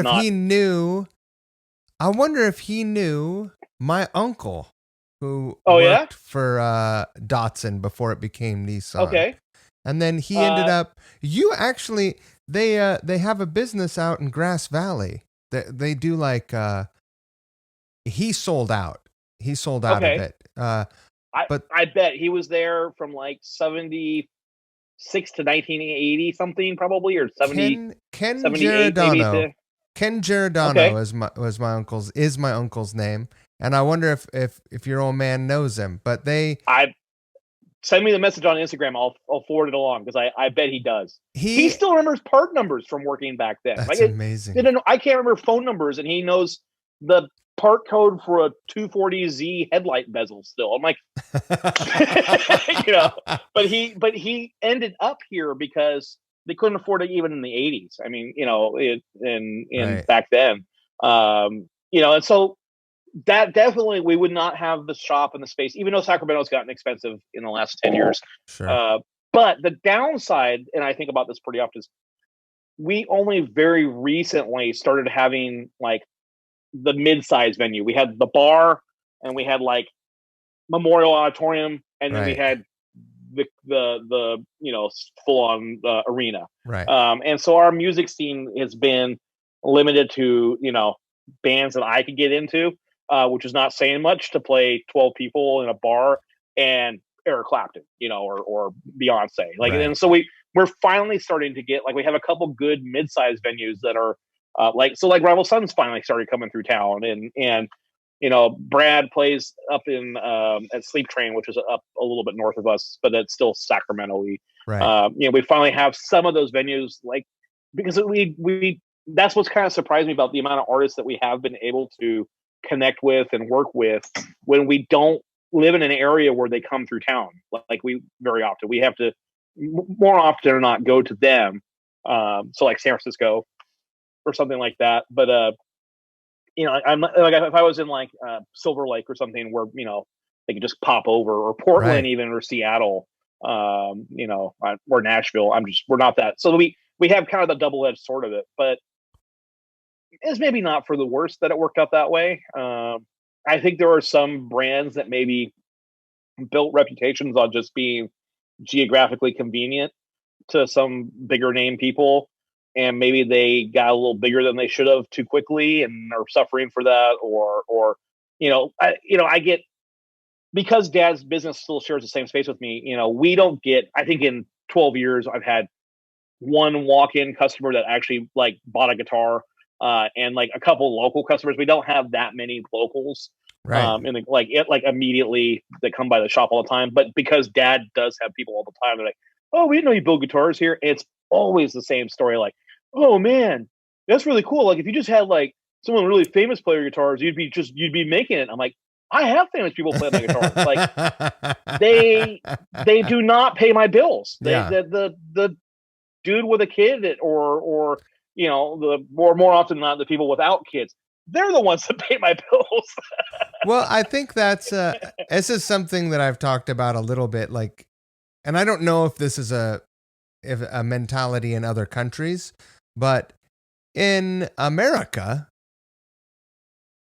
wonder if he knew my uncle who worked for Datsun before it became Nissan. Okay. And then he ended up. They have a business out in Grass Valley. They do like. He sold out. He sold out of it. But I bet he was there from like 76 to 1980 something, probably, or 70. Ken 78, Giordano. Ken Giordano is my uncle's name, and I wonder if your old man knows him. But send me the message on Instagram. I'll forward it along because I bet he does. He still remembers part numbers from working back then. That's amazing. I can't remember phone numbers, and he knows the part code for a 240Z headlight bezel still. I'm like, but he ended up here because they couldn't afford it even in the 80s. I mean, back then, and so that definitely, we would not have the shop and the space, even though Sacramento's gotten expensive in the last 10 years. Sure. But the downside, and I think about this pretty often, is we only very recently started having like the mid-size venue. We had the bar, and we had like Memorial Auditorium, and then we had the full-on arena. Right. And so our music scene has been limited to bands that I could get into, which is not saying much to play 12 people in a bar and Eric Clapton, or Beyonce. And so we're finally starting to get, like, we have a couple good mid-sized venues that are like Rival Sons finally started coming through town, and Brad plays up in at Sleep Train, which is up a little bit north of us, but it's still Sacramento-y. Right. We finally have some of those venues, like, because we that's what's kind of surprised me about the amount of artists that we have been able to connect with and work with when we don't live in an area where they come through town. Like we very often, we have to more often or not go to them. So like San Francisco or something like that. But I'm like, if I was in like Silver Lake or something where they could just pop over, or Portland even, or Seattle, or Nashville. We're not that. So we have kind of the double-edged sword of it, but it's maybe not for the worst that it worked out that way. I think there are some brands that maybe built reputations on just being geographically convenient to some bigger name people, and maybe they got a little bigger than they should have too quickly and are suffering for that, or I get, because Dad's business still shares the same space with me. We don't get, I think in 12 years I've had one walk-in customer that actually like bought a guitar, and like a couple local customers. We don't have that many locals, and like immediately that come by the shop all the time. But because Dad does have people all the time, they're like, "Oh, we didn't know you build guitars here." And it's always the same story. Like, "Oh man, that's really cool. Like if you just had like someone really famous play your guitars, you'd be making it." I'm like, I have famous people play my guitar. Like they do not pay my bills. The dude with a kid or the more often than not the people without kids, they're the ones that pay my bills. Well, I think that's this is something that I've talked about a little bit, like, and I don't know if this is a mentality in other countries, but in America,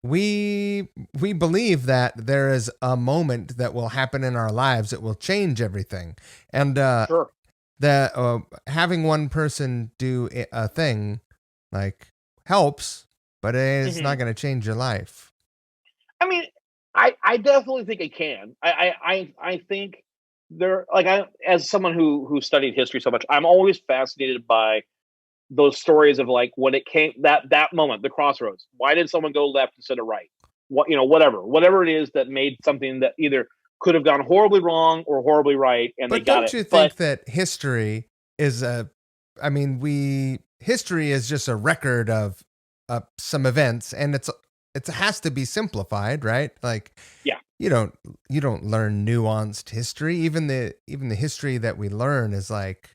we believe that there is a moment that will happen in our lives that will change everything, and Sure. that having one person do a thing like helps, but it's not going to change your life. I mean, I definitely think it can. I think there, like, as someone who studied history so much, I'm always fascinated by those stories of like when it came that moment, the crossroads. Why did someone go left instead of right? What, whatever it is that made something that either could have gone horribly wrong or horribly right, and but they got it. Don't you think that history is history is just a record of some events, and it has to be simplified, right? Like, yeah, you don't learn nuanced history. Even the history that we learn is like,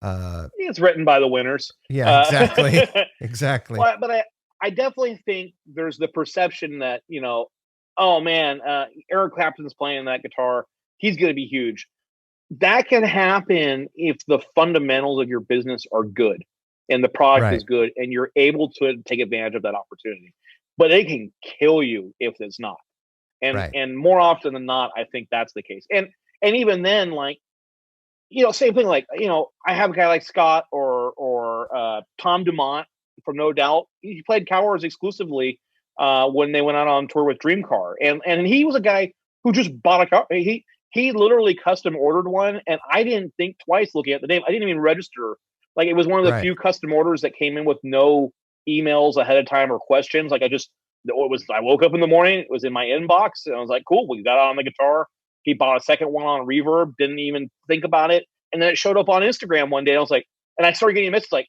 it's written by the winners. Yeah, exactly. Exactly. But I definitely think there's the perception that, oh man, Eric Clapton's playing that guitar, he's going to be huge. That can happen if the fundamentals of your business are good and the product is good and you're able to take advantage of that opportunity. But it can kill you if it's not. And more often than not, I think that's the case. And even then, like, same thing. Like, I have a guy like Scott or Tom Dumont from No Doubt. He played Cowers exclusively when they went out on tour with Dream Car, and he was a guy who just bought a car. He literally custom ordered one, and I didn't think twice looking at the name. I didn't even register. Like, it was one of the few custom orders that came in with no emails ahead of time or questions. Like, I woke up in the morning, it was in my inbox, and I was like, cool, we got on the guitar. He bought a second one on Reverb, didn't even think about it. And then it showed up on Instagram one day. And I was like, and I started getting a message like,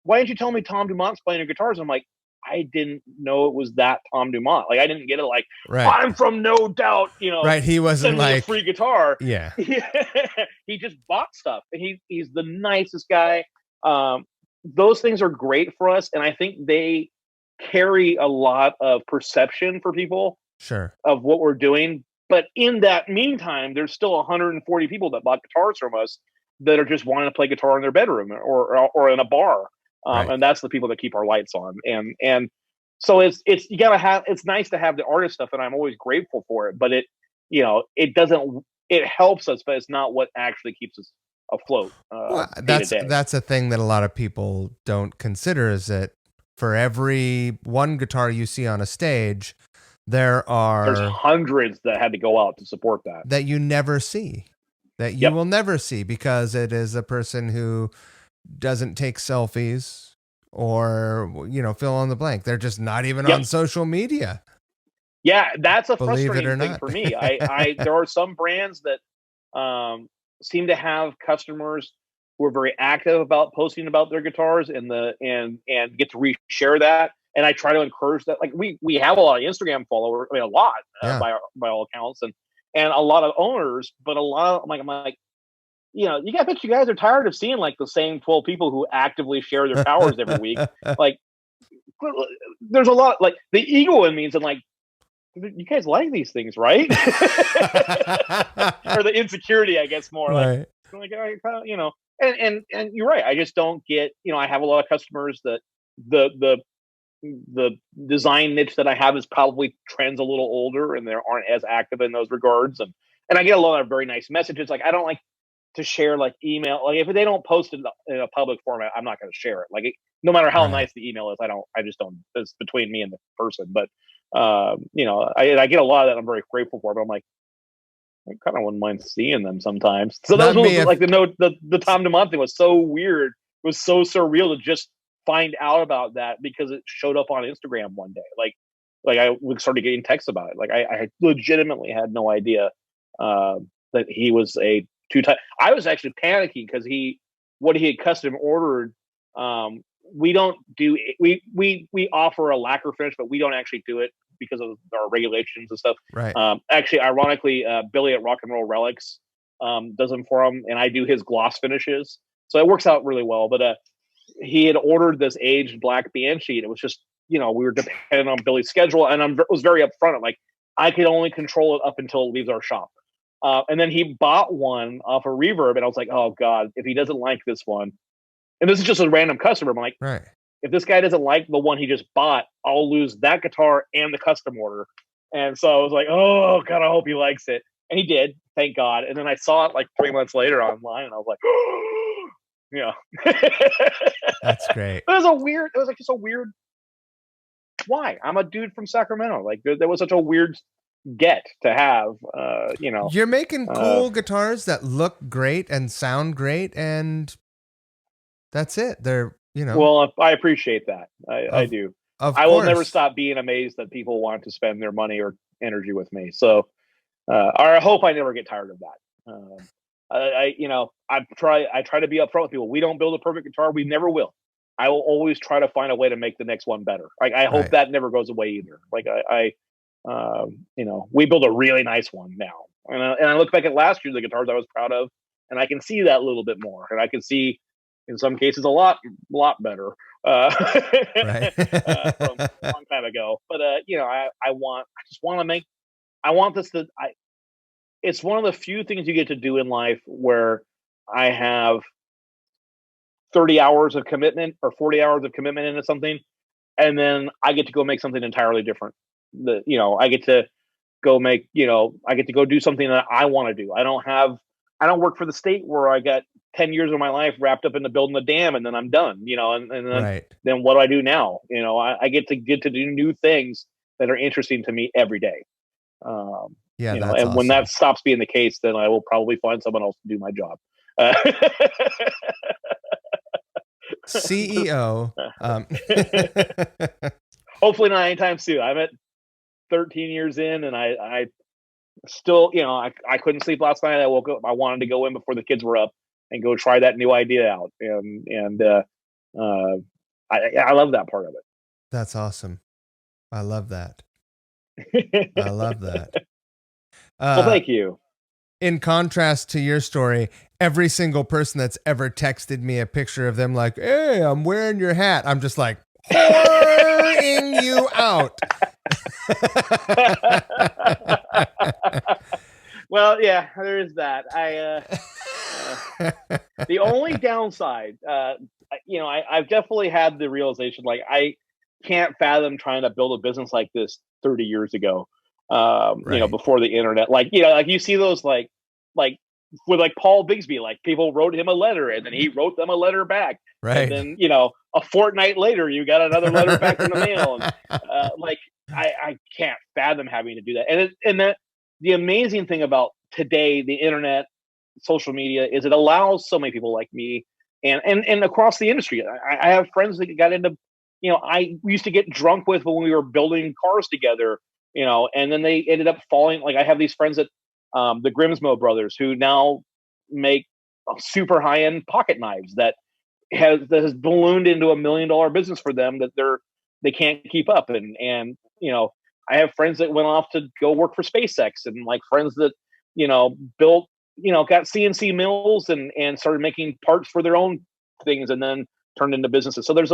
why didn't you tell me Tom Dumont's playing your guitars? I'm like, I didn't know it was that Tom Dumont. Like, I didn't get it like, I'm from No Doubt, Right. He wasn't like a free guitar. Yeah. He just bought stuff. And he's the nicest guy. Those things are great for us. And I think they carry a lot of perception for people. Sure. Of what we're doing. But in that meantime, there's still 140 people that bought guitars from us that are just wanting to play guitar in their bedroom or in a bar. And that's the people that keep our lights on. And so it's nice to have the artist stuff, and I'm always grateful for it, but it helps us, but it's not what actually keeps us afloat. That's a thing that a lot of people don't consider, is that for every one guitar you see on a stage, there's hundreds that had to go out to support that you never see, that you will never see, because it is a person who doesn't take selfies or, fill in the blank. They're just not even on social media. Yeah. That's a frustrating thing for me. There are some brands that seem to have customers who are very active about posting about their guitars and get to reshare that. And I try to encourage that. Like, we have a lot of Instagram followers. I mean, a lot by all accounts, and a lot of owners. But a lot of I'm like, I bet you guys are tired of seeing like the same 12 people who actively share their towers every week. Like, there's a lot. Like, the ego in me is like, you guys like these things, right? Or the insecurity, I guess, more like and you're right. I just don't get. I have a lot of customers that the design niche that I have is probably trends a little older and they aren't as active in those regards. And I get a lot of very nice messages. Like, I don't like to share like email. Like, if they don't post it in a public format, I'm not going to share it. Like, no matter how nice the email is, I just don't, it's between me and the person. But, I get a lot of that. I'm very grateful for, but I'm like, I kind of wouldn't mind seeing them sometimes. So that was like the Tom Dumont thing was so weird. It was so surreal to just find out about that because it showed up on Instagram one day. Like I started getting texts about it. Like, I legitimately had no idea that he was a two-time. I was actually panicking because what he had custom ordered we don't do we offer a lacquer finish, but we don't actually do it because of our regulations and stuff. Right. Actually, ironically, Billy at Rock and Roll Relics does them for him, and I do his gloss finishes, so it works out really well. But he had ordered this aged black Banshee, and it was just, we were dependent on Billy's schedule, and I was very upfront. I'm like, I could only control it up until it leaves our shop. And then he bought one off a Reverb, and I was like, oh God, if he doesn't like this one, and this is just a random customer, I'm like, right. If this guy doesn't like the one he just bought, I'll lose that guitar and the custom order. And so I was like, oh God, I hope he likes it. And he did, thank God. And then I saw it like 3 months later online, and I was like, oh, That's great. It was just a weird, why? I'm a dude from Sacramento. Like there was such a weird get to have, You're making cool guitars that look great and sound great, and that's it. They're, Well, I appreciate that. I do. I will never stop being amazed that people want to spend their money or energy with me. So, I hope I never get tired of that. I try to be upfront with people. We don't build a perfect guitar. We never will. I will always try to find a way to make the next one better. Like, I hope that never goes away either. Like we build a really nice one now. And I look back at last year, the guitars I was proud of, and I can see that a little bit more. And I can see, in some cases, a lot better from a long time ago. But it's one of the few things you get to do in life where I have 30 hours of commitment or 40 hours of commitment into something, and then I get to go make something entirely different. I get to go do something that I want to do. I don't work for the state where I got 10 years of my life wrapped up into building a dam and then I'm done, then what do I do now? I get to do new things that are interesting to me every day. That's and awesome. When that stops being the case, then I will probably find someone else to do my job. CEO. Hopefully not anytime soon. I'm at 13 years in, and I still, I couldn't sleep last night. I woke up. I wanted to go in before the kids were up and go try that new idea out. And I love that part of it. That's awesome. I love that. I love that. Well, thank you. In contrast to your story, every single person that's ever texted me a picture of them like, hey, I'm wearing your hat, I'm just like, whoring you out. Well, yeah, there is that. The only downside, I've definitely had the realization, like, I can't fathom trying to build a business like this 30 years ago. Before the internet, like you see those like with like Paul Bigsby, like people wrote him a letter and then he wrote them a letter back. Right. And then, a fortnight later you got another letter back in the mail. And I can't fathom having to do that. And the amazing thing about today, the internet, social media, is it allows so many people like me and across the industry. I have friends that got into, I used to get drunk with when we were building cars together, and then they ended up falling. Like, I have these friends that the Grimsmo brothers, who now make super high end pocket knives that has ballooned into $1 million business for them that they can't keep up. And I have friends that went off to go work for SpaceX, and like friends that built got CNC mills and started making parts for their own things and then turned into businesses. So there's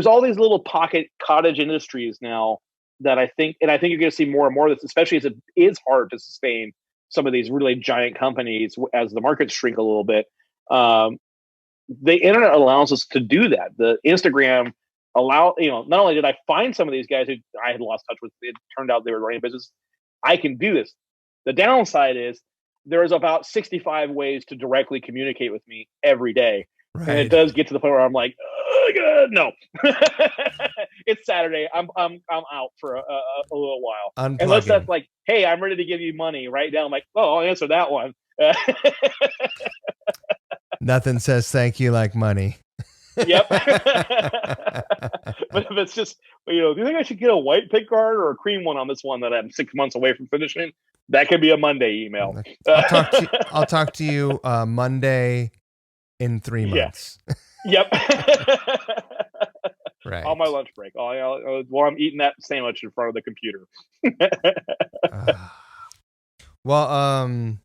all these little pocket cottage industries now that I think you're going to see more and more of this, especially as it is hard to sustain some of these really giant companies as the markets shrink a little bit. The internet allows us to do that. The Instagram not only did I find some of these guys who I had lost touch with, it turned out they were running a business. I can do this. The downside is there's about 65 ways to directly communicate with me every day. Right. And it does get to the point where I'm like, oh God, no. It's Saturday. I'm out for a little while. Unplugging. Unless that's like, hey, I'm ready to give you money right now. I'm like, oh, I'll answer that one. Nothing says thank you like money. Yep. But if it's just, do you think I should get a white pick guard or a cream one on this one that I'm 6 months away from finishing? That could be a Monday email. I'll talk to you Monday in 3 months. Yeah. Yep. Right. On my lunch break, while I'm eating that sandwich in front of the computer. Well, I'm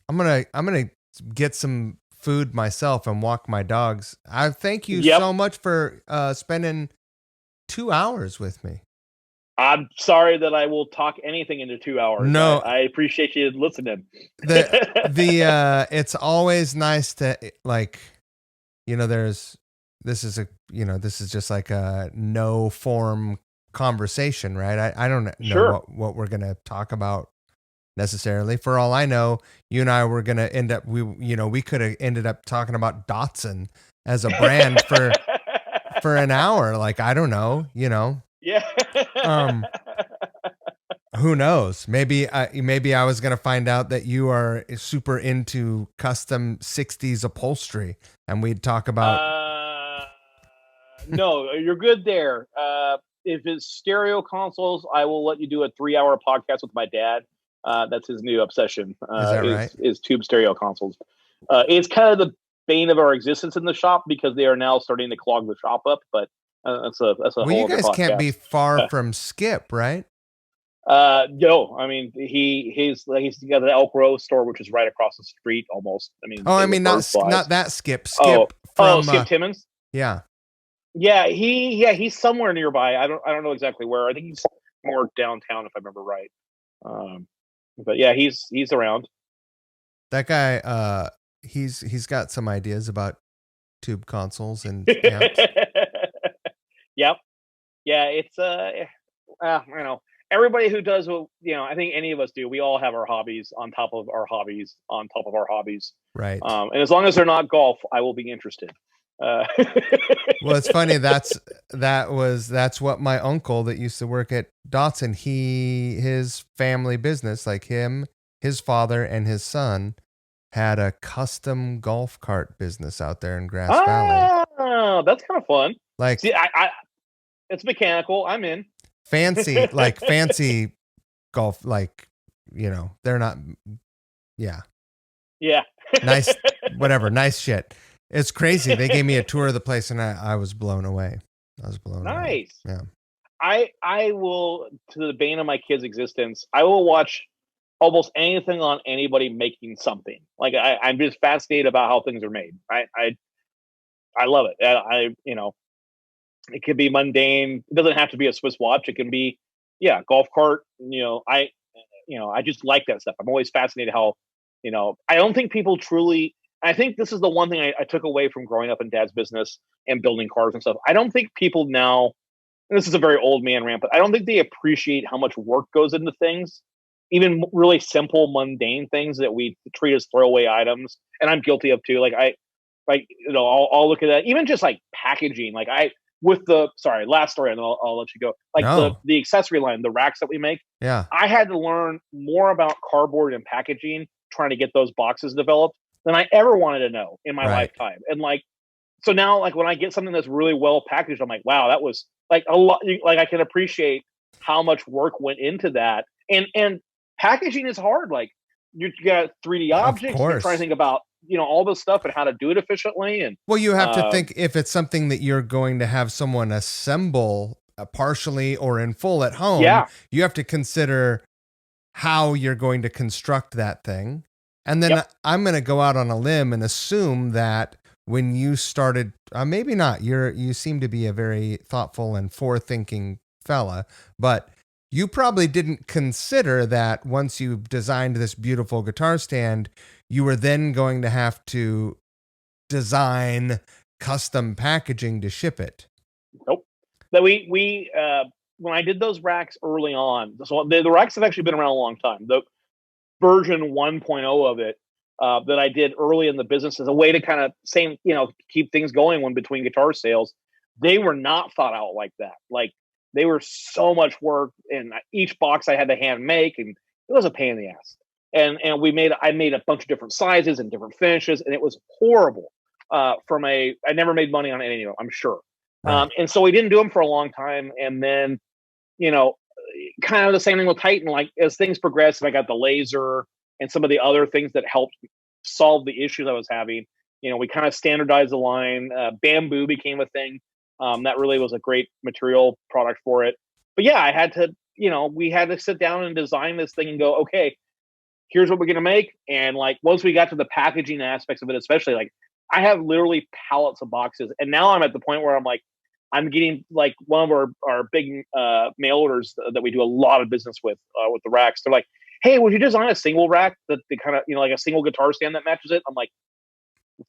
gonna get some food myself and walk my dogs. I thank you so much for spending 2 hours with me. I'm sorry that I will talk anything into 2 hours. No, I appreciate you listening. It's always nice to this is just like a no form conversation, right? I don't know what we're gonna talk about necessarily. For all I know, you and I were gonna end up we could have ended up talking about Datsun as a brand for an hour. Like, I don't know, Yeah. Who knows? Maybe I was gonna find out that you are super into custom 60s upholstery, and we'd talk about. No, you're good there. If it's stereo consoles, I will let you do a 3-hour podcast with my dad. That's his new obsession. Is that right? Is tube stereo consoles. It's kind of the bane of our existence in the shop because they are now starting to clog the shop up. But that's a well, whole you guys other can't be far from Skip, right? No, I mean he's got the Elk Grove store, which is right across the street almost. I mean, not that Skip. From Skip Timmons. Yeah. Yeah, he's somewhere nearby. I don't know exactly where. I think he's more downtown if I remember right. But yeah, he's around. That guy, he's got some ideas about tube consoles and amps. Yep. Yeah, it's everybody who does what I think any of us do. We all have our hobbies on top of our hobbies on top of our hobbies. Right. And as long as they're not golf, I will be interested. Well, it's funny. That's what my uncle that used to work at Datsun, his family business, like his father and his son had a custom golf cart business out there in Grass Valley. Oh, that's kind of fun. Like, see, it's mechanical. I'm in. Fancy golf, they're not. Yeah. Yeah. Nice, whatever. Nice shit. It's crazy. They gave me a tour of the place, and I was blown away. Nice. Yeah. I will, to the bane of my kids' existence, I will watch almost anything on anybody making something. Like I'm just fascinated about how things are made. I love it. It could be mundane. It doesn't have to be a Swiss watch. It can be, golf cart. I just like that stuff. I'm always fascinated how, I don't think people truly. I think this is the one thing I took away from growing up in Dad's business and building cars and stuff. I don't think people now, and this is a very old man rant, but I don't think they appreciate how much work goes into things, even really simple, mundane things that we treat as throwaway items. And I'm guilty of too. I'll look at that, even just like packaging. Last story, and I'll let you go. The accessory line, the racks that we make. Yeah. I had to learn more about cardboard and packaging trying to get those boxes developed than I ever wanted to know in my lifetime. And so now when I get something that's really well packaged, I'm like, wow, that was a lot. I can appreciate how much work went into that. And packaging is hard. You got 3D objects. You're trying to think about, all this stuff and how to do it efficiently. And well, you have to think if it's something that you're going to have someone assemble partially or in full at home, you have to consider how you're going to construct that thing. And then I'm going to go out on a limb and assume that when you started, maybe not, you seem to be a very thoughtful and forward-thinking fella, but you probably didn't consider that once you designed this beautiful guitar stand, you were then going to have to design custom packaging to ship it. Nope. That we when I did those racks early on, so the racks have actually been around a long time. The version 1.0 of it that I did early in the business as a way to kind of keep things going when between guitar sales. They were not thought out like that. They were so much work, and each box I had to hand make, and it was a pain in the ass. And I made a bunch of different sizes and different finishes, and it was horrible. I never made money on any of them, I'm sure. Right. And so we didn't do them for a long time, and then kind of the same thing with Titan. As things progressed, and I got the laser and some of the other things that helped solve the issues I was having. We kind of standardized the line. Bamboo became a thing. That really was a great material product for it. But yeah, I had to, we had to sit down and design this thing and go, okay, here's what we're going to make. And like, once we got to the packaging aspects of it, especially, like, I have literally pallets of boxes. And now I'm at the point where I'm like, I'm getting like one of our big mail orders that we do a lot of business with the racks. They're like, hey, would you design a single rack that they kind of, like a single guitar stand that matches it? I'm like,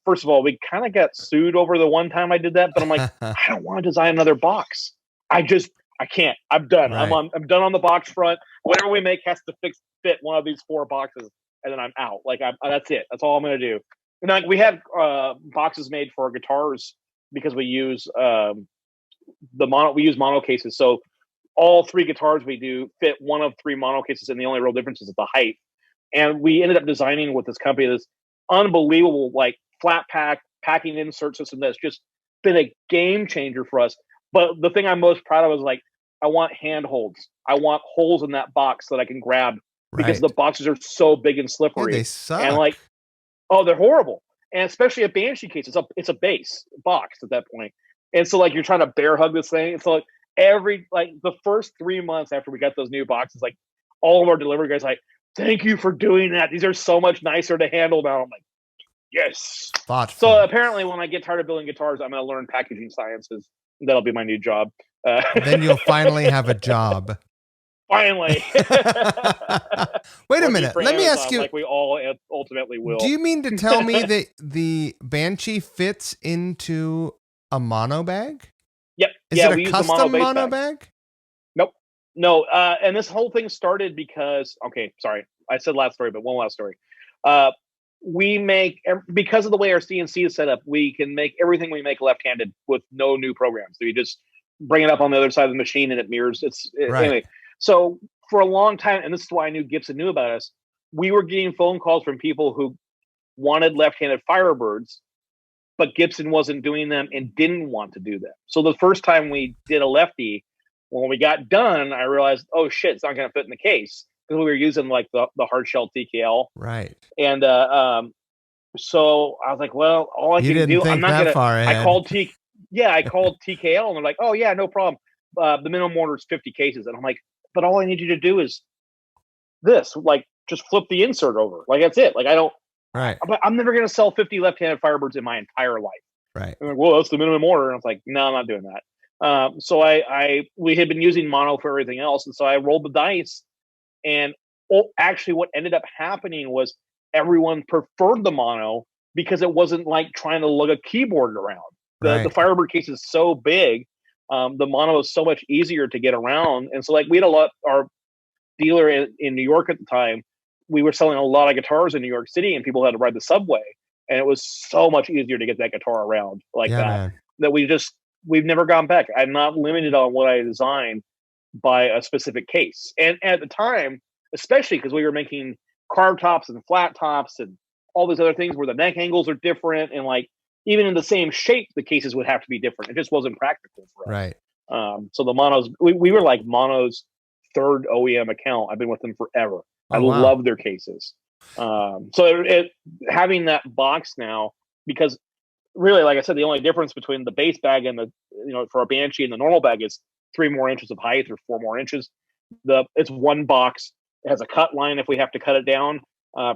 first of all, we kind of got sued over the one time I did that, but I'm like, I don't want to design another box. I can't. I'm done. Right. I'm done on the box front. Whatever we make has to fit one of these 4 boxes, and then I'm out. Like, that's it. That's all I'm going to do. And like, we have boxes made for our guitars because we use mono cases. So all 3 guitars we do fit one of 3 mono cases, and the only real difference is the height. And we ended up designing with this company this unbelievable, like, flat packing insert system that's just been a game changer for us. But the thing I'm most proud of is, like, I want handholds. I want holes in that box that I can grab because the boxes are so big and slippery. Yeah, they suck. And like, oh, they're horrible. And especially a Banshee case, it's a base box at that point. And so, like, you're trying to bear hug this thing. So, like, the first 3 months after we got those new boxes, like, all of our delivery guys like, thank you for doing that. These are so much nicer to handle now. I'm like, yes. Thoughtful. So apparently, when I get tired of building guitars, I'm going to learn packaging sciences. That'll be my new job. Then you'll finally have a job. Finally. Wait a minute. Let me ask you. Like we all ultimately will. Do you mean to tell me that the Banshee fits into a mono bag? Yep. Is it a custom mono bag? Nope. No. And this whole thing started because, okay, sorry. I said last story, but one last story. We make, because of the way our CNC is set up, we can make everything we make left-handed with no new programs. So you just bring it up on the other side of the machine and it mirrors. Right. Anyway. So for a long time, and this is why I knew Gibson knew about us, we were getting phone calls from people who wanted left-handed Firebirds, but Gibson wasn't doing them and didn't want to do them. So the first time we did a lefty, when we got done, I realized, oh shit, it's not going to fit in the case, because we were using like the hard shell TKL. Right. And so I was like, well, all I can do, I'm not going to. I called TKL, and they're like, oh yeah, no problem. The minimum order is 50 cases, and I'm like, but all I need you to do is this, like, just flip the insert over. Like, that's it. Like, I don't. Right. I'm never going to sell 50 left-handed Firebirds in my entire life. Right. And like, well, that's the minimum order. And I was like, no, I'm not doing that. So we had been using mono for everything else, and so I rolled the dice. And actually, what ended up happening was everyone preferred the mono because it wasn't like trying to lug a keyboard around. The Firebird case is so big. The mono is so much easier to get around. And so, like, we had our dealer in New York at the time, we were selling a lot of guitars in New York City, and people had to ride the subway. And it was so much easier to get that guitar around like that, man. That we've never gone back. I'm not limited on what I design by a specific case. And at the time, especially because we were making carved tops and flat tops and all these other things where the neck angles are different, and like, even in the same shape, the cases would have to be different. It just wasn't practical for us. Right. So the monos, we were like Mono's 3rd OEM account. I've been with them forever. I love their cases. So having that box now, because really, like I said, the only difference between the base bag and for a Banshee and the normal bag is 3 more inches of height or 4 more inches. It's one box. It has a cut line if we have to cut it down,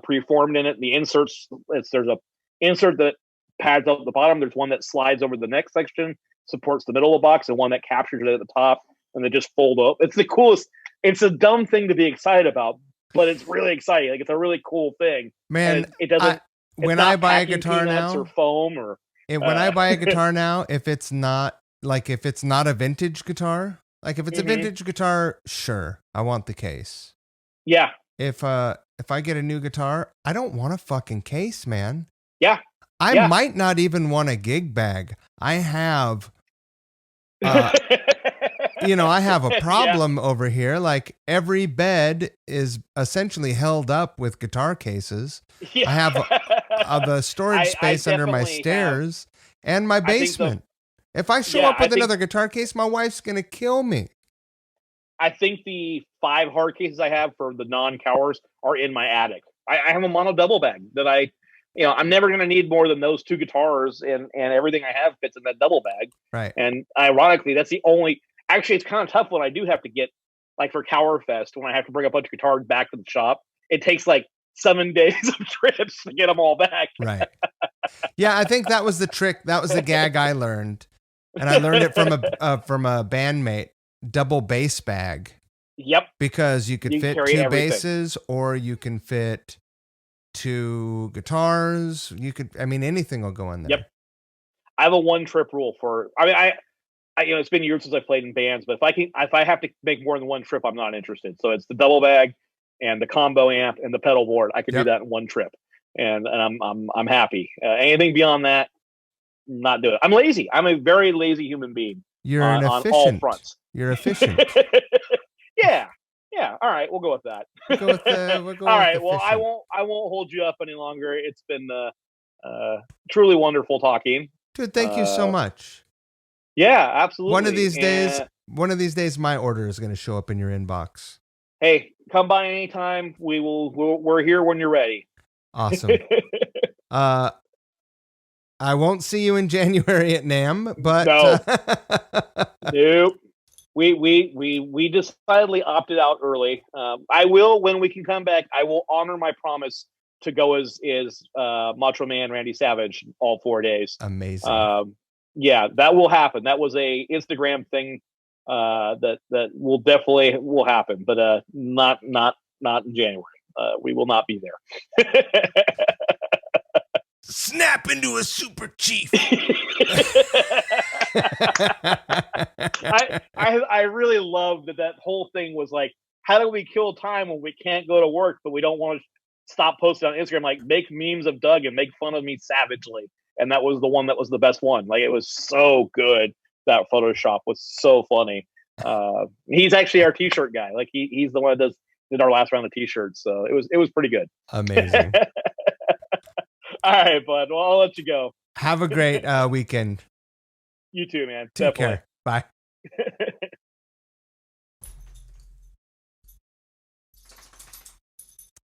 preformed in it. The inserts, there's a insert that pads out the bottom. There's one that slides over the next section, supports the middle of the box, and one that captures it at the top, and they just fold up. It's the coolest. It's a dumb thing to be excited about, but it's really exciting. Like, it's a really cool thing. Man, it doesn't. When I buy a guitar now, or foam, or when I buy a guitar now, if it's not a vintage guitar, like if it's a vintage guitar, sure, I want the case. Yeah. If I get a new guitar, I don't want a fucking case, man. Yeah. I might not even want a gig bag. I have, I have a problem over here. Like, every bed is essentially held up with guitar cases. Yeah. I have the storage space under my stairs and my basement. If I show up with another guitar case, my wife's going to kill me. I think the 5 hard cases I have for the non-cowers are in my attic. I have a mono double bag that I I'm never going to need more than those 2 guitars, and everything I have fits in that double bag. Right. And ironically, that's the only. Actually, it's kind of tough when I do have to get, like for Cower Fest, when I have to bring a bunch of guitars back to the shop. It takes like 7 days of trips to get them all back. Right. Yeah, I think that was the trick. That was the gag I learned, and I learned it from a bandmate. Double bass bag. Yep. Because you could fit 2 everything. basses, or you can fit 2 guitars. Anything will go in there. Yep. I have a 1-trip rule for. I it's been years since I played in bands, but if I have to make more than 1 trip, I'm not interested. So it's the double bag and the combo amp and the pedal board. I can do that in 1 trip, and I'm happy. Anything beyond that, not doing it. I'm lazy. I'm a very lazy human being. You're an efficient. On all fronts. You're efficient. Yeah. All right, we'll go with that. We'll go all right. efficient. Well, I won't hold you up any longer. It's been truly wonderful talking. Dude, thank you so much. Yeah, absolutely. One of these days, my order is going to show up in your inbox. Hey, come by anytime. We're here when you're ready. Awesome. I won't see you in January at NAMM, but nope. We decidedly opted out early. I will, when we can come back, I will honor my promise to go as Macho Man Randy Savage all 4 days. Amazing. Yeah, that will happen. That was a Instagram thing that will definitely happen, but not in January. We will not be there. Snap into a super chief. I really love that whole thing was like, how do we kill time when we can't go to work, but we don't want to stop posting on Instagram? Like, make memes of Doug and make fun of me savagely. And that was the one that was the best one. Like, it was so good. That Photoshop was so funny. He's actually our t-shirt guy. Like, he's the one that did our last round of t-shirts. So it was pretty good. Amazing. All right, bud. Well, I'll let you go. Have a great weekend. You too, man. Take care. Bye.